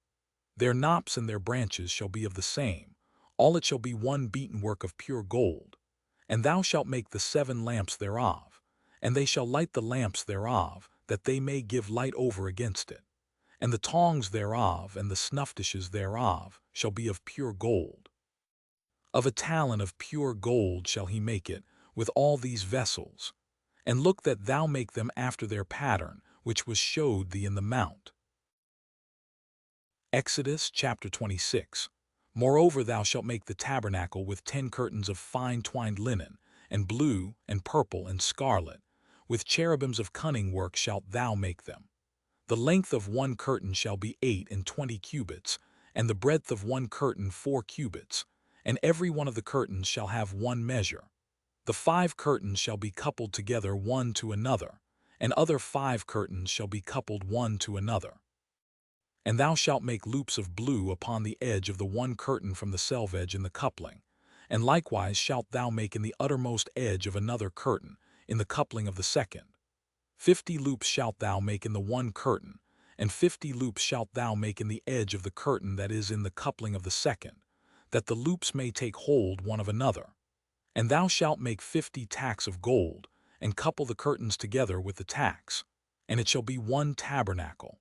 Their knops and their branches shall be of the same, all it shall be one beaten work of pure gold. And thou shalt make the 7 lamps thereof, and they shall light the lamps thereof, that they may give light over against it. And the tongs thereof and the snuff dishes thereof shall be of pure gold. Of a talent of pure gold shall he make it, with all these vessels. And look that thou make them after their pattern, which was showed thee in the mount. Exodus chapter 26. Moreover thou shalt make the tabernacle with 10 curtains of fine twined linen, and blue, and purple, and scarlet. With cherubims of cunning work shalt thou make them. The length of one curtain shall be 28 cubits, and the breadth of one curtain 4 cubits, and every one of the curtains shall have one measure. The 5 curtains shall be coupled together one to another, and other 5 curtains shall be coupled one to another. And thou shalt make loops of blue upon the edge of the one curtain from the selvedge in the coupling, and likewise shalt thou make in the uttermost edge of another curtain, in the coupling of the second. 50 loops shalt thou make in the one curtain, and 50 loops shalt thou make in the edge of the curtain that is in the coupling of the second, that the loops may take hold one of another. And thou shalt make 50 tacks of gold, and couple the curtains together with the tacks, and it shall be one tabernacle.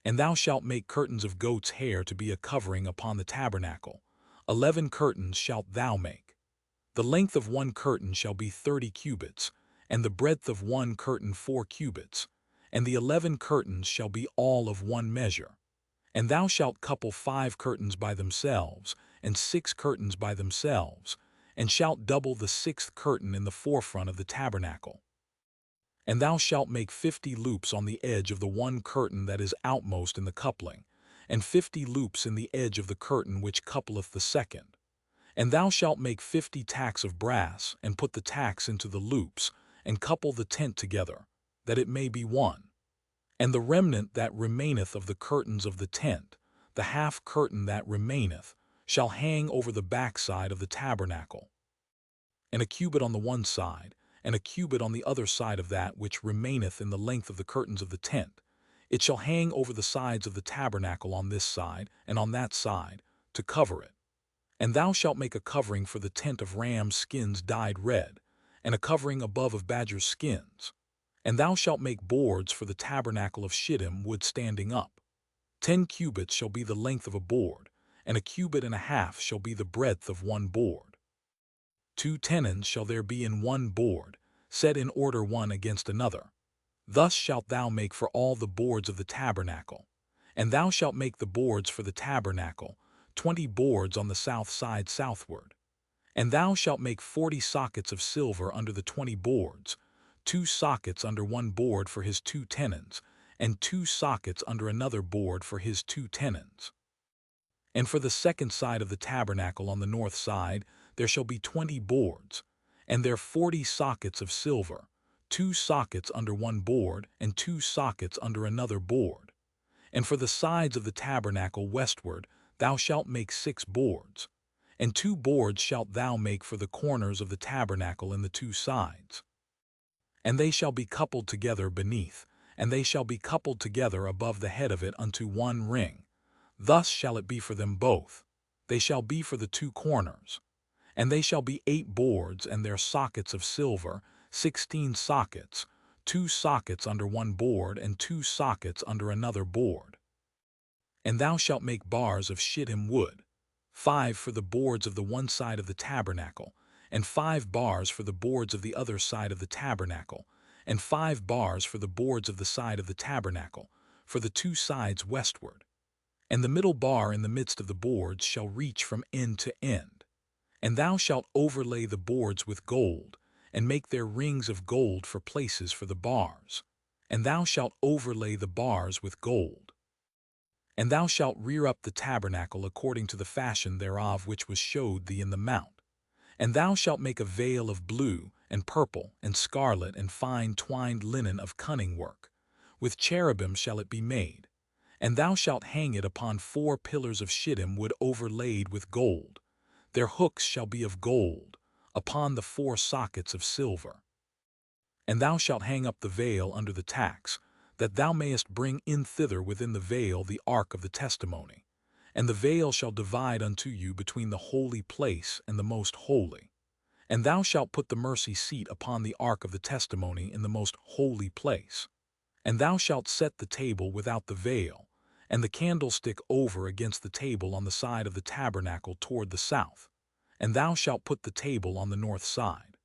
And thou shalt make curtains of goat's hair to be a covering upon the tabernacle. 11 curtains shalt thou make. The length of one curtain shall be 30 cubits, and the breadth of one curtain 4 cubits, and the 11 curtains shall be all of one measure. And thou shalt couple 5 curtains by themselves, and 6 curtains by themselves, and shalt double the 6th curtain in the forefront of the tabernacle. And thou shalt make 50 loops on the edge of the one curtain that is outmost in the coupling, and 50 loops in the edge of the curtain which coupleth the second. And thou shalt make 50 tacks of brass, and put the tacks into the loops, and couple the tent together, that it may be one. And the remnant that remaineth of the curtains of the tent, the half curtain that remaineth, shall hang over the backside of the tabernacle. And a cubit on the one side, and a cubit on the other side of that which remaineth in the length of the curtains of the tent. It shall hang over the sides of the tabernacle on this side and on that side, to cover it. And thou shalt make a covering for the tent of rams' skins dyed red, and a covering above of badgers' skins. And thou shalt make boards for the tabernacle of shittim wood standing up. 10 cubits shall be the length of a board, and a cubit and a half shall be the breadth of one board. 2 tenons shall there be in one board, set in order one against another. Thus shalt thou make for all the boards of the tabernacle. And thou shalt make the boards for the tabernacle, 20 boards on the south side southward. And thou shalt make 40 sockets of silver under the 20 boards, 2 sockets under one board for his 2 tenons, and 2 sockets under another board for his 2 tenons. And for the second side of the tabernacle on the north side there shall be 20 boards, and there 40 sockets of silver, 2 sockets under one board, and 2 sockets under another board. And for the sides of the tabernacle westward thou shalt make 6 boards, and 2 boards shalt thou make for the corners of the tabernacle in the 2 sides. And they shall be coupled together beneath, and they shall be coupled together above the head of it unto one ring. Thus shall it be for them both. They shall be for the 2 corners. And they shall be 8 boards, and their sockets of silver, 16 sockets, 2 sockets under one board, and 2 sockets under another board. And thou shalt make bars of shittim wood, 5 for the boards of the one side of the tabernacle, and 5 bars for the boards of the other side of the tabernacle, and 5 bars for the boards of the side of the tabernacle, for the 2 sides westward. And the middle bar in the midst of the boards shall reach from end to end. And thou shalt overlay the boards with gold, and make their rings of gold for places for the bars. and thou shalt overlay the bars with gold. And thou shalt rear up the tabernacle according to the fashion thereof which was showed thee in the mount. And thou shalt make a veil of blue, and purple, and scarlet, and fine twined linen of cunning work. With cherubim shall it be made. And thou shalt hang it upon 4 pillars of shittim wood overlaid with gold. Their hooks shall be of gold, upon the 4 sockets of silver. And thou shalt hang up the veil under the tacks, that thou mayest bring in thither within the veil the ark of the testimony. And the veil shall divide unto you between the holy place and the most holy. And thou shalt put the mercy seat upon the ark of the testimony in the most holy place. And thou shalt set the table without the veil, and the candlestick over against the table on the side of the tabernacle toward the south. And thou shalt put the table on the north side.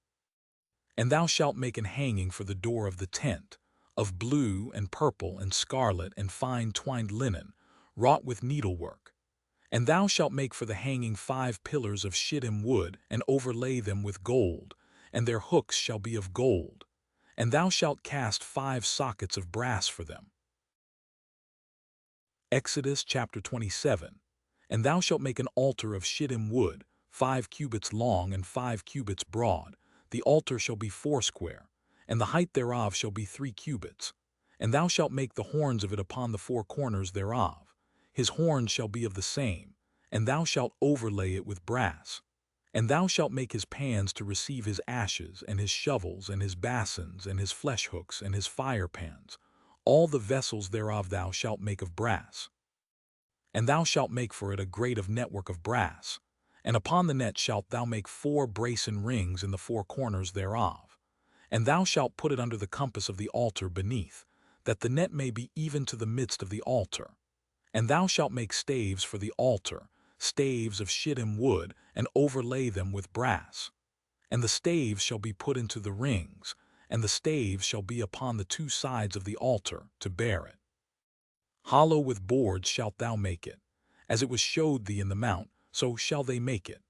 And thou shalt make an hanging for the door of the tent, of blue and purple and scarlet and fine twined linen, wrought with needlework. And thou shalt make for the hanging 5 pillars of shittim wood, and overlay them with gold, and their hooks shall be of gold. And thou shalt cast 5 sockets of brass for them. Exodus chapter 27. And thou shalt make an altar of shittim wood, 5 cubits long and 5 cubits broad. The altar shall be foursquare, and the height thereof shall be 3 cubits. And thou shalt make the horns of it upon the 4 corners thereof. His horns shall be of the same, and thou shalt overlay it with brass. And thou shalt make his pans to receive his ashes, and his shovels, and his basins, and his flesh hooks, and his fire pans. All the vessels thereof thou shalt make of brass. And thou shalt make for it a grate of network of brass. And upon the net shalt thou make 4 brasen rings in the 4 corners thereof. And thou shalt put it under the compass of the altar beneath, that the net may be even to the midst of the altar. And thou shalt make staves for the altar, staves of shittim wood, and overlay them with brass. And the staves shall be put into the rings, and the staves shall be upon the 2 sides of the altar, to bear it. Hollow with boards shalt thou make it. As it was showed thee in the mount, so shall they make it.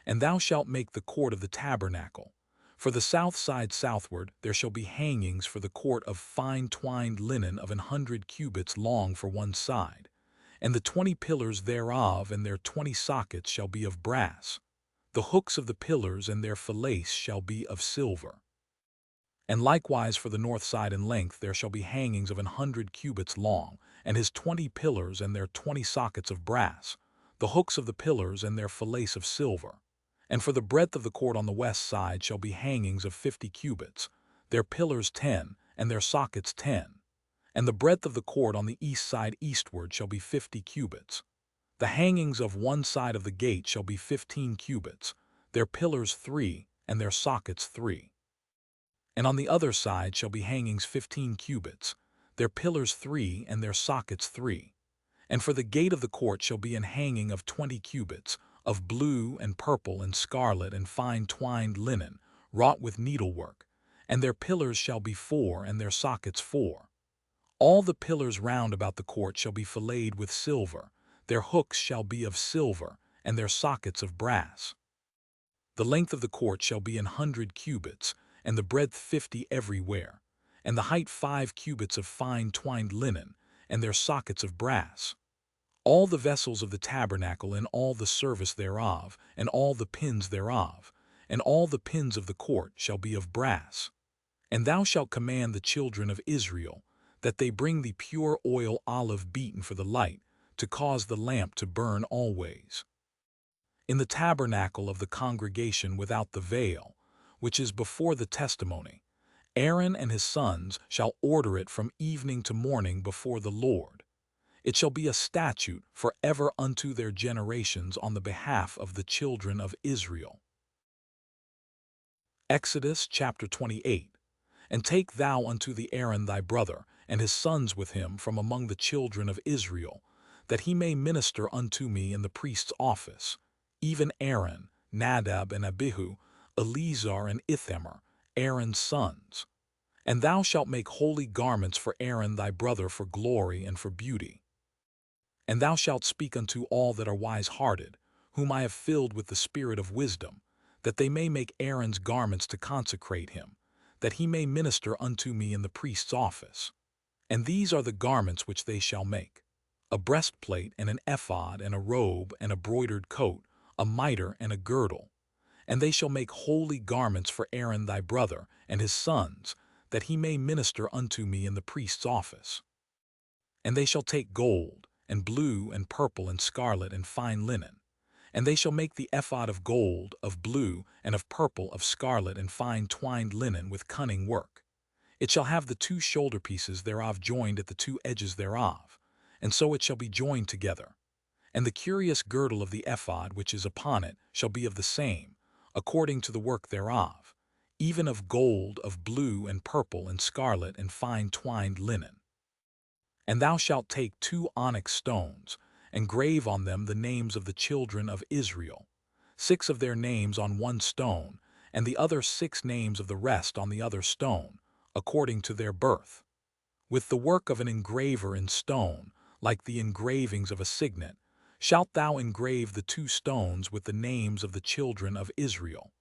And thou shalt make the court of the tabernacle. For the south side southward there shall be hangings for the court of fine twined linen of 100 cubits long for one side. And the 20 pillars thereof and their 20 sockets shall be of brass. The hooks of the pillars and their fillets shall be of silver. And likewise for the north side in length there shall be hangings of 100 cubits long, and his 20 pillars and their 20 sockets of brass, the hooks of the pillars and their fillets of silver. And for the breadth of the court on the west side shall be hangings of 50 cubits, their pillars 10, and their sockets 10. And the breadth of the court on the east side eastward shall be 50 cubits. The hangings of one side of the gate shall be 15 cubits, their pillars 3, and their sockets 3. And on the other side shall be hangings 15 cubits, their pillars 3, and their sockets 3. And for the gate of the court shall be an hanging of 20 cubits, of blue and purple and scarlet and fine twined linen, wrought with needlework, and their pillars shall be 4, and their sockets 4. All the pillars round about the court shall be filleted with silver, their hooks shall be of silver, and their sockets of brass. The length of the court shall be 100 cubits, and the breadth 50 everywhere, and the height 5 cubits of fine twined linen, and their sockets of brass. All the vessels of the tabernacle and all the service thereof, and all the pins thereof, and all the pins of the court shall be of brass. And thou shalt command the children of Israel, that they bring thee pure oil olive beaten for the light, to cause the lamp to burn always. In the tabernacle of the congregation without the veil, which is before the testimony, Aaron and his sons shall order it from evening to morning before the Lord. It shall be a statute forever unto their generations on the behalf of the children of Israel. Exodus chapter 28. And take thou unto thee Aaron thy brother, and his sons with him from among the children of Israel, that he may minister unto me in the priest's office, even Aaron, Nadab and Abihu, Eleazar and Ithamar, Aaron's sons. And thou shalt make holy garments for Aaron thy brother for glory and for beauty. And thou shalt speak unto all that are wise-hearted, whom I have filled with the spirit of wisdom, that they may make Aaron's garments to consecrate him, that he may minister unto me in the priest's office. And these are the garments which they shall make: a breastplate, and an ephod, and a robe, and a broidered coat, a mitre, and a girdle. And they shall make holy garments for Aaron thy brother, and his sons, that he may minister unto me in the priest's office. And they shall take gold, and blue, and purple, and scarlet, and fine linen. And they shall make the ephod of gold, of blue, and of purple, of scarlet, and fine twined linen with cunning work. It shall have the two shoulder pieces thereof joined at the two edges thereof, and so it shall be joined together. And the curious girdle of the ephod which is upon it shall be of the same, according to the work thereof, even of gold, of blue, and purple, and scarlet, and fine twined linen. And thou shalt take 2 onyx stones, and grave on them the names of the children of Israel, 6 of their names on one stone, and the other 6 names of the rest on the other stone, according to their birth. With the work of an engraver in stone, like the engravings of a signet, shalt thou engrave the 2 stones with the names of the children of Israel.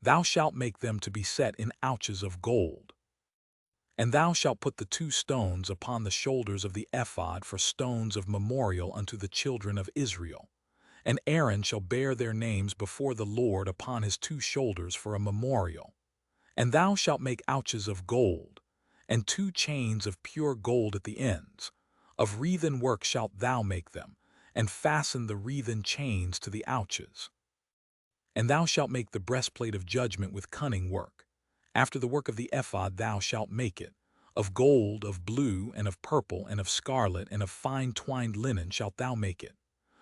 Thou shalt make them to be set in ouches of gold. And thou shalt put the 2 stones upon the shoulders of the ephod for stones of memorial unto the children of Israel. And Aaron shall bear their names before the Lord upon his 2 shoulders for a memorial. And thou shalt make ouches of gold, and 2 chains of pure gold at the ends. Of wreathen work shalt thou make them, and fasten the wreathen chains to the ouches. And thou shalt make the breastplate of judgment with cunning work. After the work of the ephod thou shalt make it. Of gold, of blue, and of purple, and of scarlet, and of fine twined linen shalt thou make it.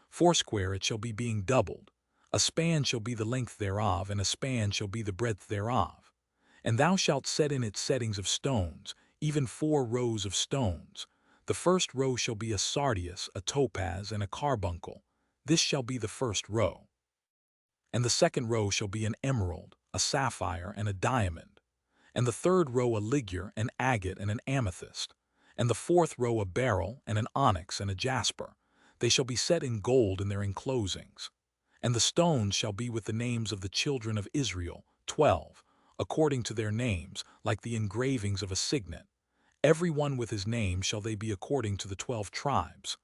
4 it shall be being doubled. A span shall be the length thereof, and a span shall be the breadth thereof. And thou shalt set in it settings of stones, even 4 rows of stones. The first row shall be a sardius, a topaz, and a carbuncle. This shall be the first row. And the second row shall be an emerald, a sapphire, and a diamond. And the third row a ligure, an agate, and an amethyst. And the fourth row a beryl, and an onyx, and a jasper. They shall be set in gold in their enclosings. And the stones shall be with the names of the children of Israel, 12, according to their names, like the engravings of a signet. Every one with his name shall they be according to the 12 tribes.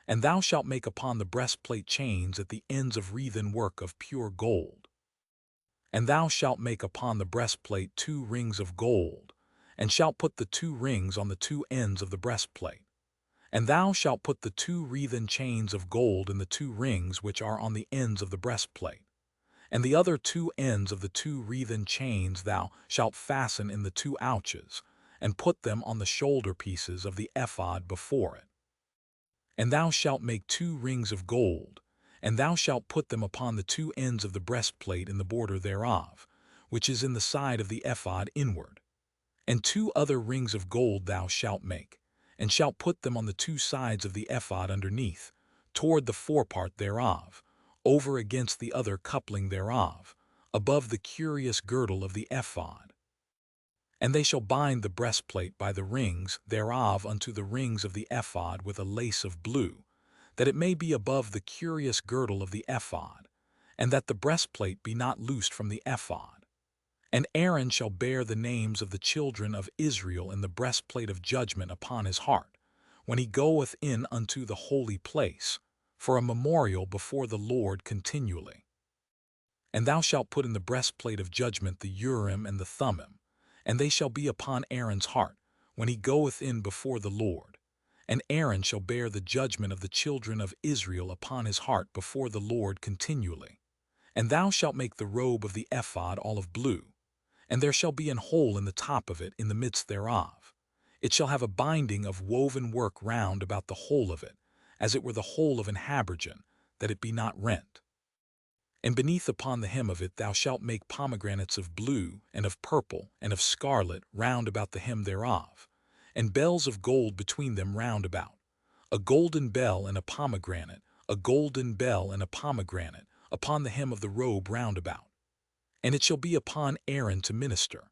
And thou shalt make upon the breastplate chains at the ends of wreathen work of pure gold. And thou shalt make upon the breastplate 2 rings of gold, and shalt put the 2 rings on the 2 ends of the breastplate. And thou shalt put the 2 wreathen chains of gold in the 2 rings which are on the ends of the breastplate. And the other 2 ends of the 2 wreathen chains thou shalt fasten in the 2 ouches, and put them on the shoulder pieces of the ephod before it. And thou shalt make 2 rings of gold, and thou shalt put them upon the 2 ends of the breastplate in the border thereof, which is in the side of the ephod inward. And 2 other rings of gold thou shalt make, and shalt put them on the 2 sides of the ephod underneath, toward the forepart thereof, over against the other coupling thereof, above the curious girdle of the ephod. And they shall bind the breastplate by the rings thereof unto the rings of the ephod with a lace of blue, that it may be above the curious girdle of the ephod, and that the breastplate be not loosed from the ephod. And Aaron shall bear the names of the children of Israel in the breastplate of judgment upon his heart, when he goeth in unto the holy place, for a memorial before the Lord continually. And thou shalt put in the breastplate of judgment the Urim and the Thummim, and they shall be upon Aaron's heart, when he goeth in before the Lord. And Aaron shall bear the judgment of the children of Israel upon his heart before the Lord continually. And thou shalt make the robe of the ephod all of blue, and there shall be an hole in the top of it in the midst thereof. It shall have a binding of woven work round about the whole of it, as it were the whole of an habergeon, that it be not rent. And beneath upon the hem of it thou shalt make pomegranates of blue, and of purple, and of scarlet round about the hem thereof, and bells of gold between them round about, a golden bell and a pomegranate, a golden bell and a pomegranate, upon the hem of the robe round about. And it shall be upon Aaron to minister,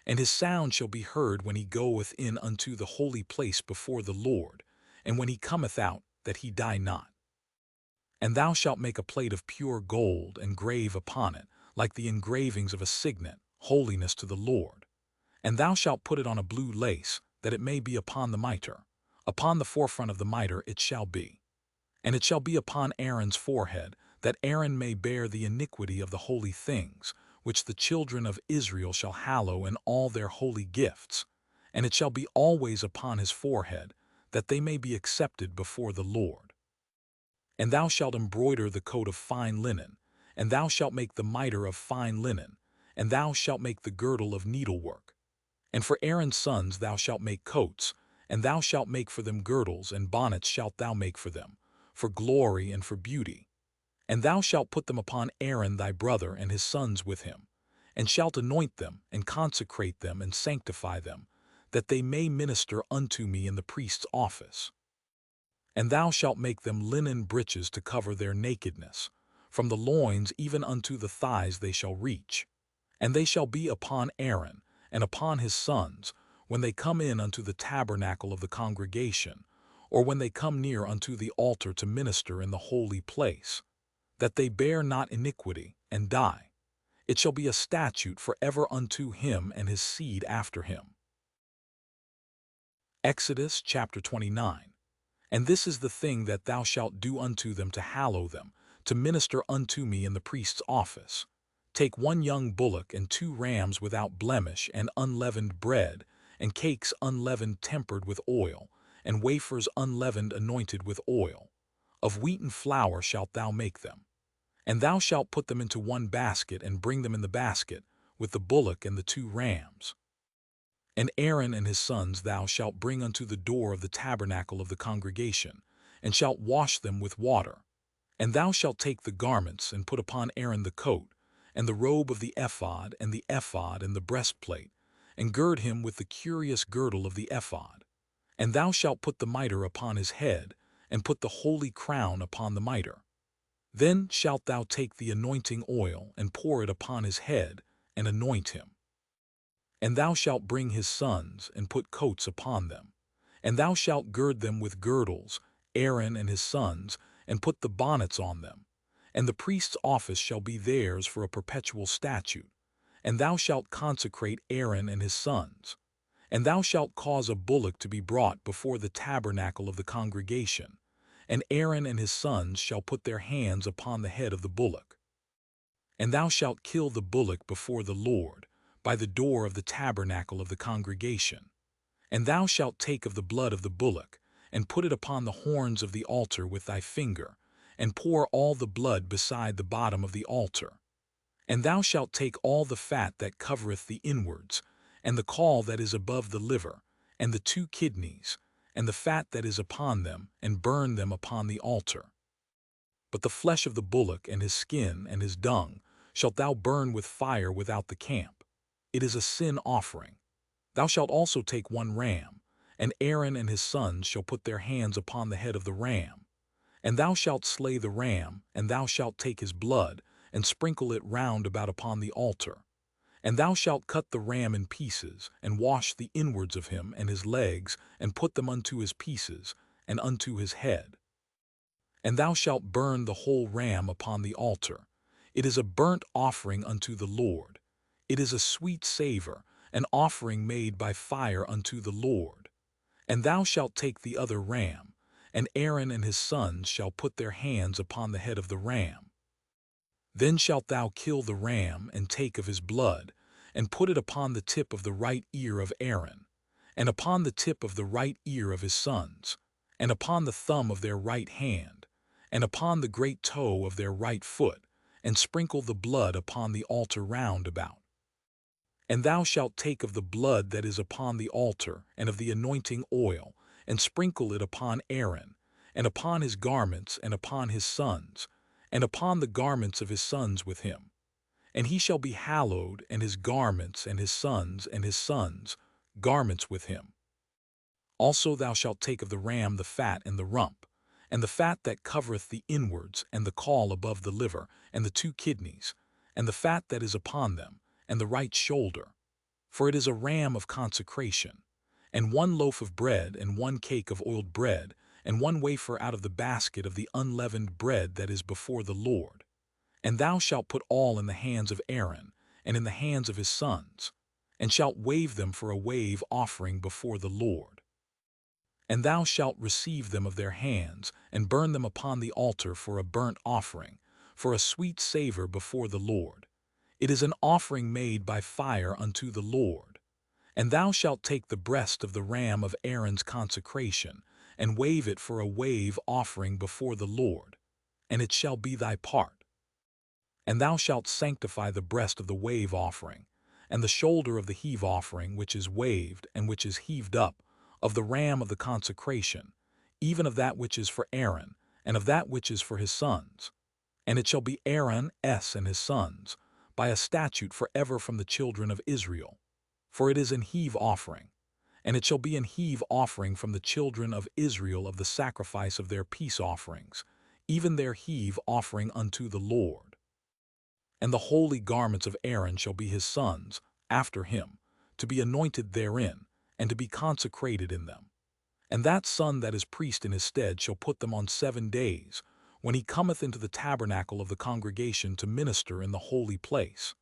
and his sound shall be heard when he goeth in unto the holy place before the Lord, and when he cometh out, that he die not. And thou shalt make a plate of pure gold, and grave upon it, like the engravings of a signet, holiness to the Lord. And thou shalt put it on a blue lace, that it may be upon the mitre. Upon the forefront of the mitre it shall be. And it shall be upon Aaron's forehead, that Aaron may bear the iniquity of the holy things, which the children of Israel shall hallow in all their holy gifts. And it shall be always upon his forehead, that they may be accepted before the Lord. And thou shalt embroider the coat of fine linen, and thou shalt make the mitre of fine linen, and thou shalt make the girdle of needlework. And for Aaron's sons thou shalt make coats, and thou shalt make for them girdles, and bonnets shalt thou make for them, for glory and for beauty. And thou shalt put them upon Aaron thy brother and his sons with him, and shalt anoint them, and consecrate them, and sanctify them, that they may minister unto me in the priest's office. And thou shalt make them linen breeches to cover their nakedness, from the loins even unto the thighs they shall reach. And they shall be upon Aaron, and upon his sons, when they come in unto the tabernacle of the congregation, or when they come near unto the altar to minister in the holy place, that they bear not iniquity, and die. It shall be a statute forever unto him and his seed after him. Exodus chapter 29. And this is the thing that thou shalt do unto them to hallow them, to minister unto me in the priest's office. Take 1 young bullock and 2 rams without blemish, and unleavened bread, and cakes unleavened tempered with oil, and wafers unleavened anointed with oil. Of wheaten flour shalt thou make them. And thou shalt put them into 1 basket, and bring them in the basket, with the bullock and the 2 rams. And Aaron and his sons thou shalt bring unto the door of the tabernacle of the congregation, and shalt wash them with water. And thou shalt take the garments, and put upon Aaron the coat, and the robe of the ephod, and the breastplate, and gird him with the curious girdle of the ephod. And thou shalt put the mitre upon his head, and put the holy crown upon the mitre. Then shalt thou take the anointing oil, and pour it upon his head, and anoint him. And thou shalt bring his sons, and put coats upon them. And thou shalt gird them with girdles, Aaron and his sons, and put the bonnets on them. And the priest's office shall be theirs for a perpetual statute. And thou shalt consecrate Aaron and his sons. And thou shalt cause a bullock to be brought before the tabernacle of the congregation. And Aaron and his sons shall put their hands upon the head of the bullock. And thou shalt kill the bullock before the Lord, by the door of the tabernacle of the congregation. And thou shalt take of the blood of the bullock, and put it upon the horns of the altar with thy finger, and pour all the blood beside the bottom of the altar. And thou shalt take all the fat that covereth the inwards, and the caul that is above the liver, and the 2 kidneys, and the fat that is upon them, and burn them upon the altar. But the flesh of the bullock and his skin and his dung shalt thou burn with fire without the camp. It is a sin offering. Thou shalt also take 1 ram, and Aaron and his sons shall put their hands upon the head of the ram. And thou shalt slay the ram, and thou shalt take his blood, and sprinkle it round about upon the altar. And thou shalt cut the ram in pieces, and wash the inwards of him and his legs, and put them unto his pieces, and unto his head. And thou shalt burn the whole ram upon the altar. It is a burnt offering unto the Lord. It is a sweet savor, an offering made by fire unto the Lord. And thou shalt take the other ram, and Aaron and his sons shall put their hands upon the head of the ram. Then shalt thou kill the ram, and take of his blood, and put it upon the tip of the right ear of Aaron, and upon the tip of the right ear of his sons, and upon the thumb of their right hand, and upon the great toe of their right foot, and sprinkle the blood upon the altar round about. And thou shalt take of the blood that is upon the altar, and of the anointing oil, and sprinkle it upon Aaron, and upon his garments, and upon his sons, and upon the garments of his sons with him. And he shall be hallowed, and his garments, and his sons, garments with him. Also thou shalt take of the ram the fat and the rump, and the fat that covereth the inwards, and the caul above the liver, and the 2 kidneys, and the fat that is upon them, and the right shoulder. For it is a ram of consecration. And 1 loaf of bread, and 1 cake of oiled bread, and 1 wafer out of the basket of the unleavened bread that is before the Lord. And thou shalt put all in the hands of Aaron, and in the hands of his sons. and shalt wave them for a wave offering before the Lord. And thou shalt receive them of their hands, and burn them upon the altar for a burnt offering, for a sweet savor before the Lord. It is an offering made by fire unto the Lord. And thou shalt take the breast of the ram of Aaron's consecration, and wave it for a wave offering before the Lord, and it shall be thy part. And thou shalt sanctify the breast of the wave offering, and the shoulder of the heave offering which is waved and which is heaved up, of the ram of the consecration, even of that which is for Aaron, and of that which is for his sons. And it shall be Aaron's and his sons, by a statute forever from the children of Israel. For it is an heave offering. And it shall be an heave offering from the children of Israel of the sacrifice of their peace offerings, even their heave offering unto the Lord. And the holy garments of Aaron shall be his sons, after him, to be anointed therein, and to be consecrated in them. And that son that is priest in his stead shall put them on 7 days, when he cometh into the tabernacle of the congregation to minister in the holy place.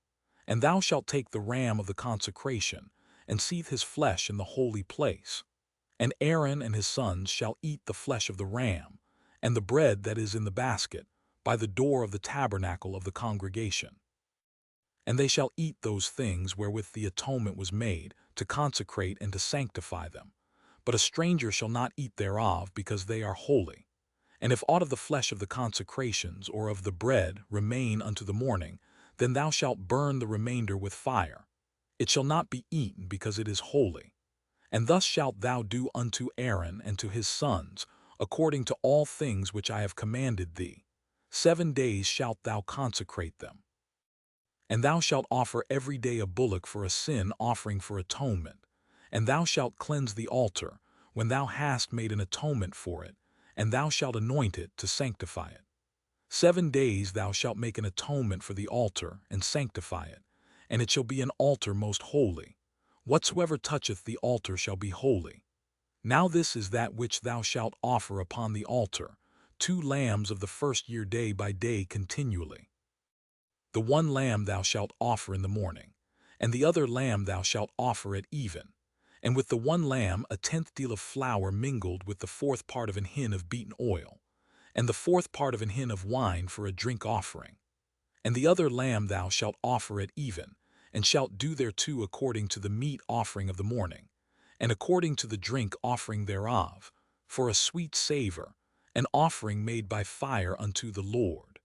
And thou shalt take the ram of the consecration, and seethe his flesh in the holy place. And Aaron and his sons shall eat the flesh of the ram, and the bread that is in the basket, by the door of the tabernacle of the congregation. And they shall eat those things wherewith the atonement was made, to consecrate and to sanctify them. But a stranger shall not eat thereof, because they are holy. And if aught of the flesh of the consecrations or of the bread remain unto the morning, then thou shalt burn the remainder with fire. It shall not be eaten, because it is holy. And thus shalt thou do unto Aaron and to his sons, according to all things which I have commanded thee. 7 days shalt thou consecrate them. And thou shalt offer every day a bullock for a sin offering for atonement. And thou shalt cleanse the altar, when thou hast made an atonement for it, and thou shalt anoint it to sanctify it. 7 days thou shalt make an atonement for the altar, and sanctify it, and it shall be an altar most holy. Whatsoever toucheth the altar shall be holy. Now this is that which thou shalt offer upon the altar, 2 lambs of the first year day by day continually. The one lamb thou shalt offer in the morning, and the other lamb thou shalt offer at even. And with the one lamb 1/10 deal of flour mingled with the 4th part of an hin of beaten oil, and the 4th part of an hin of wine for a drink offering. And the other lamb thou shalt offer at even, and shalt do thereto according to the meat offering of the morning, and according to the drink offering thereof, for a sweet savor, an offering made by fire unto the Lord.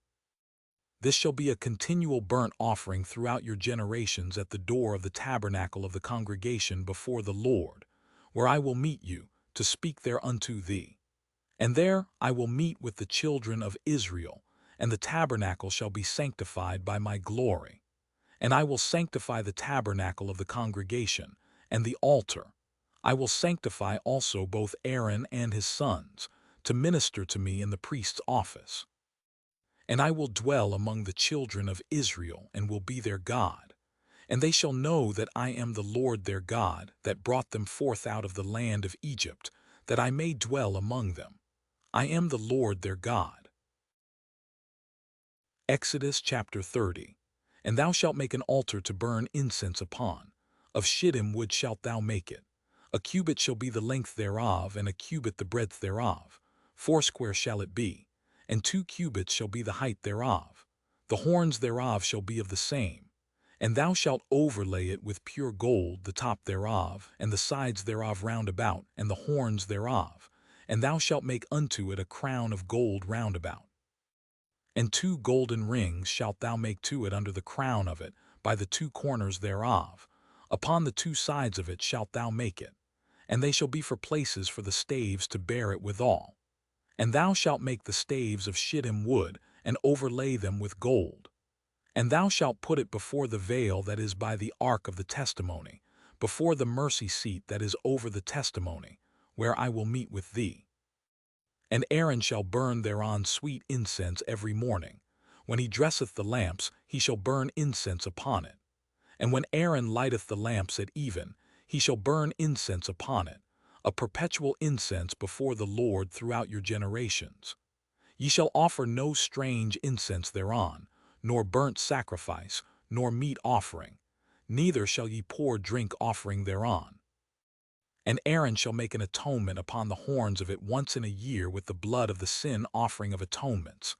This shall be a continual burnt offering throughout your generations at the door of the tabernacle of the congregation before the Lord, where I will meet you, to speak there unto thee. And there I will meet with the children of Israel, and the tabernacle shall be sanctified by my glory. And I will sanctify the tabernacle of the congregation, and the altar. I will sanctify also both Aaron and his sons, to minister to me in the priest's office. And I will dwell among the children of Israel, and will be their God. And they shall know that I am the Lord their God, that brought them forth out of the land of Egypt, that I may dwell among them. I am the Lord their God. Exodus chapter 30. And thou shalt make an altar to burn incense upon. Of shittim wood shalt thou make it. A cubit shall be the length thereof, and a cubit the breadth thereof. 4 shall it be, and 2 cubits shall be the height thereof. The horns thereof shall be of the same. And thou shalt overlay it with pure gold, the top thereof, and the sides thereof round about, and the horns thereof. And thou shalt make unto it a crown of gold round about. And 2 golden rings shalt thou make to it under the crown of it, by the 2 corners thereof. Upon the 2 sides of it shalt thou make it. And they shall be for places for the staves to bear it withal. And thou shalt make the staves of shittim wood, and overlay them with gold. And thou shalt put it before the veil that is by the ark of the testimony, before the mercy seat that is over the testimony, where I will meet with thee. And Aaron shall burn thereon sweet incense every morning. When he dresseth the lamps, he shall burn incense upon it. And when Aaron lighteth the lamps at even, he shall burn incense upon it, a perpetual incense before the Lord throughout your generations. Ye shall offer no strange incense thereon, nor burnt sacrifice, nor meat offering. neither shall ye pour drink offering thereon. And Aaron shall make an atonement upon the horns of it once in a year with the blood of the sin offering of atonements.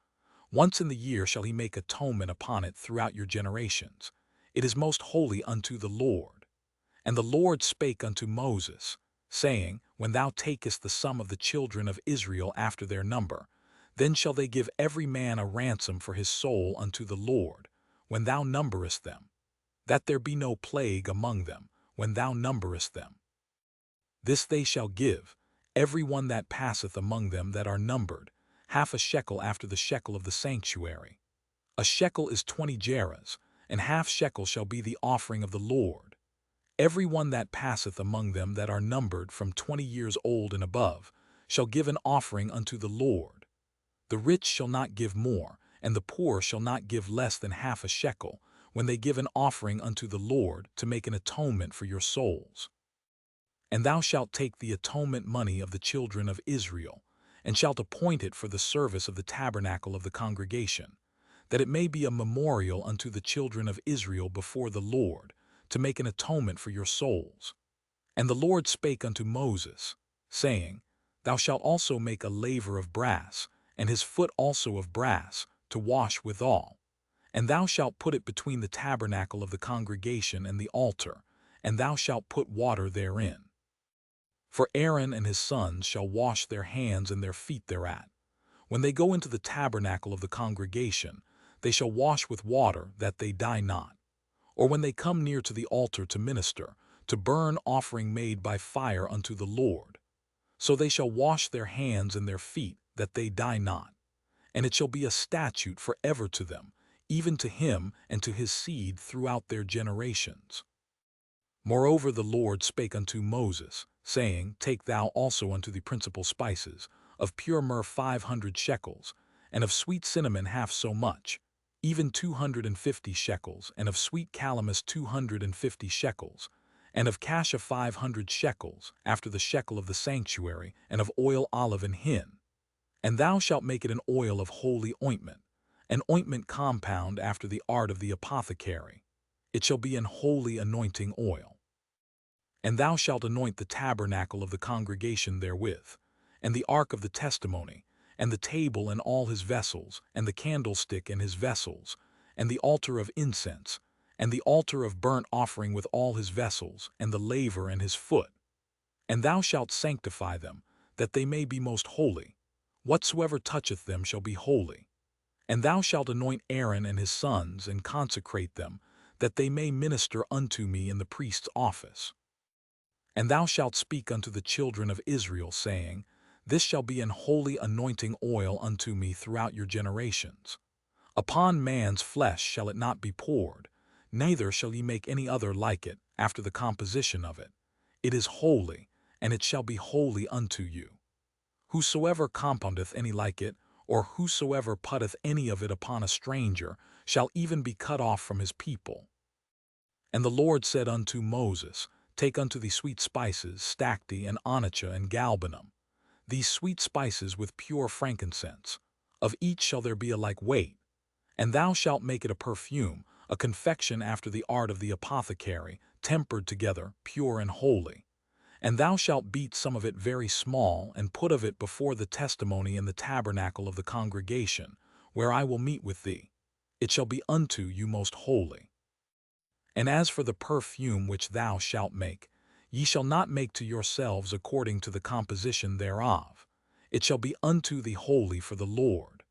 Once in the year shall he make atonement upon it throughout your generations. It is most holy unto the Lord. And the Lord spake unto Moses, saying, When thou takest the sum of the children of Israel after their number, then shall they give every man a ransom for his soul unto the Lord, when thou numberest them, that there be no plague among them, when thou numberest them. This they shall give, every one that passeth among them that are numbered, half a shekel after the shekel of the sanctuary. A shekel is 20 gerahs, and half shekel shall be the offering of the Lord. Every one that passeth among them that are numbered from 20 years old and above shall give an offering unto the Lord. The rich shall not give more, and the poor shall not give less than half a shekel, when they give an offering unto the Lord to make an atonement for your souls. And thou shalt take the atonement money of the children of Israel, and shalt appoint it for the service of the tabernacle of the congregation, that it may be a memorial unto the children of Israel before the Lord, to make an atonement for your souls. And the Lord spake unto Moses, saying, Thou shalt also make a laver of brass, and his foot also of brass, to wash withal. And thou shalt put it between the tabernacle of the congregation and the altar, and thou shalt put water therein. For Aaron and his sons shall wash their hands and their feet thereat. When they go into the tabernacle of the congregation, they shall wash with water, that they die not. Or when they come near to the altar to minister, to burn offering made by fire unto the Lord. So they shall wash their hands and their feet, that they die not. And it shall be a statute forever to them, even to him and to his seed throughout their generations. Moreover the Lord spake unto Moses, saying, Take thou also unto the principal spices, of pure myrrh 500 shekels, and of sweet cinnamon half so much, even 250 shekels, and of sweet calamus 250 shekels, and of cassia 500 shekels, after the shekel of the sanctuary, and of oil olive and hin. And thou shalt make it an oil of holy ointment, an ointment compound after the art of the apothecary. It shall be an holy anointing oil. And thou shalt anoint the tabernacle of the congregation therewith, and the ark of the testimony, and the table and all his vessels, and the candlestick and his vessels, and the altar of incense, and the altar of burnt offering with all his vessels, and the laver and his foot. And thou shalt sanctify them, that they may be most holy. Whatsoever toucheth them shall be holy. And thou shalt anoint Aaron and his sons, and consecrate them, that they may minister unto me in the priest's office. And thou shalt speak unto the children of Israel, saying, This shall be an holy anointing oil unto me throughout your generations. Upon man's flesh shall it not be poured, neither shall ye make any other like it, after the composition of it. It is holy, and it shall be holy unto you. Whosoever compoundeth any like it, or whosoever putteth any of it upon a stranger, shall even be cut off from his people. And the Lord said unto Moses, Take unto thee sweet spices, stacte, and onycha, and galbanum, these sweet spices with pure frankincense. Of each shall there be a like weight. And thou shalt make it a perfume, a confection after the art of the apothecary, tempered together, pure and holy. And thou shalt beat some of it very small, and put of it before the testimony in the tabernacle of the congregation, where I will meet with thee. It shall be unto you most holy. And as for the perfume which thou shalt make, ye shall not make to yourselves according to the composition thereof. It shall be unto thee holy for the Lord.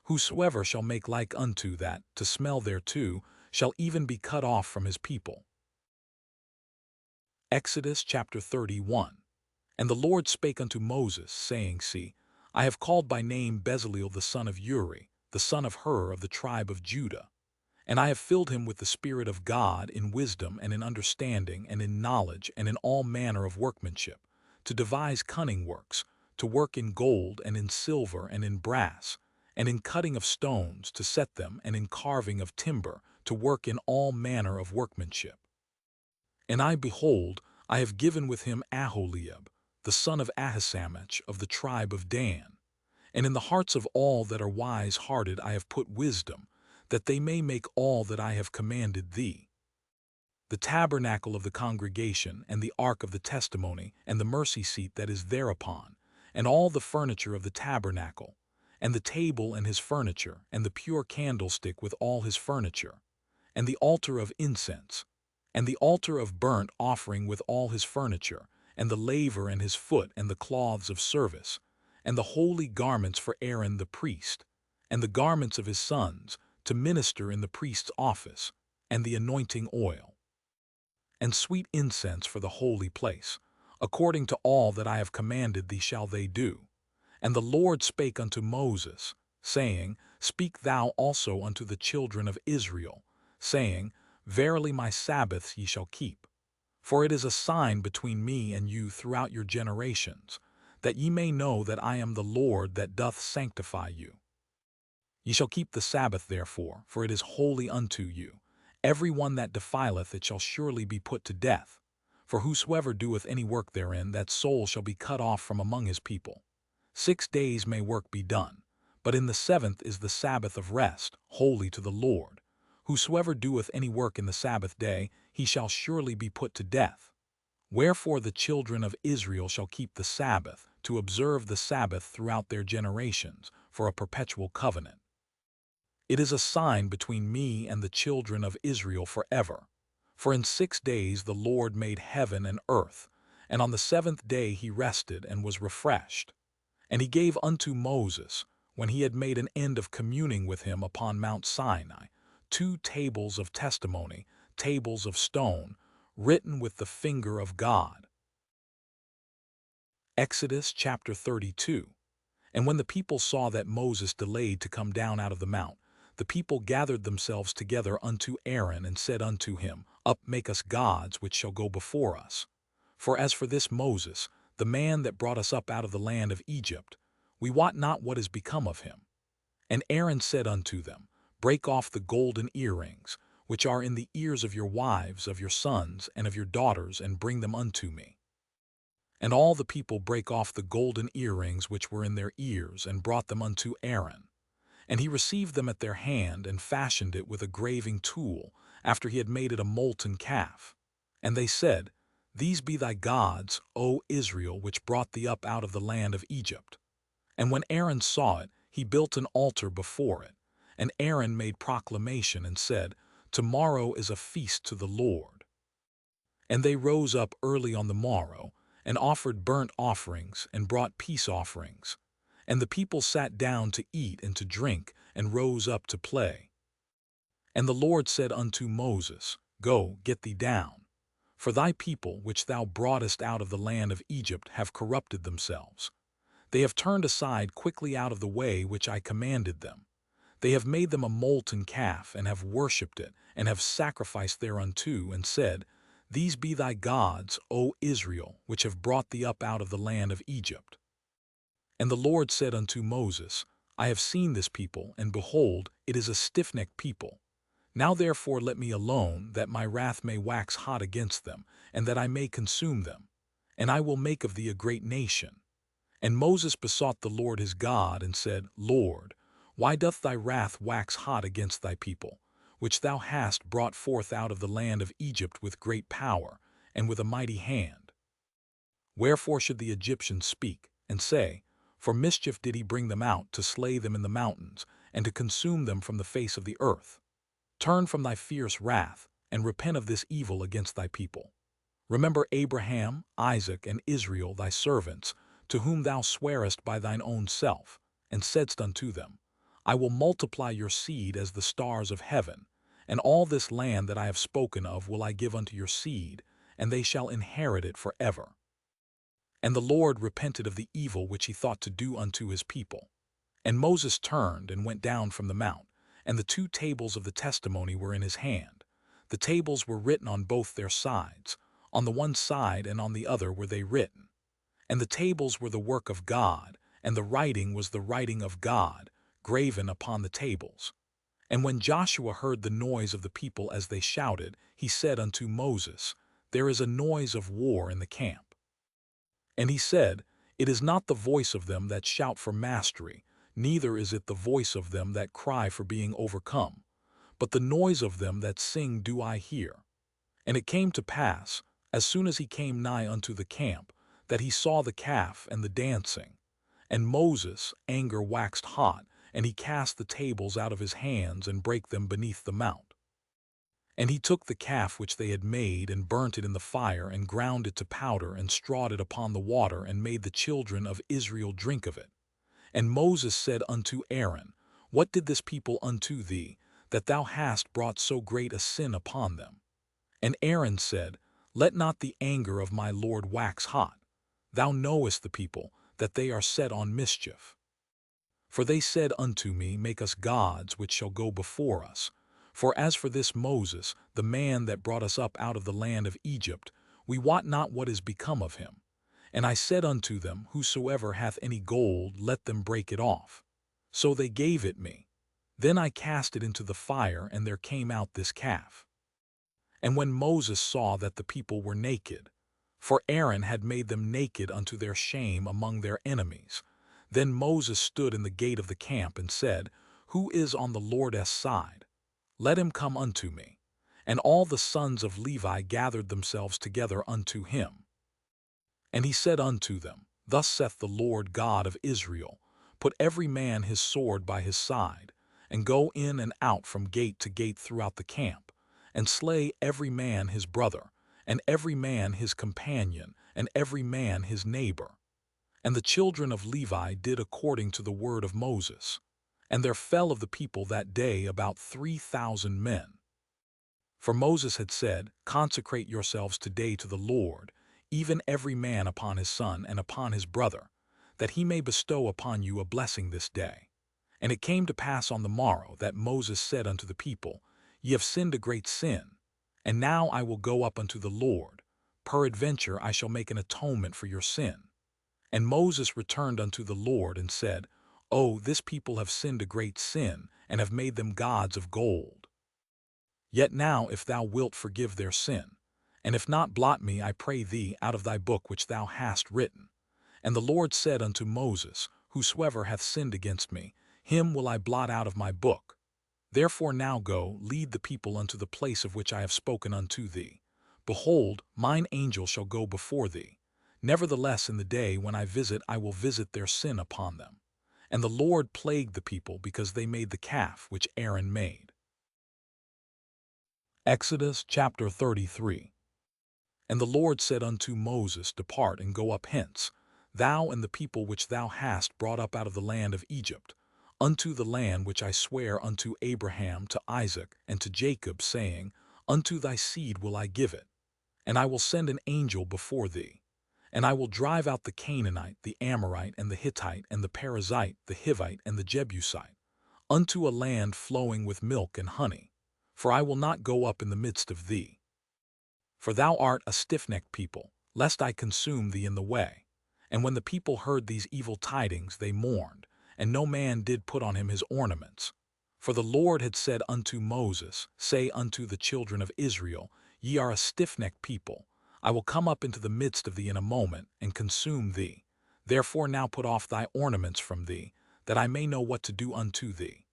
Whosoever shall make like unto that, to smell thereto, shall even be cut off from his people. Exodus chapter 31. And the Lord spake unto Moses, saying, See, I have called by name Bezaleel the son of Uri, the son of Hur of the tribe of Judah. And I have filled him with the Spirit of God in wisdom and in understanding and in knowledge and in all manner of workmanship, to devise cunning works, to work in gold and in silver and in brass, and in cutting of stones to set them, and in carving of timber, to work in all manner of workmanship. And I, behold, I have given with him Aholiab, the son of Ahisamach of the tribe of Dan. And in the hearts of all that are wise-hearted I have put wisdom, that they may make all that I have commanded thee. the tabernacle of the congregation, and the ark of the testimony, and the mercy seat that is thereupon, and all the furniture of the tabernacle, and the table and his furniture, and the pure candlestick with all his furniture, and the altar of incense, and the altar of burnt offering with all his furniture, and the laver and his foot, and the cloths of service, and the holy garments for Aaron the priest, and the garments of his sons, to minister in the priest's office, and the anointing oil, and sweet incense for the holy place. According to all that I have commanded thee shall they do. And the Lord spake unto Moses, saying, Speak thou also unto the children of Israel, saying, Verily my Sabbaths ye shall keep. For it is a sign between me and you throughout your generations, that ye may know that I am the Lord that doth sanctify you. Ye shall keep the Sabbath therefore, for it is holy unto you. Every one that defileth it shall surely be put to death. For whosoever doeth any work therein, that soul shall be cut off from among his people. 6 days may work be done, but in the 7th is the Sabbath of rest, holy to the Lord. Whosoever doeth any work in the Sabbath day, he shall surely be put to death. Wherefore the children of Israel shall keep the Sabbath, to observe the Sabbath throughout their generations, for a perpetual covenant. It is a sign between me and the children of Israel forever. For in 6 days the Lord made heaven and earth, and on the 7th day he rested and was refreshed. And he gave unto Moses, when he had made an end of communing with him upon Mount Sinai, 2 tables of testimony, tables of stone, written with the finger of God. Exodus chapter 32. And when the people saw that Moses delayed to come down out of the mount, the people gathered themselves together unto Aaron, and said unto him, Up, make us gods which shall go before us. For as for this Moses, the man that brought us up out of the land of Egypt, we wot not what is become of him. And Aaron said unto them, Break off the golden earrings, which are in the ears of your wives, of your sons, and of your daughters, and bring them unto me. And all the people brake off the golden earrings which were in their ears, and brought them unto Aaron. And he received them at their hand, and fashioned it with a graving tool, after he had made it a molten calf. And they said, These be thy gods, O Israel, which brought thee up out of the land of Egypt. And when Aaron saw it, he built an altar before it. And Aaron made proclamation, and said, Tomorrow is a feast to the Lord. And they rose up early on the morrow, and offered burnt offerings, and brought peace offerings. And the people sat down to eat and to drink, and rose up to play. And the Lord said unto Moses, Go, get thee down. For thy people, which thou broughtest out of the land of Egypt, have corrupted themselves. They have turned aside quickly out of the way which I commanded them. They have made them a molten calf, and have worshipped it, and have sacrificed thereunto, and said, These be thy gods, O Israel, which have brought thee up out of the land of Egypt. And the Lord said unto Moses, I have seen this people, and behold, it is a stiff-necked people. Now therefore let me alone, that my wrath may wax hot against them, and that I may consume them. And I will make of thee a great nation. And Moses besought the Lord his God, and said, Lord, why doth thy wrath wax hot against thy people, which thou hast brought forth out of the land of Egypt with great power, and with a mighty hand? Wherefore should the Egyptians speak, and say, For mischief did he bring them out, to slay them in the mountains, and to consume them from the face of the earth? Turn from thy fierce wrath, and repent of this evil against thy people. Remember Abraham, Isaac, and Israel thy servants, to whom thou swarest by thine own self, and saidst unto them, I will multiply your seed as the stars of heaven, and all this land that I have spoken of will I give unto your seed, and they shall inherit it forever. And the Lord repented of the evil which he thought to do unto his people. And Moses turned and went down from the mount, and the 2 tables of the testimony were in his hand. The tables were written on both their sides, on the one side and on the other were they written. And the tables were the work of God, and the writing was the writing of God, graven upon the tables. And when Joshua heard the noise of the people as they shouted, he said unto Moses, There is a noise of war in the camp. And he said, It is not the voice of them that shout for mastery, neither is it the voice of them that cry for being overcome, but the noise of them that sing do I hear. And it came to pass, as soon as he came nigh unto the camp, that he saw the calf and the dancing. And Moses' anger waxed hot, and he cast the tables out of his hands and brake them beneath the mount. And he took the calf which they had made, and burnt it in the fire, and ground it to powder, and strawed it upon the water, and made the children of Israel drink of it. And Moses said unto Aaron, What did this people unto thee, that thou hast brought so great a sin upon them? And Aaron said, Let not the anger of my Lord wax hot. Thou knowest the people, that they are set on mischief. For they said unto me, Make us gods which shall go before us. For as for this Moses, the man that brought us up out of the land of Egypt, we wot not what is become of him. And I said unto them, Whosoever hath any gold, let them break it off. So they gave it me. Then I cast it into the fire, and there came out this calf. And when Moses saw that the people were naked, for Aaron had made them naked unto their shame among their enemies, then Moses stood in the gate of the camp and said, Who is on the Lord's side? Let him come unto me. And all the sons of Levi gathered themselves together unto him. And he said unto them, Thus saith the Lord God of Israel, Put every man his sword by his side, and go in and out from gate to gate throughout the camp, and slay every man his brother, and every man his companion, and every man his neighbor. And the children of Levi did according to the word of Moses. And there fell of the people that day about 3,000 men. For Moses had said, Consecrate yourselves today to the Lord, even every man upon his son and upon his brother, that he may bestow upon you a blessing this day. And it came to pass on the morrow that Moses said unto the people, Ye have sinned a great sin, and now I will go up unto the Lord. Peradventure I shall make an atonement for your sin. And Moses returned unto the Lord and said, O, this people have sinned a great sin, and have made them gods of gold. Yet now if thou wilt forgive their sin, and if not, blot me, I pray thee, out of thy book which thou hast written. And the Lord said unto Moses, Whosoever hath sinned against me, him will I blot out of my book. Therefore now go, lead the people unto the place of which I have spoken unto thee. Behold, mine angel shall go before thee. Nevertheless in the day when I will visit their sin upon them. And the Lord plagued the people because they made the calf which Aaron made. Exodus chapter 33. And the Lord said unto Moses, Depart and go up hence, thou and the people which thou hast brought up out of the land of Egypt, unto the land which I swear unto Abraham, to Isaac, and to Jacob, saying, Unto thy seed will I give it. And I will send an angel before thee. And I will drive out the Canaanite, the Amorite, and the Hittite, and the Perizzite, the Hivite, and the Jebusite, unto a land flowing with milk and honey. For I will not go up in the midst of thee. For thou art a stiff-necked people, lest I consume thee in the way. And when the people heard these evil tidings, they mourned, and no man did put on him his ornaments. For the Lord had said unto Moses, Say unto the children of Israel, Ye are a stiff-necked people. I will come up into the midst of thee in a moment, and consume thee. Therefore now put off thy ornaments from thee, that I may know what to do unto thee.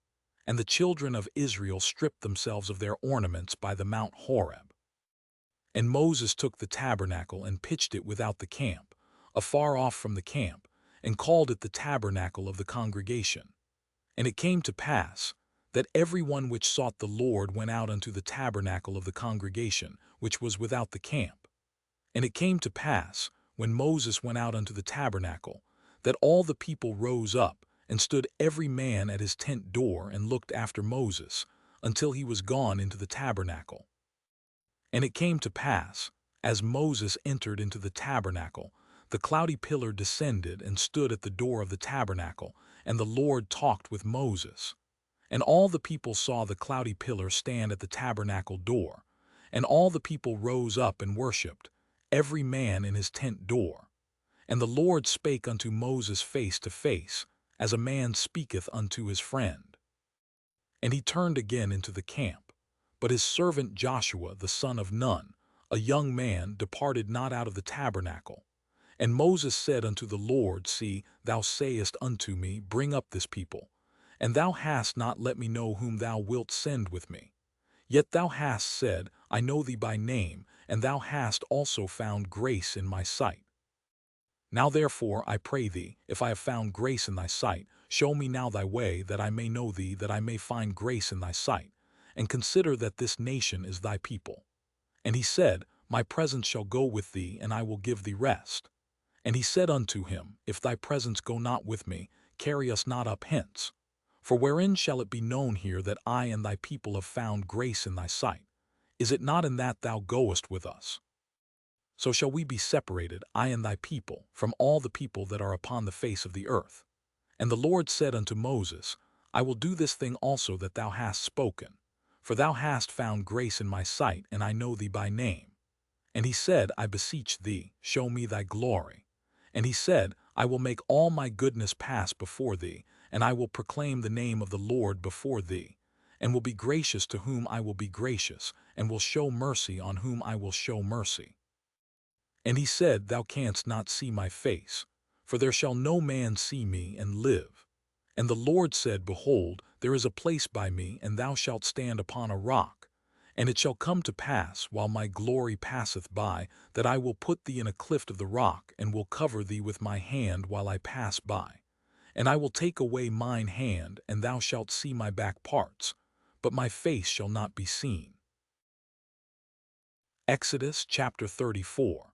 And the children of Israel stripped themselves of their ornaments by the Mount Horeb. And Moses took the tabernacle and pitched it without the camp, afar off from the camp, and called it the tabernacle of the congregation. And it came to pass, that every one which sought the Lord went out unto the tabernacle of the congregation, which was without the camp. And it came to pass, when Moses went out unto the tabernacle, that all the people rose up, and stood every man at his tent door, and looked after Moses, until he was gone into the tabernacle. And it came to pass, as Moses entered into the tabernacle, the cloudy pillar descended and stood at the door of the tabernacle, and the Lord talked with Moses. And all the people saw the cloudy pillar stand at the tabernacle door, and all the people rose up and worshipped, every man in his tent door. And the Lord spake unto Moses face to face, as a man speaketh unto his friend. And he turned again into the camp. But his servant Joshua the son of Nun, a young man, departed not out of the tabernacle. And Moses said unto the Lord, See, thou sayest unto me, Bring up this people. And thou hast not let me know whom thou wilt send with me. Yet thou hast said, I know thee by name, and thou hast also found grace in my sight. Now therefore, I pray thee, if I have found grace in thy sight, show me now thy way, that I may know thee, that I may find grace in thy sight, and consider that this nation is thy people. And he said, My presence shall go with thee, and I will give thee rest. And he said unto him, If thy presence go not with me, carry us not up hence. For wherein shall it be known here that I and thy people have found grace in thy sight? Is it not in that thou goest with us? So shall we be separated, I and thy people, from all the people that are upon the face of the earth. And the Lord said unto Moses, I will do this thing also that thou hast spoken, for thou hast found grace in my sight, and I know thee by name. And he said, I beseech thee, show me thy glory. And he said, I will make all my goodness pass before thee, and I will proclaim the name of the Lord before thee, and will be gracious to whom I will be gracious, and will show mercy on whom I will show mercy. And he said, Thou canst not see my face, for there shall no man see me and live. And the Lord said, Behold, there is a place by me, and thou shalt stand upon a rock. And it shall come to pass, while my glory passeth by, that I will put thee in a cleft of the rock, and will cover thee with my hand while I pass by. And I will take away mine hand, and thou shalt see my back parts, but my face shall not be seen. Exodus chapter 34.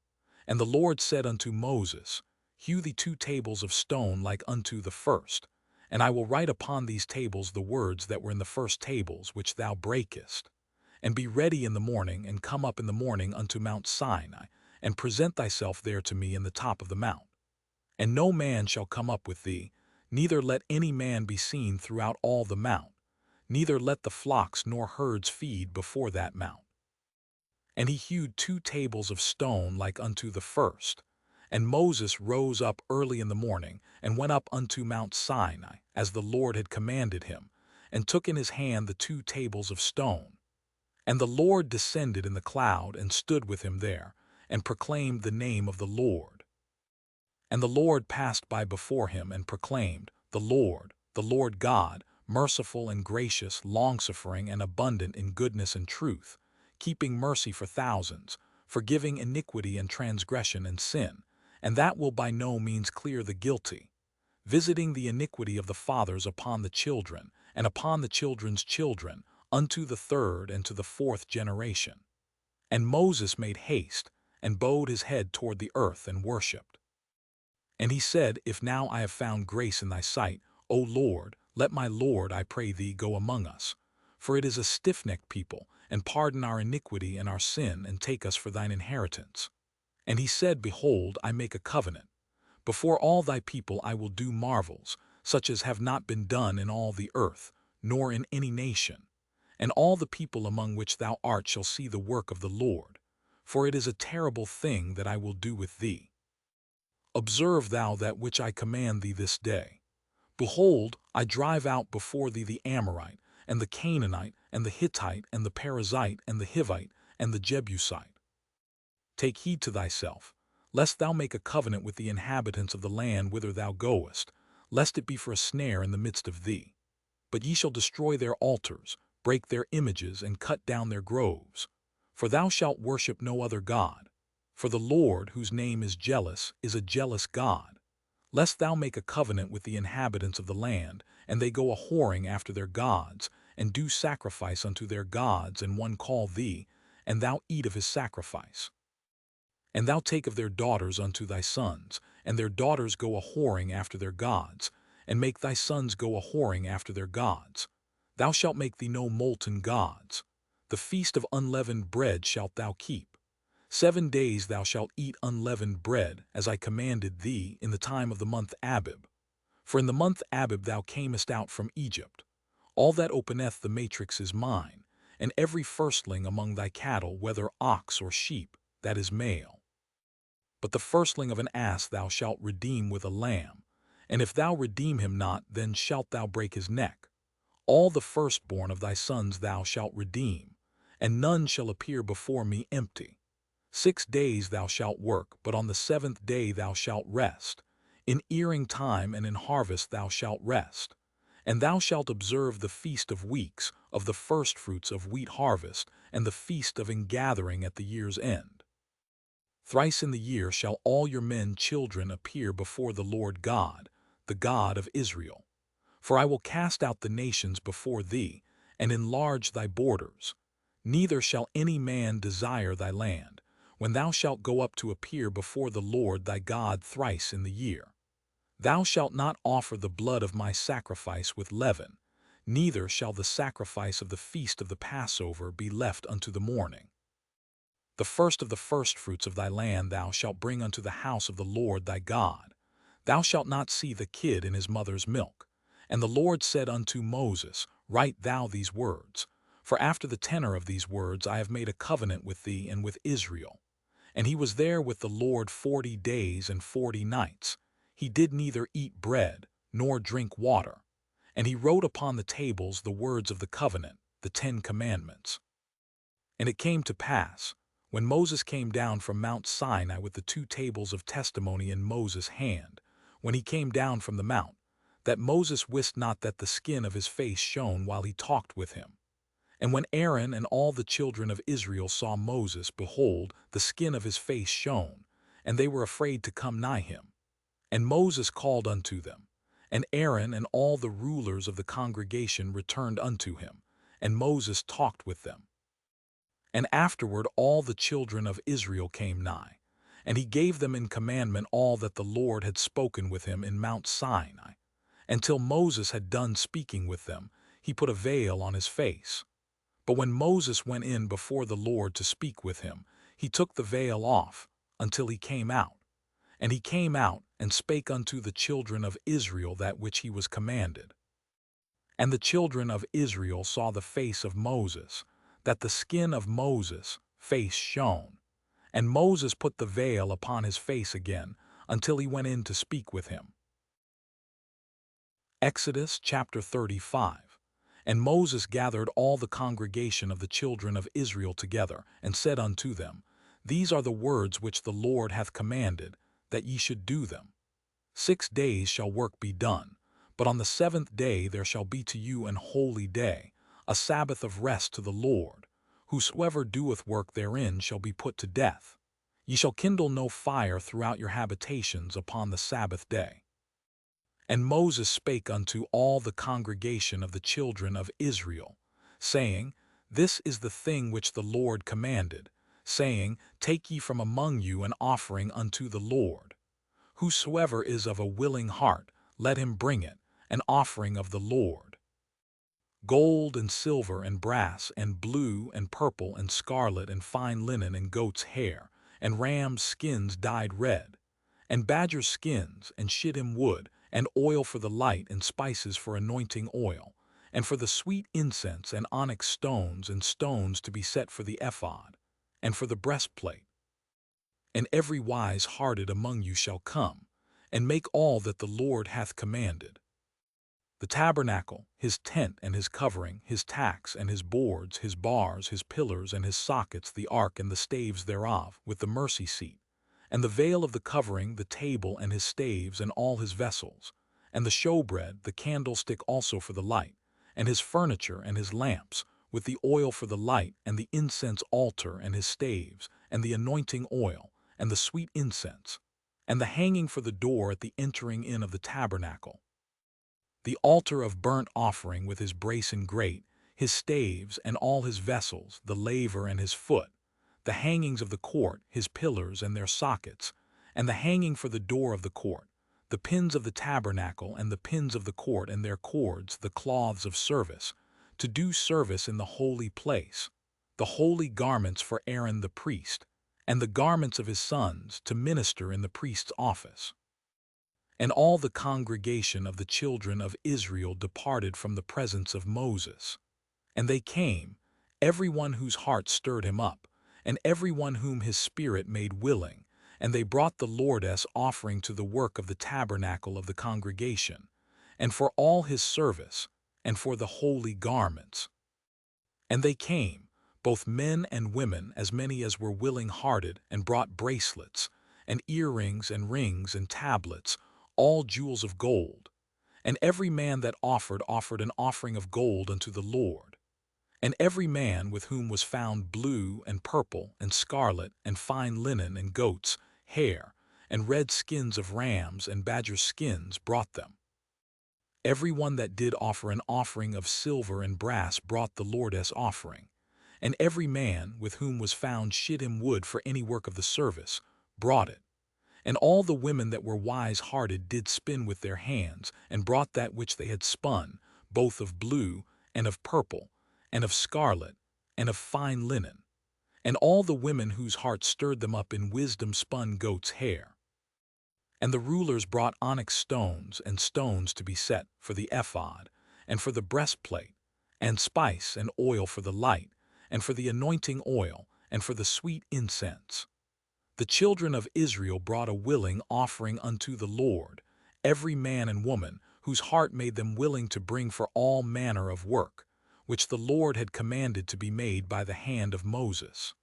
And the Lord said unto Moses, Hew thee 2 tables of stone like unto the first, and I will write upon these tables the words that were in the first tables which thou breakest. And be ready in the morning, and come up in the morning unto Mount Sinai, and present thyself there to me in the top of the mount. And no man shall come up with thee, neither let any man be seen throughout all the mount, neither let the flocks nor herds feed before that mount. And he hewed 2 tables of stone like unto the first. And Moses rose up early in the morning, and went up unto Mount Sinai, as the Lord had commanded him, and took in his hand the 2 tables of stone. And the Lord descended in the cloud, and stood with him there, and proclaimed the name of the Lord. And the Lord passed by before him, and proclaimed, the Lord God, merciful and gracious, longsuffering and abundant in goodness and truth, keeping mercy for thousands, forgiving iniquity and transgression and sin, and that will by no means clear the guilty, visiting the iniquity of the fathers upon the children, and upon the children's children, unto the 3rd and to the 4th generation. And Moses made haste, and bowed his head toward the earth, and worshipped. And he said, If now I have found grace in thy sight, O Lord, let my Lord, I pray thee, go among us. For it is a stiff-necked people, and pardon our iniquity and our sin, and take us for thine inheritance. And he said, Behold, I make a covenant. Before all thy people I will do marvels, such as have not been done in all the earth, nor in any nation. And all the people among which thou art shall see the work of the Lord, for it is a terrible thing that I will do with thee. Observe thou that which I command thee this day. Behold, I drive out before thee the Amorite, and the Canaanite, and the Hittite, and the Perizzite, and the Hivite, and the Jebusite. Take heed to thyself, lest thou make a covenant with the inhabitants of the land whither thou goest, lest it be for a snare in the midst of thee. But ye shall destroy their altars, break their images, and cut down their groves. For thou shalt worship no other God. For the Lord, whose name is jealous, is a jealous God. Lest thou make a covenant with the inhabitants of the land, and they go a-whoring after their gods, and do sacrifice unto their gods, and one call thee, and thou eat of his sacrifice. And thou take of their daughters unto thy sons, and their daughters go a-whoring after their gods, and make thy sons go a-whoring after their gods. Thou shalt make thee no molten gods. The feast of unleavened bread shalt thou keep. 7 days thou shalt eat unleavened bread, as I commanded thee, in the time of the month Abib. For in the month Abib thou camest out from Egypt. All that openeth the matrix is mine, and every firstling among thy cattle, whether ox or sheep, that is male. But the firstling of an ass thou shalt redeem with a lamb, and if thou redeem him not, then shalt thou break his neck. All the firstborn of thy sons thou shalt redeem, and none shall appear before me empty. 6 days thou shalt work, but on the 7th day thou shalt rest. In earing time and in harvest thou shalt rest. And thou shalt observe the feast of weeks, of the firstfruits of wheat harvest, and the feast of ingathering at the year's end. Thrice in the year shall all your men children appear before the Lord God, the God of Israel. For I will cast out the nations before thee, and enlarge thy borders. Neither shall any man desire thy land, when thou shalt go up to appear before the Lord thy God thrice in the year. Thou shalt not offer the blood of my sacrifice with leaven, neither shall the sacrifice of the feast of the Passover be left unto the morning. The first of the firstfruits of thy land thou shalt bring unto the house of the Lord thy God. Thou shalt not see the kid in his mother's milk. And the Lord said unto Moses, Write thou these words, for after the tenor of these words I have made a covenant with thee and with Israel. And he was there with the Lord 40 days and 40 nights. He did neither eat bread nor drink water. And he wrote upon the tables the words of the covenant, the 10 commandments. And it came to pass, when Moses came down from Mount Sinai with the 2 tables of testimony in Moses' hand, when he came down from the mount, that Moses wist not that the skin of his face shone while he talked with him. And when Aaron and all the children of Israel saw Moses, behold, the skin of his face shone, and they were afraid to come nigh him. And Moses called unto them, and Aaron and all the rulers of the congregation returned unto him, and Moses talked with them. And afterward all the children of Israel came nigh, and he gave them in commandment all that the Lord had spoken with him in Mount Sinai. Until Moses had done speaking with them, he put a veil on his face. But when Moses went in before the Lord to speak with him, he took the veil off, until he came out. And he came out, and spake unto the children of Israel that which he was commanded. And the children of Israel saw the face of Moses, that the skin of Moses' face shone. And Moses put the veil upon his face again, until he went in to speak with him. Exodus chapter 35. And Moses gathered all the congregation of the children of Israel together, and said unto them, These are the words which the Lord hath commanded, that ye should do them. 6 days shall work be done, but on the 7th day there shall be to you an holy day, a Sabbath of rest to the Lord. Whosoever doeth work therein shall be put to death. Ye shall kindle no fire throughout your habitations upon the Sabbath day. And Moses spake unto all the congregation of the children of Israel, saying, This is the thing which the Lord commanded, saying, Take ye from among you an offering unto the Lord. Whosoever is of a willing heart, let him bring it, an offering of the Lord. Gold and silver and brass and blue and purple and scarlet and fine linen and goat's hair, and ram's skins dyed red, and badger skins and shittim wood, and oil for the light and spices for anointing oil, and for the sweet incense and onyx stones and stones to be set for the ephod, and for the breastplate. And every wise-hearted among you shall come, and make all that the Lord hath commanded. The tabernacle, his tent and his covering, his tacks and his boards, his bars, his pillars and his sockets, the ark and the staves thereof, with the mercy seat, and the veil of the covering, the table and his staves and all his vessels, and the showbread, the candlestick also for the light, and his furniture and his lamps, with the oil for the light, and the incense altar and his staves, and the anointing oil, and the sweet incense, and the hanging for the door at the entering in of the tabernacle, the altar of burnt offering with his brace and grate, his staves and all his vessels, the laver and his foot, the hangings of the court, his pillars and their sockets, and the hanging for the door of the court, the pins of the tabernacle and the pins of the court and their cords, the cloths of service, to do service in the holy place, the holy garments for Aaron the priest, and the garments of his sons to minister in the priest's office. And all the congregation of the children of Israel departed from the presence of Moses. And they came, every one whose heart stirred him up, and every one whom his spirit made willing, and they brought the Lord's offering to the work of the tabernacle of the congregation, and for all his service, and for the holy garments. And they came, both men and women, as many as were willing-hearted, and brought bracelets, and earrings, and rings, and tablets, all jewels of gold. And every man that offered an offering of gold unto the Lord. And every man with whom was found blue and purple and scarlet and fine linen and goats' hair and red skins of rams and badger skins brought them. Every one that did offer an offering of silver and brass brought the Lord as offering. And every man with whom was found shittim wood for any work of the service brought it. And all the women that were wise-hearted did spin with their hands, and brought that which they had spun, both of blue, and of purple, and of scarlet, and of fine linen. And all the women whose hearts stirred them up in wisdom spun goats' hair. And the rulers brought onyx stones and stones to be set for the ephod, and for the breastplate, and spice and oil for the light, and for the anointing oil, and for the sweet incense. The children of Israel brought a willing offering unto the Lord, every man and woman, whose heart made them willing to bring for all manner of work, which the Lord had commanded to be made by the hand of Moses.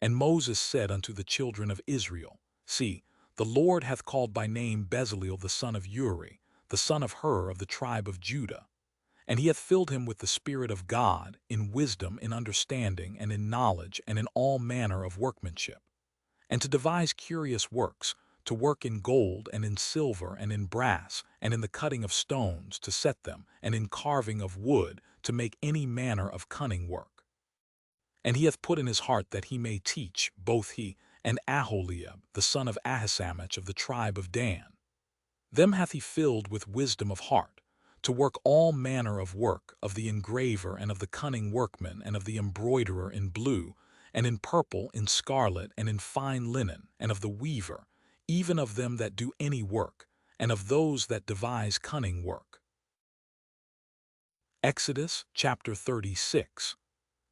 And Moses said unto the children of Israel, See, the Lord hath called by name Bezaleel the son of Uri, the son of Hur of the tribe of Judah, and he hath filled him with the Spirit of God, in wisdom, in understanding, and in knowledge, and in all manner of workmanship, and to devise curious works, to work in gold, and in silver, and in brass, and in the cutting of stones, to set them, and in carving of wood, to make any manner of cunning work. And he hath put in his heart that he may teach, both he and Aholiab, the son of Ahisamach of the tribe of Dan. Them hath he filled with wisdom of heart, to work all manner of work, of the engraver, and of the cunning workman, and of the embroiderer in blue, and in purple, in scarlet, and in fine linen, and of the weaver, even of them that do any work, and of those that devise cunning work. Exodus chapter 36.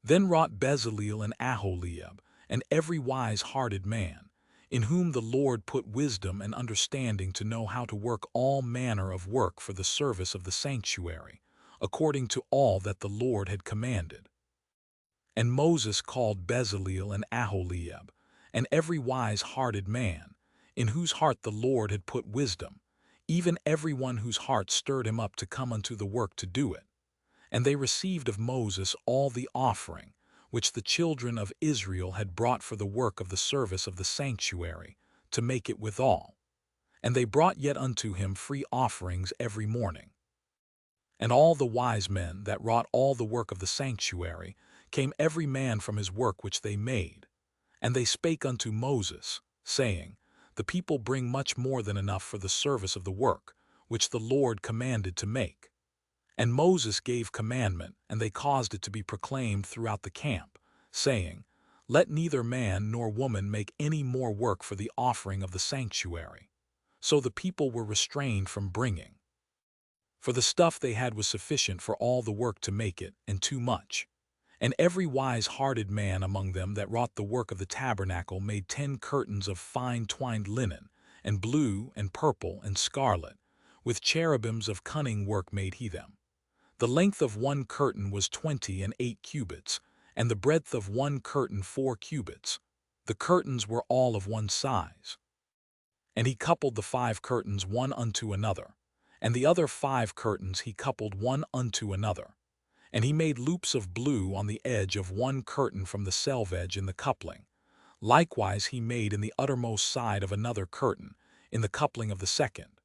Then wrought Bezaleel and Aholiab, and every wise-hearted man, in whom the Lord put wisdom and understanding to know how to work all manner of work for the service of the sanctuary, according to all that the Lord had commanded. And Moses called Bezaleel and Aholiab, and every wise-hearted man, in whose heart the Lord had put wisdom, even every one whose heart stirred him up to come unto the work to do it. And they received of Moses all the offering, which the children of Israel had brought for the work of the service of the sanctuary, to make it withal. And they brought yet unto him free offerings every morning. And all the wise men that wrought all the work of the sanctuary came every man from his work which they made. And they spake unto Moses, saying, The people bring much more than enough for the service of the work, which the Lord commanded to make. And Moses gave commandment, and they caused it to be proclaimed throughout the camp, saying, Let neither man nor woman make any more work for the offering of the sanctuary. So the people were restrained from bringing. For the stuff they had was sufficient for all the work to make it, and too much. And every wise-hearted man among them that wrought the work of the tabernacle made 10 curtains of fine twined linen, and blue, and purple, and scarlet. With cherubims of cunning work made he them. The length of one curtain was 28 cubits, and the breadth of one curtain 4 cubits. The curtains were all of one size. And he coupled the 5 curtains one unto another, and the other 5 curtains he coupled one unto another. And he made loops of blue on the edge of one curtain from the selvedge in the coupling. Likewise he made in the uttermost side of another curtain, in the coupling of the second.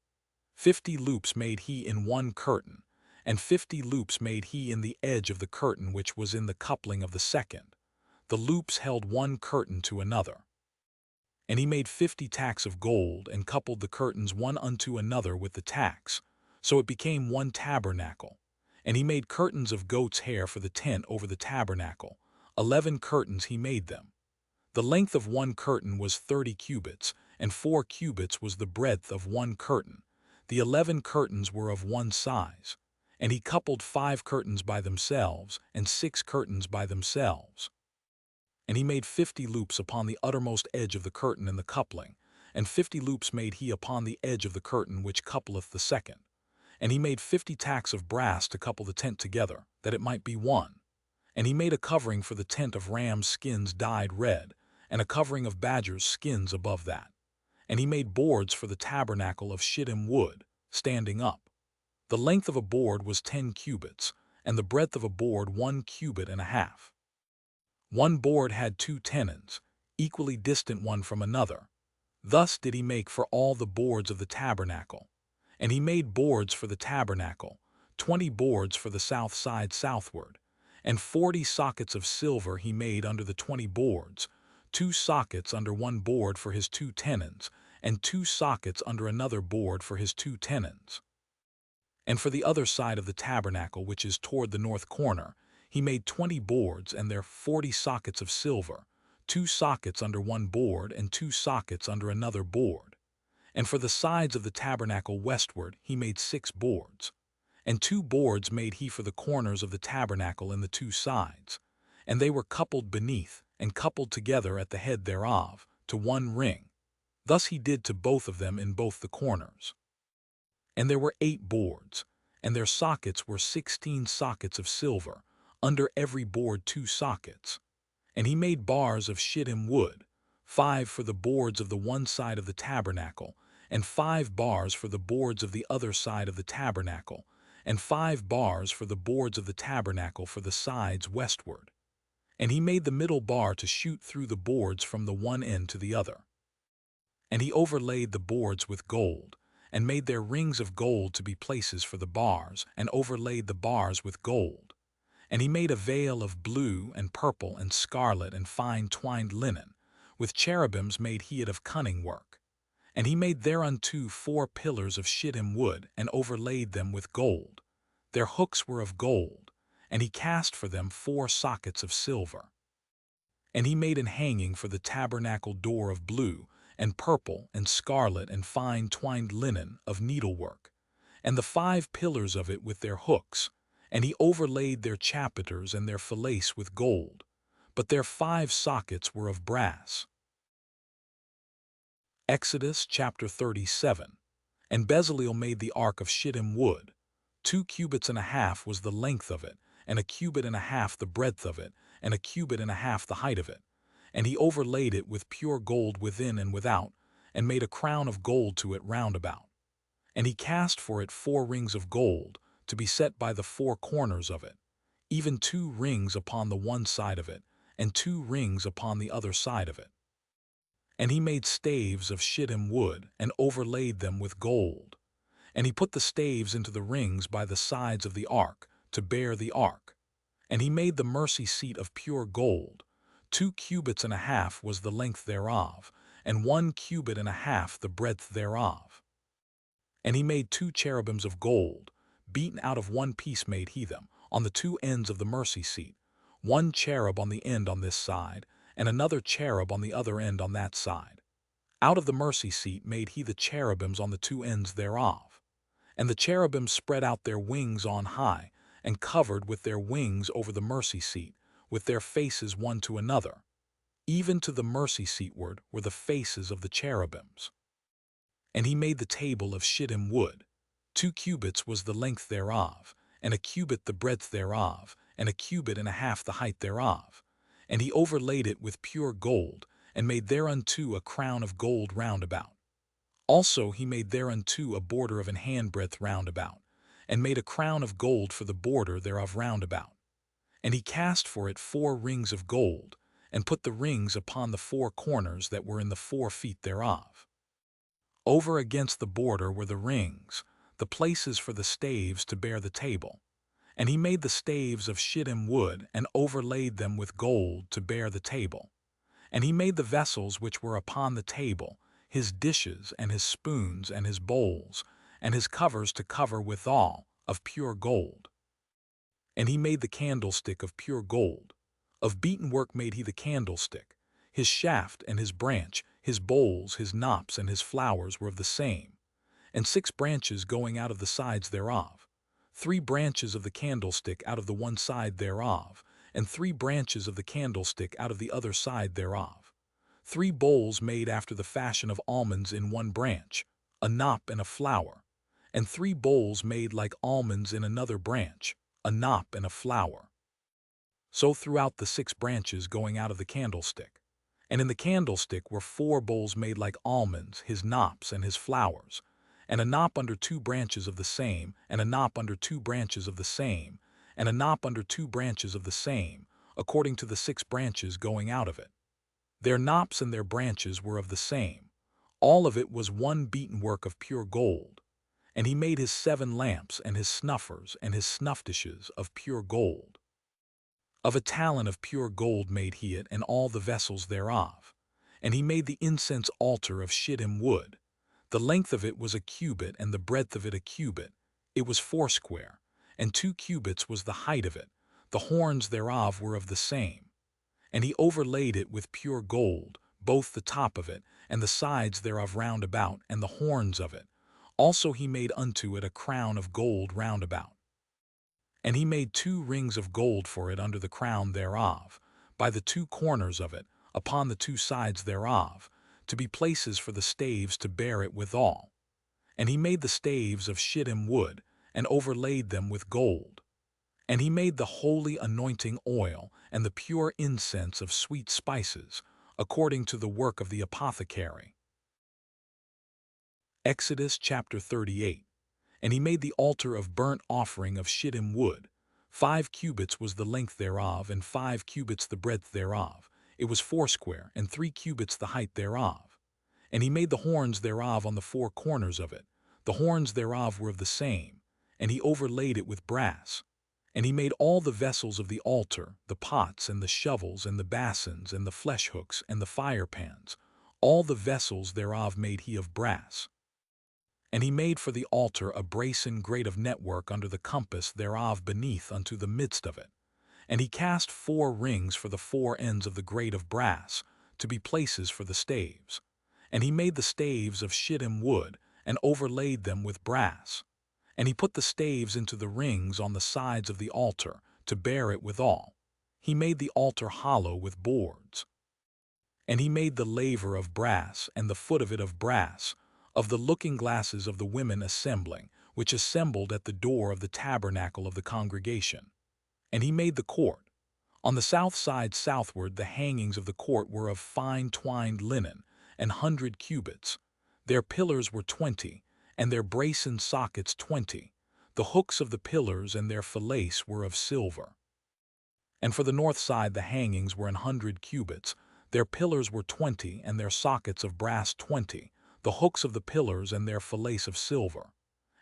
50 loops made he in one curtain, and 50 loops made he in the edge of the curtain which was in the coupling of the second. The loops held one curtain to another. And he made 50 tacks of gold, and coupled the curtains one unto another with the tacks, so it became one tabernacle. And he made curtains of goat's hair for the tent over the tabernacle. 11 curtains he made them. The length of one curtain was 30 cubits, and 4 cubits was the breadth of one curtain. The 11 curtains were of one size. And he coupled 5 curtains by themselves, and 6 curtains by themselves. And he made 50 loops upon the uttermost edge of the curtain in the coupling, and 50 loops made he upon the edge of the curtain which coupleth the second. And he made 50 tacks of brass to couple the tent together, that it might be one. And he made a covering for the tent of rams' skins dyed red, and a covering of badgers' skins above that. And he made boards for the tabernacle of shittim wood, standing up. The length of a board was 10 cubits, and the breadth of a board 1 cubit and a half. One board had 2 tenons, equally distant one from another. Thus did he make for all the boards of the tabernacle. And he made boards for the tabernacle, 20 boards for the south side southward, and 40 sockets of silver he made under the 20 boards, 2 sockets under one board for his 2 tenons, and 2 sockets under another board for his 2 tenons. And for the other side of the tabernacle, which is toward the north corner, he made 20 boards and their 40 sockets of silver, 2 sockets under one board and 2 sockets under another board. And for the sides of the tabernacle westward he made 6 boards. And 2 boards made he for the corners of the tabernacle in the 2 sides. And they were coupled beneath, and coupled together at the head thereof, to one ring. Thus he did to both of them in both the corners. And there were 8 boards, and their sockets were 16 sockets of silver, under every board 2 sockets. And he made bars of shittim wood, 5 for the boards of the one side of the tabernacle, and 5 bars for the boards of the other side of the tabernacle, and 5 bars for the boards of the tabernacle for the sides westward. And he made the middle bar to shoot through the boards from the one end to the other. And he overlaid the boards with gold, and made their rings of gold to be places for the bars, and overlaid the bars with gold. And he made a veil of blue and purple and scarlet and fine twined linen, with cherubims made he it of cunning work. And he made thereunto 4 pillars of shittim wood, and overlaid them with gold. Their hooks were of gold, and he cast for them 4 sockets of silver. And he made an hanging for the tabernacle door of blue, and purple, and scarlet, and fine twined linen of needlework, and the 5 pillars of it with their hooks, and he overlaid their chapiters and their fillets with gold, but their 5 sockets were of brass. Exodus chapter 37. And Bezaleel made the ark of shittim wood. 2 cubits and a half was the length of it, and 1 cubit and a half the breadth of it, and 1 cubit and a half the height of it. And he overlaid it with pure gold within and without, and made a crown of gold to it round about. And he cast for it 4 rings of gold, to be set by the 4 corners of it, even 2 rings upon the one side of it, and 2 rings upon the other side of it. And he made staves of shittim wood, and overlaid them with gold. And he put the staves into the rings by the sides of the ark, to bear the ark. And he made the mercy seat of pure gold. 2 cubits and a half was the length thereof, and 1 cubit and a half the breadth thereof. And he made 2 cherubims of gold, beaten out of one piece made he them, on the 2 ends of the mercy seat, 1 cherub on the end on this side, and another cherub on the other end on that side. Out of the mercy seat made he the cherubims on the 2 ends thereof. And the cherubims spread out their wings on high, and covered with their wings over the mercy seat, with their faces one to another. Even to the mercy seatward were the faces of the cherubims. And he made the table of shittim wood. 2 cubits was the length thereof, and 1 cubit the breadth thereof, and 1 cubit and a half the height thereof. And he overlaid it with pure gold, and made thereunto a crown of gold round about. Also he made thereunto a border of an handbreadth round about, and made a crown of gold for the border thereof round about. And he cast for it 4 rings of gold, and put the rings upon the 4 corners that were in the 4 feet thereof. Over against the border were the rings, the places for the staves to bear the table. And he made the staves of shittim wood, and overlaid them with gold to bear the table. And he made the vessels which were upon the table, his dishes and his spoons and his bowls, and his covers to cover withal, of pure gold. And he made the candlestick of pure gold. Of beaten work made he the candlestick. His shaft and his branch, his bowls, his knops, and his flowers were of the same. And 6 branches going out of the sides thereof. 3 branches of the candlestick out of the one side thereof, and 3 branches of the candlestick out of the other side thereof. 3 bowls made after the fashion of almonds in one branch, a knop and a flower. And 3 bowls made like almonds in another branch, a knop and a flower. So throughout the 6 branches going out of the candlestick. And in the candlestick were 4 bowls made like almonds, his knops and his flowers, and a knop under 2 branches of the same, and a knop under 2 branches of the same, and a knop under 2 branches of the same, according to the 6 branches going out of it. Their knops and their branches were of the same. All of it was one beaten work of pure gold. And he made his 7 lamps and his snuffers and his snuff dishes of pure gold. Of a talent of pure gold made he it and all the vessels thereof. And he made the incense altar of shittim wood. The length of it was a cubit, and the breadth of it a cubit. It was 4 square, and 2 cubits was the height of it. The horns thereof were of the same. And he overlaid it with pure gold, both the top of it, and the sides thereof round about, and the horns of it. Also he made unto it a crown of gold round about. And he made 2 rings of gold for it under the crown thereof, by the 2 corners of it, upon the 2 sides thereof, to be places for the staves to bear it withal. And he made the staves of shittim wood, and overlaid them with gold. And he made the holy anointing oil and the pure incense of sweet spices, according to the work of the apothecary. Exodus chapter 38. And he made the altar of burnt offering of shittim wood. 5 cubits was the length thereof, and 5 cubits the breadth thereof. It was 4 square, and 3 cubits the height thereof. And he made the horns thereof on the 4 corners of it. The horns thereof were of the same. And he overlaid it with brass. And he made all the vessels of the altar, the pots and the shovels and the basins and the flesh hooks and the firepans. All the vessels thereof made he of brass. And he made for the altar a brasen grate of network under the compass thereof beneath unto the midst of it. And he cast 4 rings for the 4 ends of the grate of brass, to be places for the staves. And he made the staves of shittim wood, and overlaid them with brass. And he put the staves into the rings on the sides of the altar, to bear it withal. He made the altar hollow with boards. And he made the laver of brass, and the foot of it of brass, of the looking glasses of the women assembling, which assembled at the door of the tabernacle of the congregation. And he made the court. On the south side southward the hangings of the court were of fine twined linen, 100 cubits. Their pillars were 20, and their brasen sockets 20. The hooks of the pillars and their fillets were of silver. And for the north side the hangings were 100 cubits. Their pillars were 20, and their sockets of brass 20. The hooks of the pillars and their fillets of silver.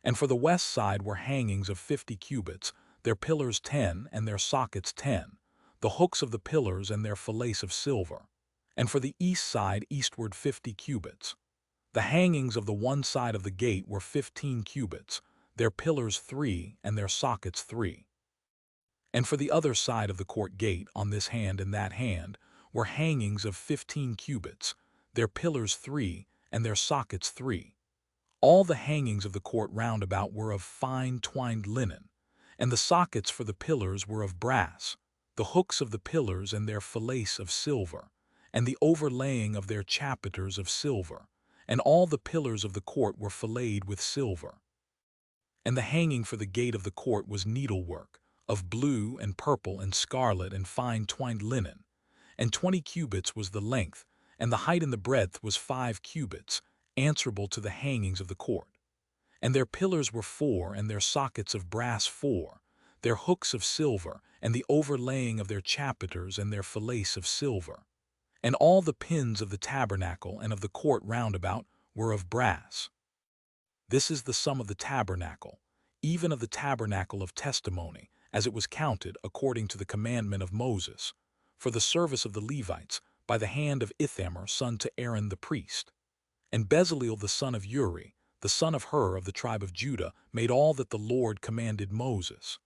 And for the west side were hangings of 50 cubits, their pillars 10, and their sockets 10. The hooks of the pillars and their fillets of silver. And for the east side eastward 50 cubits. The hangings of the one side of the gate were 15 cubits, their pillars 3, and their sockets 3. And for the other side of the court gate, on this hand and that hand, were hangings of 15 cubits, their pillars 3, and their sockets 3. All the hangings of the court round about were of fine twined linen, and the sockets for the pillars were of brass, the hooks of the pillars and their fillets of silver, and the overlaying of their chapiters of silver, and all the pillars of the court were filleted with silver. And the hanging for the gate of the court was needlework, of blue and purple and scarlet and fine twined linen, and 20 cubits was the length, and the height and the breadth was 5 cubits, answerable to the hangings of the court. And their pillars were 4, and their sockets of brass 4, their hooks of silver, and the overlaying of their chapiters and their fillets of silver. And all the pins of the tabernacle and of the court round about were of brass. This is the sum of the tabernacle, even of the tabernacle of testimony, as it was counted according to the commandment of Moses, for the service of the Levites, by the hand of Ithamar son to Aaron the priest. And Bezaleel the son of Uri, the son of Hur of the tribe of Judah, made all that the Lord commanded Moses.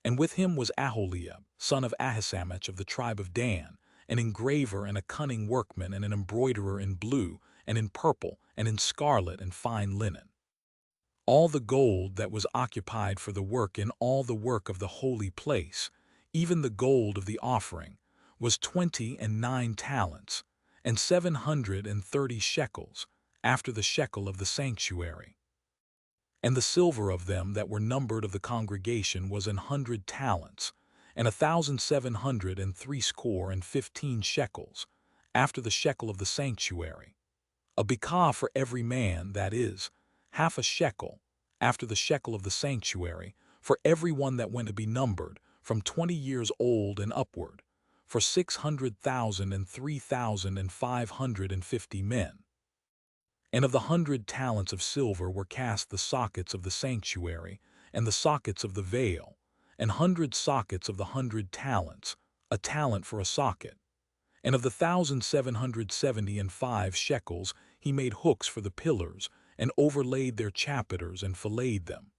And with him was Aholiab, son of Ahisamach of the tribe of Dan, an engraver and a cunning workman and an embroiderer in blue, and in purple, and in scarlet and fine linen. All the gold that was occupied for the work in all the work of the holy place, even the gold of the offering, was 29 talents, and 730 shekels, after the shekel of the sanctuary. And the silver of them that were numbered of the congregation was 100 talents, and 1,760 shekels, after the shekel of the sanctuary. A bekah for every man, that is, half a shekel, after the shekel of the sanctuary, for every one that went to be numbered, from 20 years old and upward, for 600,000 and 3,550 men. And of the 100 talents of silver were cast the sockets of the sanctuary, and the sockets of the veil, and 100 sockets of the 100 talents, a talent for a socket. And of the 1,775 shekels he made hooks for the pillars, and overlaid their chapiters and filleted them.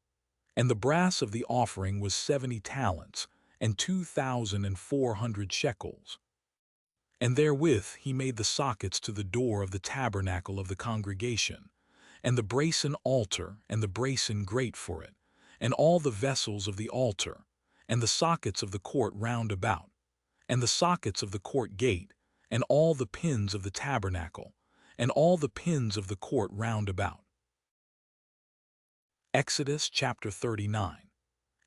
And the brass of the offering was 70 talents, and 2,400 shekels. And therewith he made the sockets to the door of the tabernacle of the congregation, and the brasen altar, and the brasen grate for it, and all the vessels of the altar, and the sockets of the court round about, and the sockets of the court gate, and all the pins of the tabernacle, and all the pins of the court round about. Exodus chapter 39.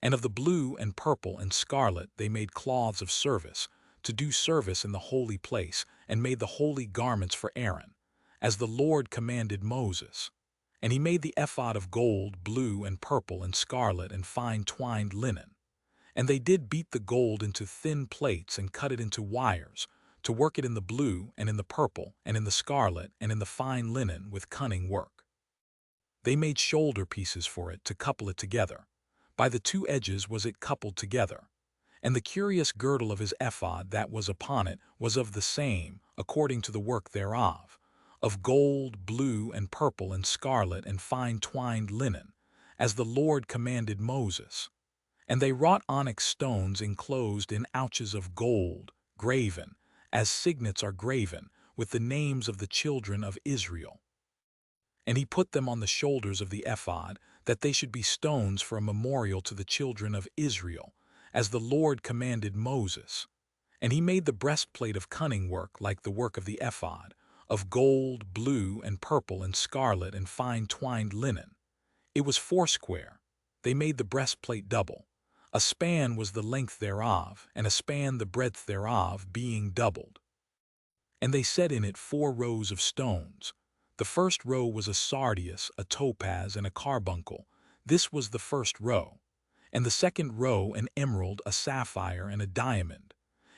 And of the blue and purple and scarlet they made cloths of service, to do service in the holy place, and made the holy garments for Aaron, as the Lord commanded Moses. And he made the ephod of gold, blue and purple and scarlet and fine twined linen. And they did beat the gold into thin plates and cut it into wires, to work it in the blue and in the purple and in the scarlet and in the fine linen with cunning work. They made shoulder pieces for it to couple it together. By the two edges was it coupled together. And the curious girdle of his ephod that was upon it was of the same, according to the work thereof, of gold, blue, and purple, and scarlet, and fine twined linen, as the Lord commanded Moses. And they wrought onyx stones enclosed in ouches of gold, graven, as signets are graven, with the names of the children of Israel. And he put them on the shoulders of the ephod, that they should be stones for a memorial to the children of Israel, as the Lord commanded Moses. And he made the breastplate of cunning work like the work of the ephod, of gold, blue, and purple, and scarlet, and fine twined linen. It was foursquare. They made the breastplate double. A span was the length thereof, and a span the breadth thereof, being doubled. And they set in it 4 rows of stones. The first row was a sardius, a topaz, and a carbuncle. This was the first row. And the second row an emerald, a sapphire, and a diamond.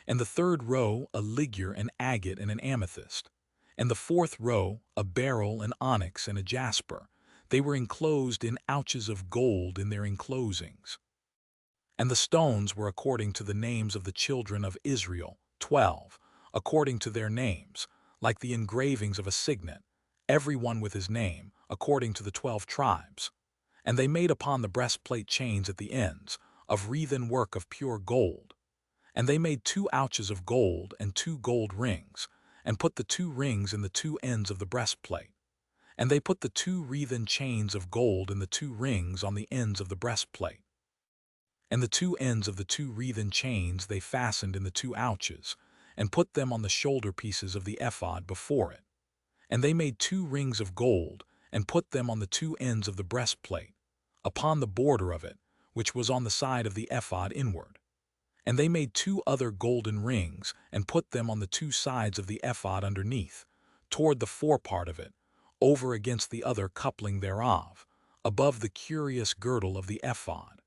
And the third row a ligure, an agate, and an amethyst. And the fourth row a beryl, an onyx, and a jasper. They were enclosed in ouches of gold in their enclosings. And the stones were according to the names of the children of Israel, 12, according to their names, like the engravings of a signet, every one with his name, according to the 12 tribes. And they made upon the breastplate chains at the ends, of wreathen work of pure gold. And they made 2 ouches of gold and 2 gold rings, and put the 2 rings in the 2 ends of the breastplate. And they put the 2 wreathen chains of gold in the 2 rings on the ends of the breastplate. And the 2 ends of the 2 wreathen chains they fastened in the 2 ouches, and put them on the shoulder pieces of the ephod before it. And they made 2 rings of gold, and put them on the 2 ends of the breastplate, upon the border of it, which was on the side of the ephod inward. And they made 2 other golden rings, and put them on the 2 sides of the ephod underneath, toward the forepart of it, over against the other coupling thereof, above the curious girdle of the ephod.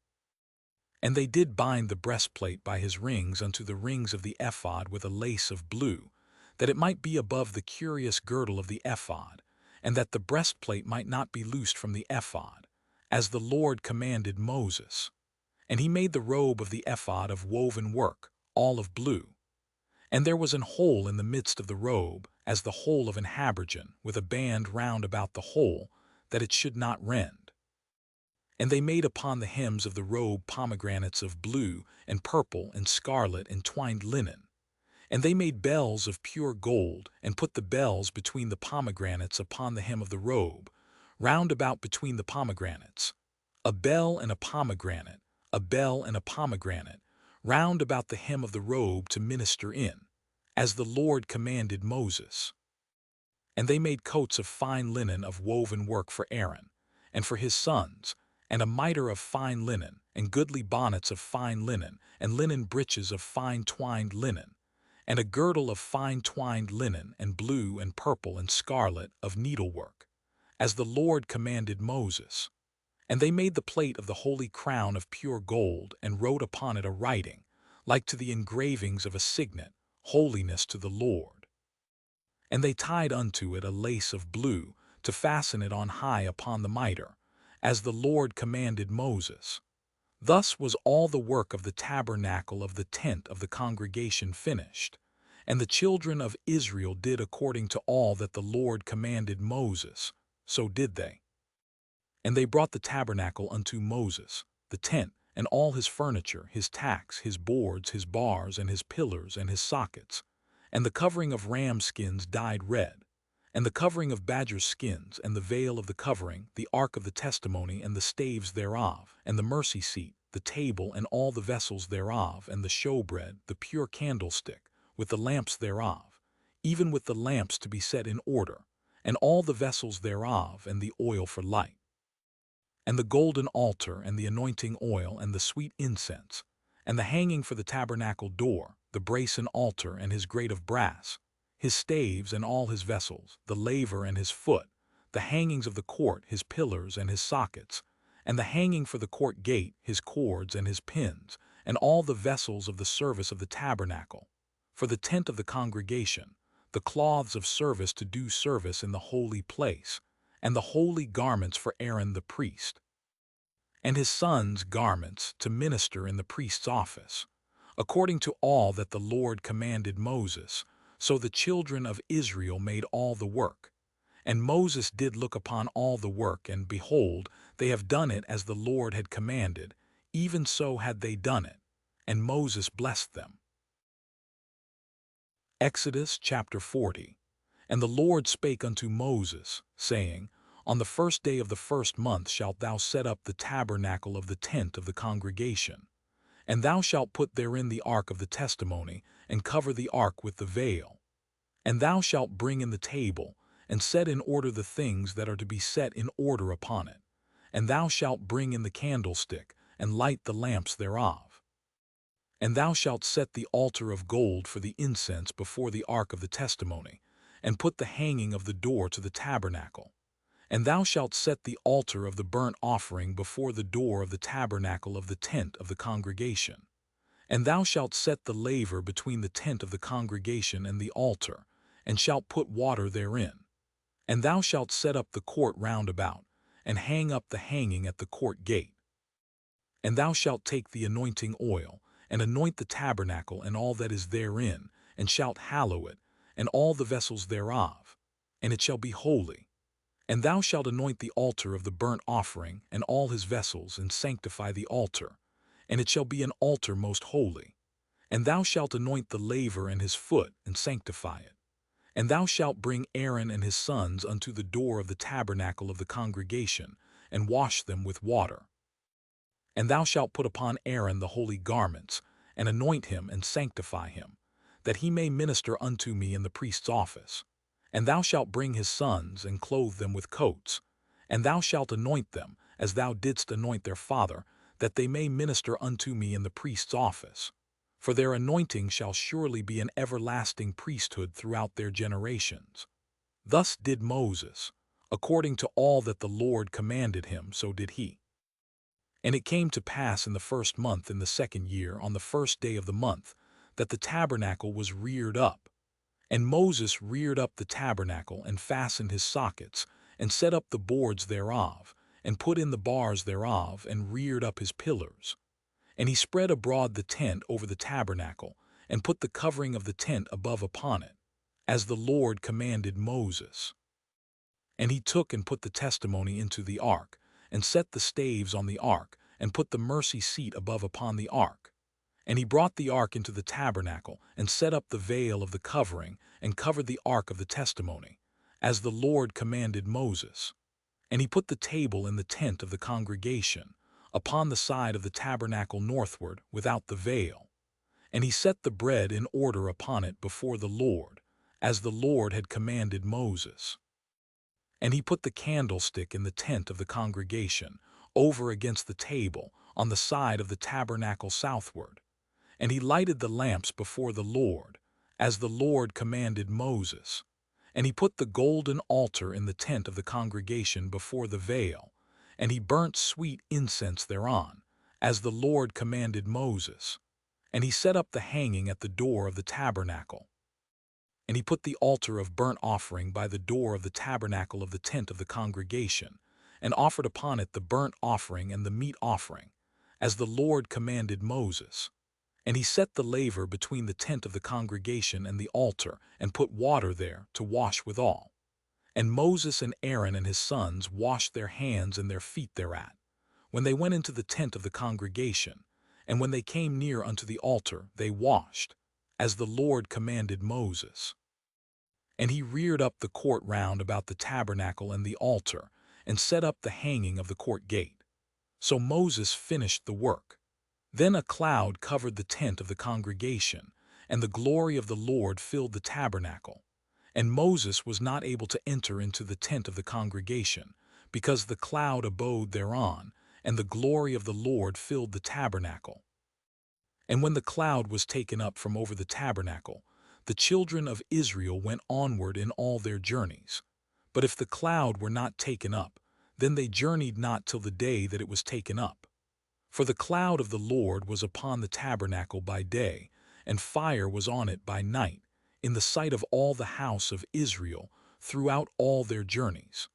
And they did bind the breastplate by his rings unto the rings of the ephod with a lace of blue, that it might be above the curious girdle of the ephod, and that the breastplate might not be loosed from the ephod, as the Lord commanded Moses. And he made the robe of the ephod of woven work, all of blue. And there was an hole in the midst of the robe, as the hole of an habergeon, with a band round about the hole, that it should not rend. And they made upon the hems of the robe pomegranates of blue, and purple, and scarlet, and twined linen. And they made bells of pure gold, and put the bells between the pomegranates upon the hem of the robe, round about between the pomegranates. A bell and a pomegranate, a bell and a pomegranate, round about the hem of the robe to minister in, as the Lord commanded Moses. And they made coats of fine linen of woven work for Aaron, and for his sons, and a mitre of fine linen, and goodly bonnets of fine linen, and linen breeches of fine twined linen, and a girdle of fine twined linen, and blue and purple and scarlet of needlework, as the Lord commanded Moses. And they made the plate of the holy crown of pure gold, and wrote upon it a writing, like to the engravings of a signet, holiness to the Lord. And they tied unto it a lace of blue, to fasten it on high upon the mitre, as the Lord commanded Moses. Thus was all the work of the tabernacle of the tent of the congregation finished. And the children of Israel did according to all that the Lord commanded Moses, so did they. And they brought the tabernacle unto Moses, the tent, and all his furniture, his tacks, his boards, his bars, and his pillars, and his sockets, and the covering of ram skins dyed red, and the covering of badger skins, and the veil of the covering, the ark of the testimony, and the staves thereof, and the mercy seat, the table, and all the vessels thereof, and the showbread, the pure candlestick, with the lamps thereof, even with the lamps to be set in order, and all the vessels thereof, and the oil for light, and the golden altar, and the anointing oil, and the sweet incense, and the hanging for the tabernacle door, the brazen altar, and his grate of brass, his staves, and all his vessels, the laver and his foot, the hangings of the court, his pillars, and his sockets, and the hanging for the court gate, his cords, and his pins, and all the vessels of the service of the tabernacle, for the tent of the congregation, the cloths of service to do service in the holy place, and the holy garments for Aaron the priest, and his sons' garments to minister in the priest's office, according to all that the Lord commanded Moses. So the children of Israel made all the work. And Moses did look upon all the work, and behold, they have done it as the Lord had commanded, even so had they done it. And Moses blessed them. Exodus chapter 40. And the Lord spake unto Moses, saying, On the first day of the first month shalt thou set up the tabernacle of the tent of the congregation. And thou shalt put therein the ark of the testimony, and cover the ark with the veil. And thou shalt bring in the table, and set in order the things that are to be set in order upon it. And thou shalt bring in the candlestick, and light the lamps thereof. And thou shalt set the altar of gold for the incense before the ark of the testimony, and put the hanging of the door to the tabernacle. And thou shalt set the altar of the burnt offering before the door of the tabernacle of the tent of the congregation. And thou shalt set the laver between the tent of the congregation and the altar, and shalt put water therein. And thou shalt set up the court round about, and hang up the hanging at the court gate. And thou shalt take the anointing oil, and anoint the tabernacle and all that is therein, and shalt hallow it, and all the vessels thereof, and it shall be holy. And thou shalt anoint the altar of the burnt offering, and all his vessels, and sanctify the altar, and it shall be an altar most holy. And thou shalt anoint the laver and his foot, and sanctify it. And thou shalt bring Aaron and his sons unto the door of the tabernacle of the congregation, and wash them with water. And thou shalt put upon Aaron the holy garments, and anoint him and sanctify him, that he may minister unto me in the priest's office. And thou shalt bring his sons, and clothe them with coats. And thou shalt anoint them, as thou didst anoint their father, that they may minister unto me in the priest's office. For their anointing shall surely be an everlasting priesthood throughout their generations. Thus did Moses. According to all that the Lord commanded him, so did he. And it came to pass in the first month in the second year, on the first day of the month, that the tabernacle was reared up. And Moses reared up the tabernacle, and fastened his sockets, and set up the boards thereof, and put in the bars thereof, and reared up his pillars. And he spread abroad the tent over the tabernacle, and put the covering of the tent above upon it, as the Lord commanded Moses. And he took and put the testimony into the ark, and set the staves on the ark, and put the mercy seat above upon the ark. And he brought the ark into the tabernacle, and set up the veil of the covering, and covered the ark of the testimony, as the Lord commanded Moses. And he put the table in the tent of the congregation, upon the side of the tabernacle northward, without the veil. And he set the bread in order upon it before the Lord, as the Lord had commanded Moses. And he put the candlestick in the tent of the congregation, over against the table, on the side of the tabernacle southward. And he lighted the lamps before the Lord, as the Lord commanded Moses. And he put the golden altar in the tent of the congregation before the veil, and he burnt sweet incense thereon, as the Lord commanded Moses. And he set up the hanging at the door of the tabernacle. And he put the altar of burnt offering by the door of the tabernacle of the tent of the congregation, and offered upon it the burnt offering and the meat offering, as the Lord commanded Moses. And he set the laver between the tent of the congregation and the altar, and put water there to wash withal. And Moses and Aaron and his sons washed their hands and their feet thereat, when they went into the tent of the congregation, and when they came near unto the altar, they washed, as the Lord commanded Moses. And he reared up the court round about the tabernacle and the altar, and set up the hanging of the court gate. So Moses finished the work. Then a cloud covered the tent of the congregation, and the glory of the Lord filled the tabernacle. And Moses was not able to enter into the tent of the congregation, because the cloud abode thereon, and the glory of the Lord filled the tabernacle. And when the cloud was taken up from over the tabernacle, the children of Israel went onward in all their journeys. But if the cloud were not taken up, then they journeyed not till the day that it was taken up. For the cloud of the Lord was upon the tabernacle by day, and fire was on it by night, in the sight of all the house of Israel throughout all their journeys.